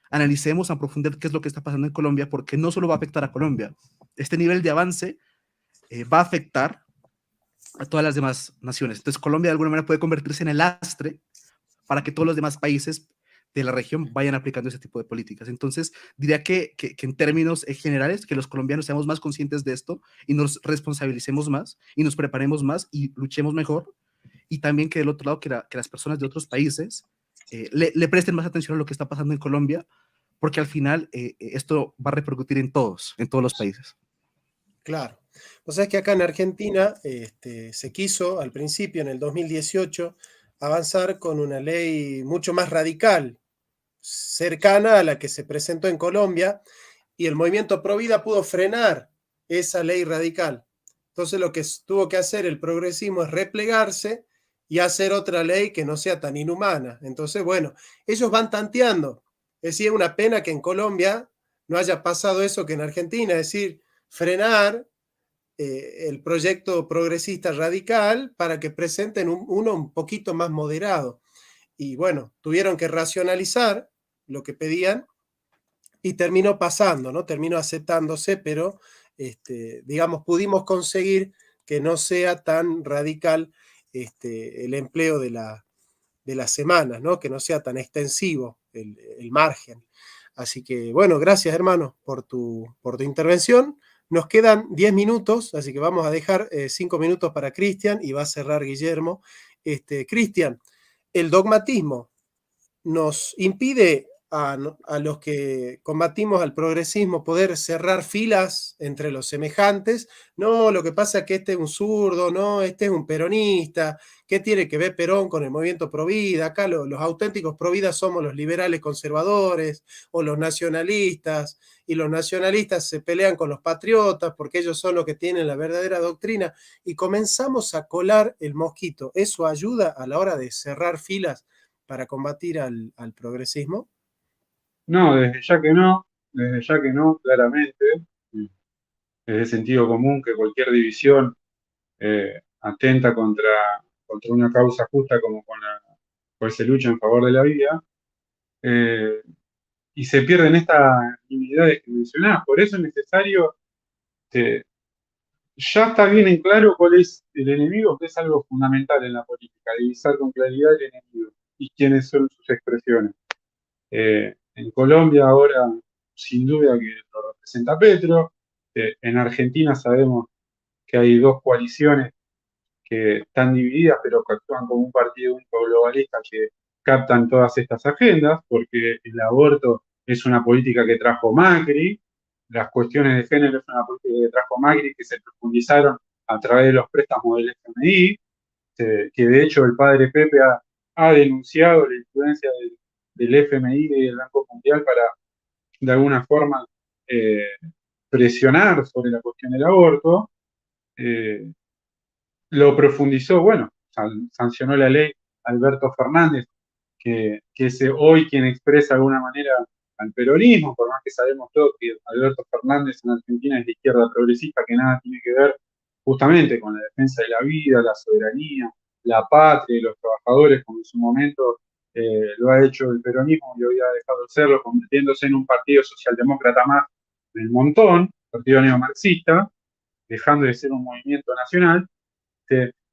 analicemos a profundidad qué es lo que está pasando en Colombia, porque no solo va a afectar a Colombia, este nivel de avance va a afectar a todas las demás naciones. Entonces Colombia de alguna manera puede convertirse en el lastre para que todos los demás países de la región vayan aplicando ese tipo de políticas. Entonces, diría que en términos generales, que los colombianos seamos más conscientes de esto y nos responsabilicemos más y nos preparemos más y luchemos mejor. Y también que del otro lado, que las personas de otros países le presten más atención a lo que está pasando en Colombia, porque al final esto va a repercutir en todos los países. Claro. O sea, es que acá en Argentina se quiso al principio, en el 2018, avanzar con una ley mucho más radical, cercana a la que se presentó en Colombia, y el movimiento Provida pudo frenar esa ley radical. Entonces lo que tuvo que hacer el progresismo es replegarse y hacer otra ley que no sea tan inhumana. Entonces, bueno, ellos van tanteando. Es decir, es una pena que en Colombia no haya pasado eso que en Argentina, es decir, frenar el proyecto progresista radical para que presenten uno un poquito más moderado. Y bueno, tuvieron que racionalizar lo que pedían y terminó pasando, ¿no? Terminó aceptándose, pero digamos, pudimos conseguir que no sea tan radical el empleo de las semanas, ¿no? Que no sea tan extensivo el margen. Así que, bueno, gracias, hermano, por tu intervención. Nos quedan 10 minutos, así que vamos a dejar 5 minutos para Cristian y va a cerrar Guillermo. Cristian, el dogmatismo nos impide a los que combatimos al progresismo poder cerrar filas entre los semejantes. No, lo que pasa es que este es un zurdo, no, este es un peronista. ¿Qué tiene que ver Perón con el movimiento Provida? Acá los auténticos Provida somos los liberales conservadores o los nacionalistas, y los nacionalistas se pelean con los patriotas porque ellos son los que tienen la verdadera doctrina, y comenzamos a colar el mosquito. ¿Eso ayuda a la hora de cerrar filas para combatir al progresismo? No, desde ya que no, claramente. Es de sentido común que cualquier división atenta contra una causa justa como cual se lucha en favor de la vida, y se pierden estas unidades que mencionás. Por eso es necesario, ya está bien en claro cuál es el enemigo, que es algo fundamental en la política, divisar con claridad el enemigo y quiénes son sus expresiones. En Colombia ahora, sin duda que lo representa Petro. En Argentina sabemos que hay dos coaliciones que están divididas, pero que actúan como un partido único globalista que captan todas estas agendas, porque el aborto es una política que trajo Macri, las cuestiones de género es una política que trajo Macri, que se profundizaron a través de los préstamos del FMI, que de hecho el padre Pepe ha denunciado la influencia del FMI y del Banco Mundial para, de alguna forma, presionar sobre la cuestión del aborto. Lo profundizó, bueno, sancionó la ley Alberto Fernández, que es hoy quien expresa de alguna manera al peronismo, por más que sabemos todos que Alberto Fernández en Argentina es de izquierda progresista, que nada tiene que ver justamente con la defensa de la vida, la soberanía, la patria y los trabajadores, como en su momento lo ha hecho el peronismo y hoy ha dejado de serlo, convirtiéndose en un partido socialdemócrata más del montón, partido neomarxista, dejando de ser un movimiento nacional.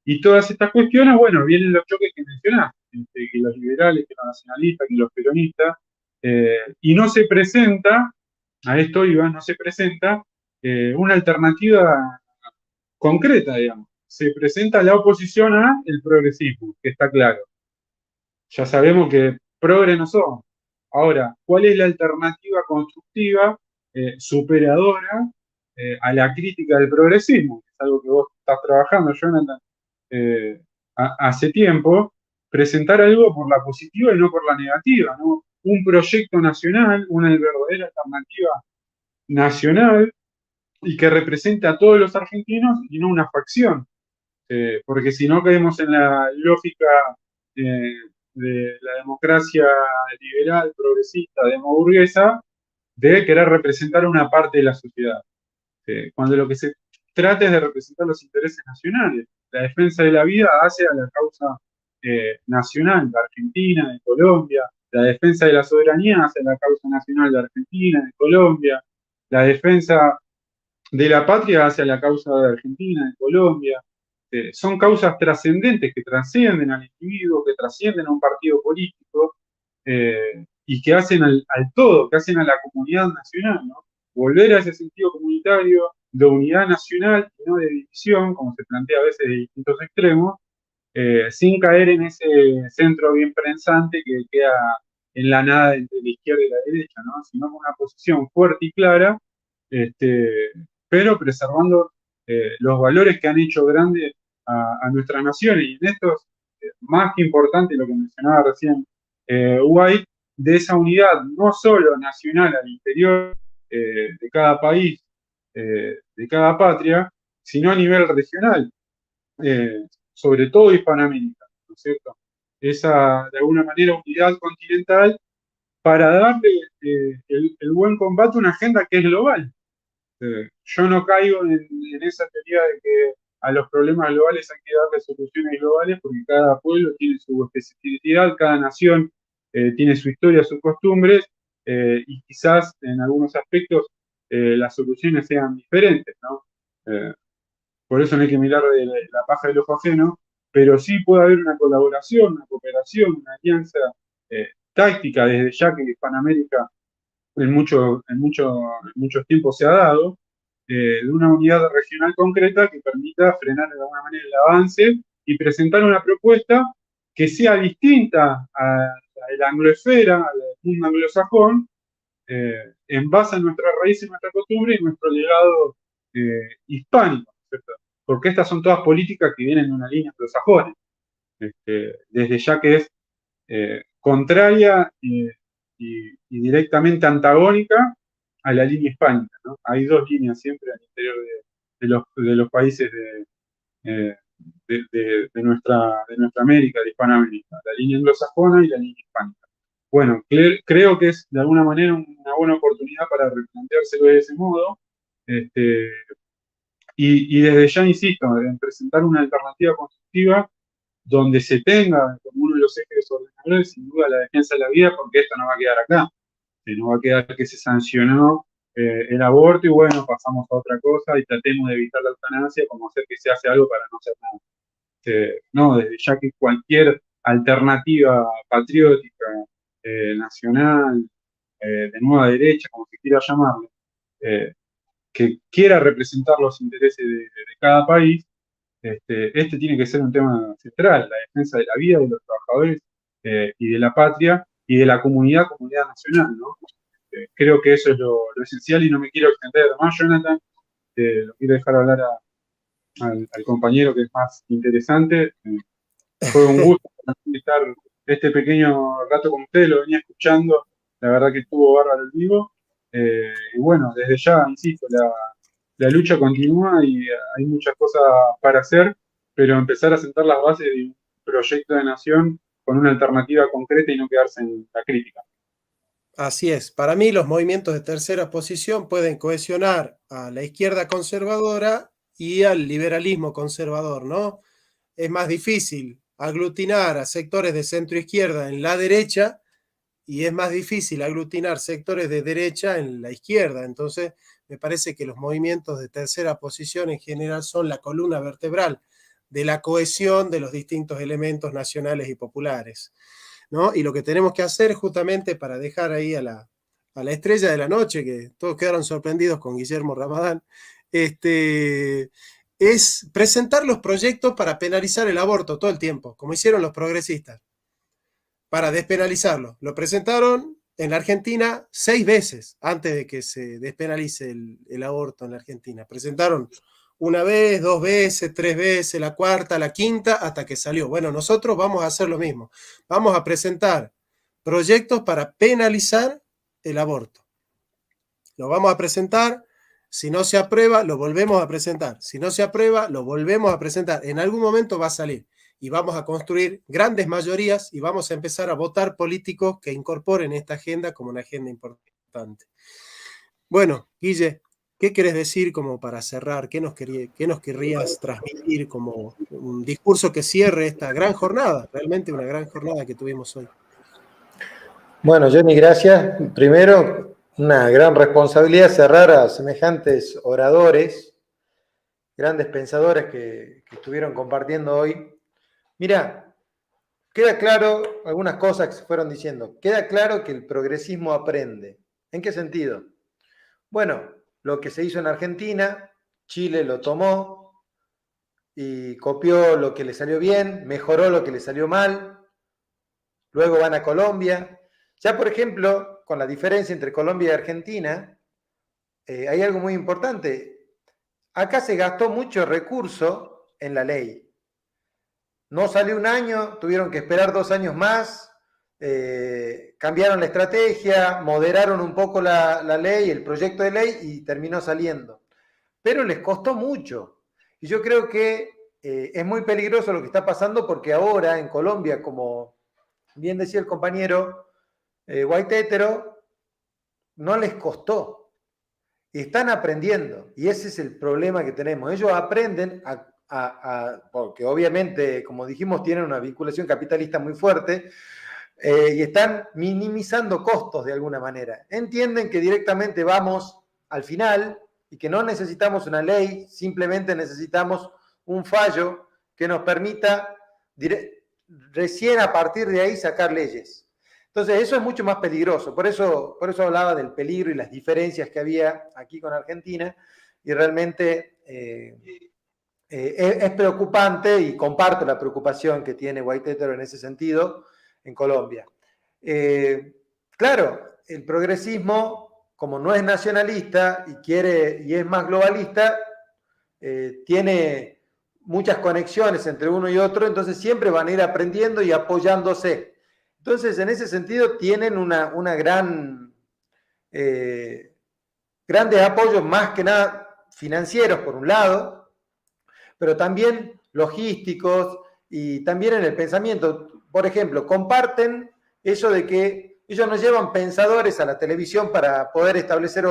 Y todas estas cuestiones, bueno, vienen los choques que mencionaste, que los liberales, que los nacionalistas, que los peronistas, y no se presenta, a esto iba, no se presenta una alternativa concreta, digamos. Se presenta la oposición a el progresismo, que está claro. Ya sabemos que progres no somos. Ahora, ¿cuál es la alternativa constructiva, superadora, a la crítica del progresismo? Es algo que vos estás trabajando, Jonathan, hace tiempo. Presentar algo por la positiva y no por la negativa, ¿no? Un proyecto nacional, una verdadera alternativa nacional y que represente a todos los argentinos y no una facción. Porque si no caemos en la lógica eh, de la democracia liberal, progresista, demoburguesa, de querer representar una parte de la sociedad. Cuando lo que se trata es de representar los intereses nacionales. La defensa de la vida hace a la causa nacional de Argentina, de Colombia. La defensa de la soberanía hace a la causa nacional de Argentina, de Colombia. La defensa de la patria hacia la causa de Argentina, de Colombia. Son causas trascendentes que trascienden al individuo, que trascienden a un partido político y que hacen al todo, que hacen a la comunidad nacional, ¿no? Volver a ese sentido comunitario de unidad nacional y no de división, como se plantea a veces de distintos extremos, sin caer en ese centro bien pensante que queda en la nada entre la izquierda y la derecha, ¿no? Sino con una posición fuerte y clara, pero preservando los valores que han hecho grande a nuestras naciones. Y en esto es más que importante lo que mencionaba recién White, de esa unidad no solo nacional al interior de cada país, de cada patria, sino a nivel regional, sobre todo Hispanoamérica, ¿no es cierto? Esa, de alguna manera, unidad continental para darle el buen combate a una agenda que es global. Yo no caigo en esa teoría de que a los problemas globales hay que darle soluciones globales porque cada pueblo tiene su especificidad, cada nación tiene su historia, sus costumbres, y quizás en algunos aspectos las soluciones sean diferentes, ¿no? Por eso no hay que mirar de la paja del ojo ajeno, pero sí puede haber una colaboración, una cooperación, una alianza táctica desde ya que Hispanoamérica en muchos tiempos se ha dado, de una unidad regional concreta que permita frenar de alguna manera el avance y presentar una propuesta que sea distinta a la angloesfera, al mundo anglosajón, en base a nuestras raíces, nuestra costumbre y nuestro legado hispánico, ¿cierto? Porque estas son todas políticas que vienen de una línea anglosajona, desde ya que es contraria y directamente antagónica a la línea hispánica, ¿no? Hay dos líneas siempre al interior de los países eh, de nuestra América, de Hispanoamérica, la línea anglosajona y la línea hispánica. Bueno, creo que es de alguna manera una buena oportunidad para replanteárselo de ese modo. Y desde ya insisto en presentar una alternativa constructiva donde se tenga como uno de los ejes ordenadores, sin duda, la defensa de la vida, porque esto no va a quedar acá. No va a quedar que se sancionó el aborto y bueno, pasamos a otra cosa y tratemos de evitar la eutanasia como hacer que se hace algo para no hacer nada. No, desde ya que cualquier alternativa patriótica, nacional, de nueva derecha, como se quiera llamarle, que quiera representar los intereses de cada país, este tiene que ser un tema central, la defensa de la vida de los trabajadores y de la patria y de la comunidad nacional, ¿no? Creo que eso es lo esencial y no me quiero extender más, Jonathan. Lo quiero dejar hablar al compañero que es más interesante. Fue un gusto estar este pequeño rato con ustedes, lo venía escuchando, la verdad que estuvo bárbaro el vivo. Y bueno, desde ya, insisto, la lucha continúa y hay muchas cosas para hacer, pero empezar a sentar las bases de un proyecto de nación con una alternativa concreta y no quedarse en la crítica. Así es. Para mí los movimientos de tercera posición pueden cohesionar a la izquierda conservadora y al liberalismo conservador, ¿no? Es más difícil aglutinar a sectores de centro izquierda en la derecha y es más difícil aglutinar sectores de derecha en la izquierda. Entonces, me parece que los movimientos de tercera posición en general son la columna vertebral de la cohesión de los distintos elementos nacionales y populares, ¿no? Y lo que tenemos que hacer justamente para dejar ahí a la estrella de la noche, que todos quedaron sorprendidos con Guillermo Ramadán, es presentar los proyectos para penalizar el aborto todo el tiempo, como hicieron los progresistas, para despenalizarlo. Lo presentaron en la Argentina 6 veces antes de que se despenalice el aborto en la Argentina. Presentaron 1 vez, 2 veces, 3 veces, la cuarta, la quinta, hasta que salió. Bueno, nosotros vamos a hacer lo mismo. Vamos a presentar proyectos para penalizar el aborto. Lo vamos a presentar. Si no se aprueba, lo volvemos a presentar. Si no se aprueba, lo volvemos a presentar. En algún momento va a salir y vamos a construir grandes mayorías y vamos a empezar a votar políticos que incorporen esta agenda como una agenda importante. Bueno, Guille, ¿qué querés decir como para cerrar? ¿Qué nos querrías transmitir como un discurso que cierre esta gran jornada? Realmente una gran jornada que tuvimos hoy. Bueno, Johnny, gracias. Primero, una gran responsabilidad cerrar a semejantes oradores, grandes pensadores que estuvieron compartiendo hoy. Mira, queda claro algunas cosas que se fueron diciendo. Queda claro que el progresismo aprende. ¿En qué sentido? Bueno, lo que se hizo en Argentina, Chile lo tomó y copió lo que le salió bien, mejoró lo que le salió mal, luego van a Colombia. Ya, por ejemplo, con la diferencia entre Colombia y Argentina, hay algo muy importante. Acá se gastó mucho recurso en la ley. No salió 1 año, tuvieron que esperar 2 años más, cambiaron la estrategia, moderaron un poco la ley, el proyecto de ley y terminó saliendo. Pero les costó mucho. Y yo creo que es muy peligroso lo que está pasando porque ahora en Colombia, como bien decía el compañero Guaitetero, no les costó. Y están aprendiendo. Y ese es el problema que tenemos. Ellos aprenden porque obviamente, como dijimos, tienen una vinculación capitalista muy fuerte y están minimizando costos de alguna manera. Entienden que directamente vamos al final y que no necesitamos una ley, simplemente necesitamos un fallo que nos permita recién a partir de ahí sacar leyes. Entonces eso es mucho más peligroso, por eso hablaba del peligro y las diferencias que había aquí con Argentina, y realmente es preocupante, y comparto la preocupación que tiene Guaitétaro en ese sentido en Colombia. Claro, el progresismo, como no es nacionalista y es más globalista, tiene muchas conexiones entre uno y otro, entonces siempre van a ir aprendiendo y apoyándose. Entonces, en ese sentido, tienen una grandes apoyos, más que nada financieros, por un lado, pero también logísticos y también en el pensamiento. Por ejemplo, comparten eso de que ellos no llevan pensadores a la televisión para poder establecer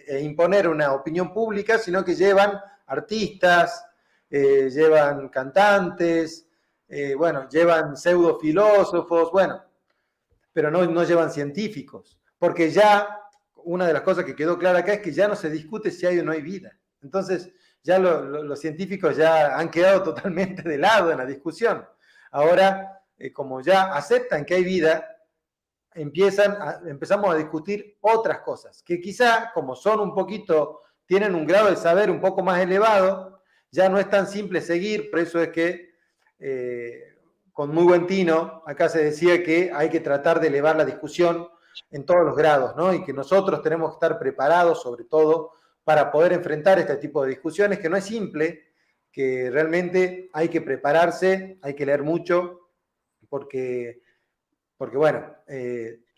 e imponer una opinión pública, sino que llevan artistas, llevan cantantes, llevan pseudofilósofos, pero no llevan científicos, porque ya una de las cosas que quedó clara acá es que ya no se discute si hay o no hay vida. Entonces, ya los científicos ya han quedado totalmente de lado en la discusión. Ahora, como ya aceptan que hay vida, empezamos a discutir otras cosas, que quizá, como tienen un grado de saber un poco más elevado, ya no es tan simple seguir. Por eso es que, con muy buen tino, acá se decía que hay que tratar de elevar la discusión en todos los grados, ¿no? Y que nosotros tenemos que estar preparados, sobre todo, para poder enfrentar este tipo de discusiones, que no es simple, que realmente hay que prepararse, hay que leer mucho, porque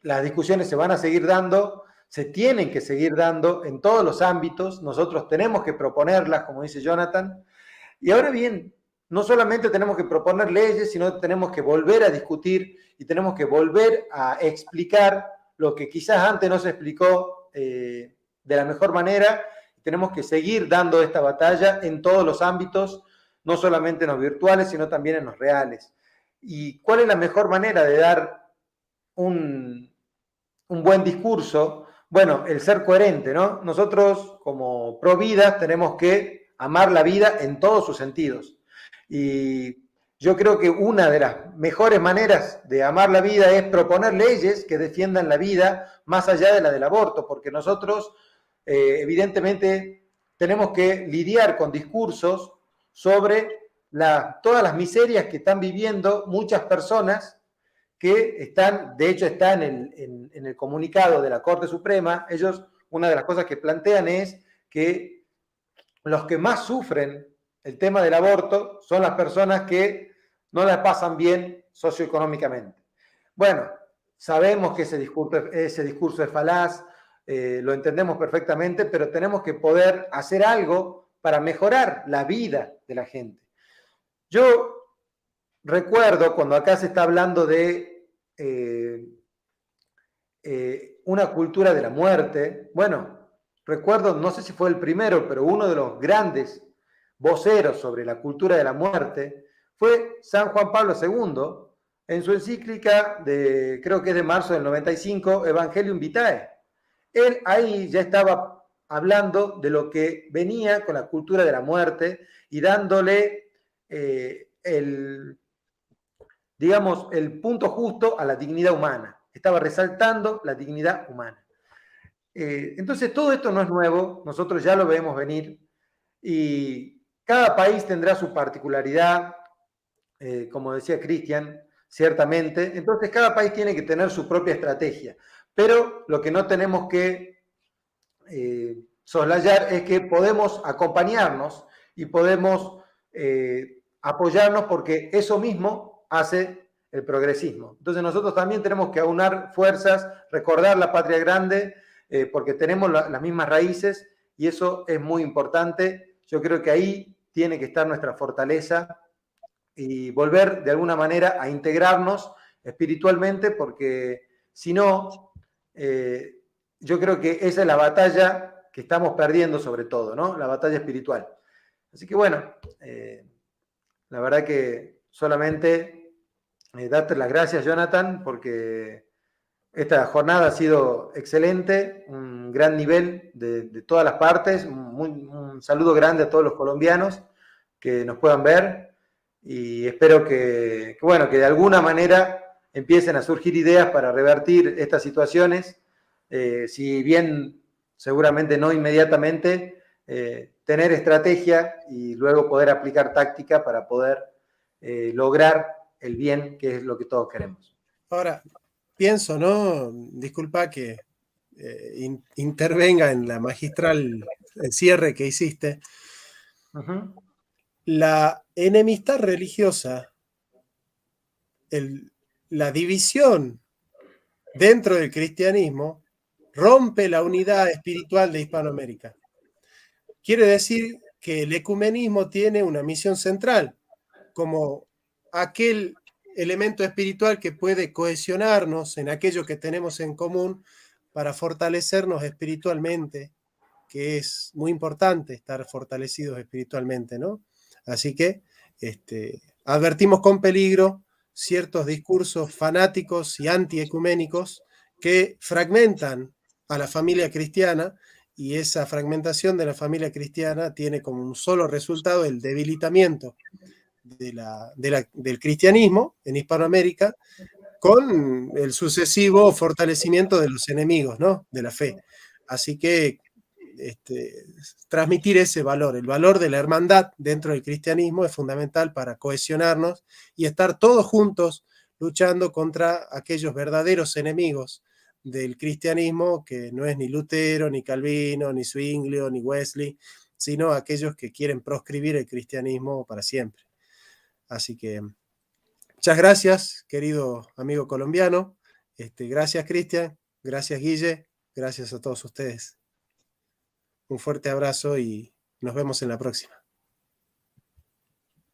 las discusiones se van a seguir dando, se tienen que seguir dando en todos los ámbitos. Nosotros tenemos que proponerlas, como dice Jonathan. Y ahora bien, no solamente tenemos que proponer leyes, sino tenemos que volver a discutir y tenemos que volver a explicar lo que quizás antes no se explicó de la mejor manera. Tenemos que seguir dando esta batalla en todos los ámbitos, no solamente en los virtuales, sino también en los reales. ¿Y cuál es la mejor manera de dar un buen discurso? Bueno, el ser coherente, ¿no? Nosotros, como pro vida, tenemos que amar la vida en todos sus sentidos. Y yo creo que una de las mejores maneras de amar la vida es proponer leyes que defiendan la vida más allá de la del aborto, porque nosotros, evidentemente, tenemos que lidiar con discursos sobre todas las miserias que están viviendo muchas personas que de hecho está en el comunicado de la Corte Suprema. Ellos, una de las cosas que plantean es que los que más sufren el tema del aborto son las personas que no la pasan bien socioeconómicamente. Bueno, sabemos que ese discurso es falaz, lo entendemos perfectamente, pero tenemos que poder hacer algo para mejorar la vida de la gente. Yo recuerdo cuando acá se está hablando de una cultura de la muerte. Recuerdo, no sé si fue el primero, pero uno de los grandes voceros sobre la cultura de la muerte fue San Juan Pablo II, en su encíclica creo que es de marzo del 95, Evangelium Vitae. Él ahí ya estaba hablando de lo que venía con la cultura de la muerte y dándole el punto justo a la dignidad humana. Estaba resaltando la dignidad humana. Entonces, todo esto no es nuevo, nosotros ya lo vemos venir, y cada país tendrá su particularidad, como decía Cristian, ciertamente. Entonces, cada país tiene que tener su propia estrategia. Pero lo que no tenemos que soslayar es que podemos acompañarnos y podemos apoyarnos, porque eso mismo hace el progresismo. Entonces nosotros también tenemos que aunar fuerzas, recordar la patria grande, porque tenemos las mismas raíces, y eso es muy importante. Yo creo que ahí tiene que estar nuestra fortaleza, y volver de alguna manera a integrarnos espiritualmente, porque si no, yo creo que esa es la batalla que estamos perdiendo, sobre todo, ¿no? La batalla espiritual. Así que la verdad que solamente darte las gracias, Jonathan, porque esta jornada ha sido excelente, un gran nivel de todas las partes. Un saludo grande a todos los colombianos que nos puedan ver, y espero que de alguna manera empiecen a surgir ideas para revertir estas situaciones, si bien seguramente no inmediatamente, tener estrategia y luego poder aplicar táctica para poder lograr el bien, que es lo que todos queremos. Ahora, pienso, ¿no? Disculpa que intervenga en la magistral cierre que hiciste. Uh-huh. La enemistad religiosa, la división dentro del cristianismo, rompe la unidad espiritual de Hispanoamérica. Quiere decir que el ecumenismo tiene una misión central, como aquel elemento espiritual que puede cohesionarnos en aquello que tenemos en común para fortalecernos espiritualmente, que es muy importante estar fortalecidos espiritualmente, ¿no? Así que advertimos con peligro ciertos discursos fanáticos y antiecuménicos que fragmentan a la familia cristiana, y esa fragmentación de la familia cristiana tiene como un solo resultado el debilitamiento del cristianismo en Hispanoamérica, con el sucesivo fortalecimiento de los enemigos, ¿no? De la fe. Así que transmitir ese valor, el valor de la hermandad dentro del cristianismo, es fundamental para cohesionarnos y estar todos juntos luchando contra aquellos verdaderos enemigos del cristianismo, que no es ni Lutero, ni Calvino, ni Zwinglio, ni Wesley, sino aquellos que quieren proscribir el cristianismo para siempre. Así que muchas gracias, querido amigo colombiano. Gracias, Cristian. Gracias, Guille. Gracias a todos ustedes. Un fuerte abrazo y nos vemos en la próxima.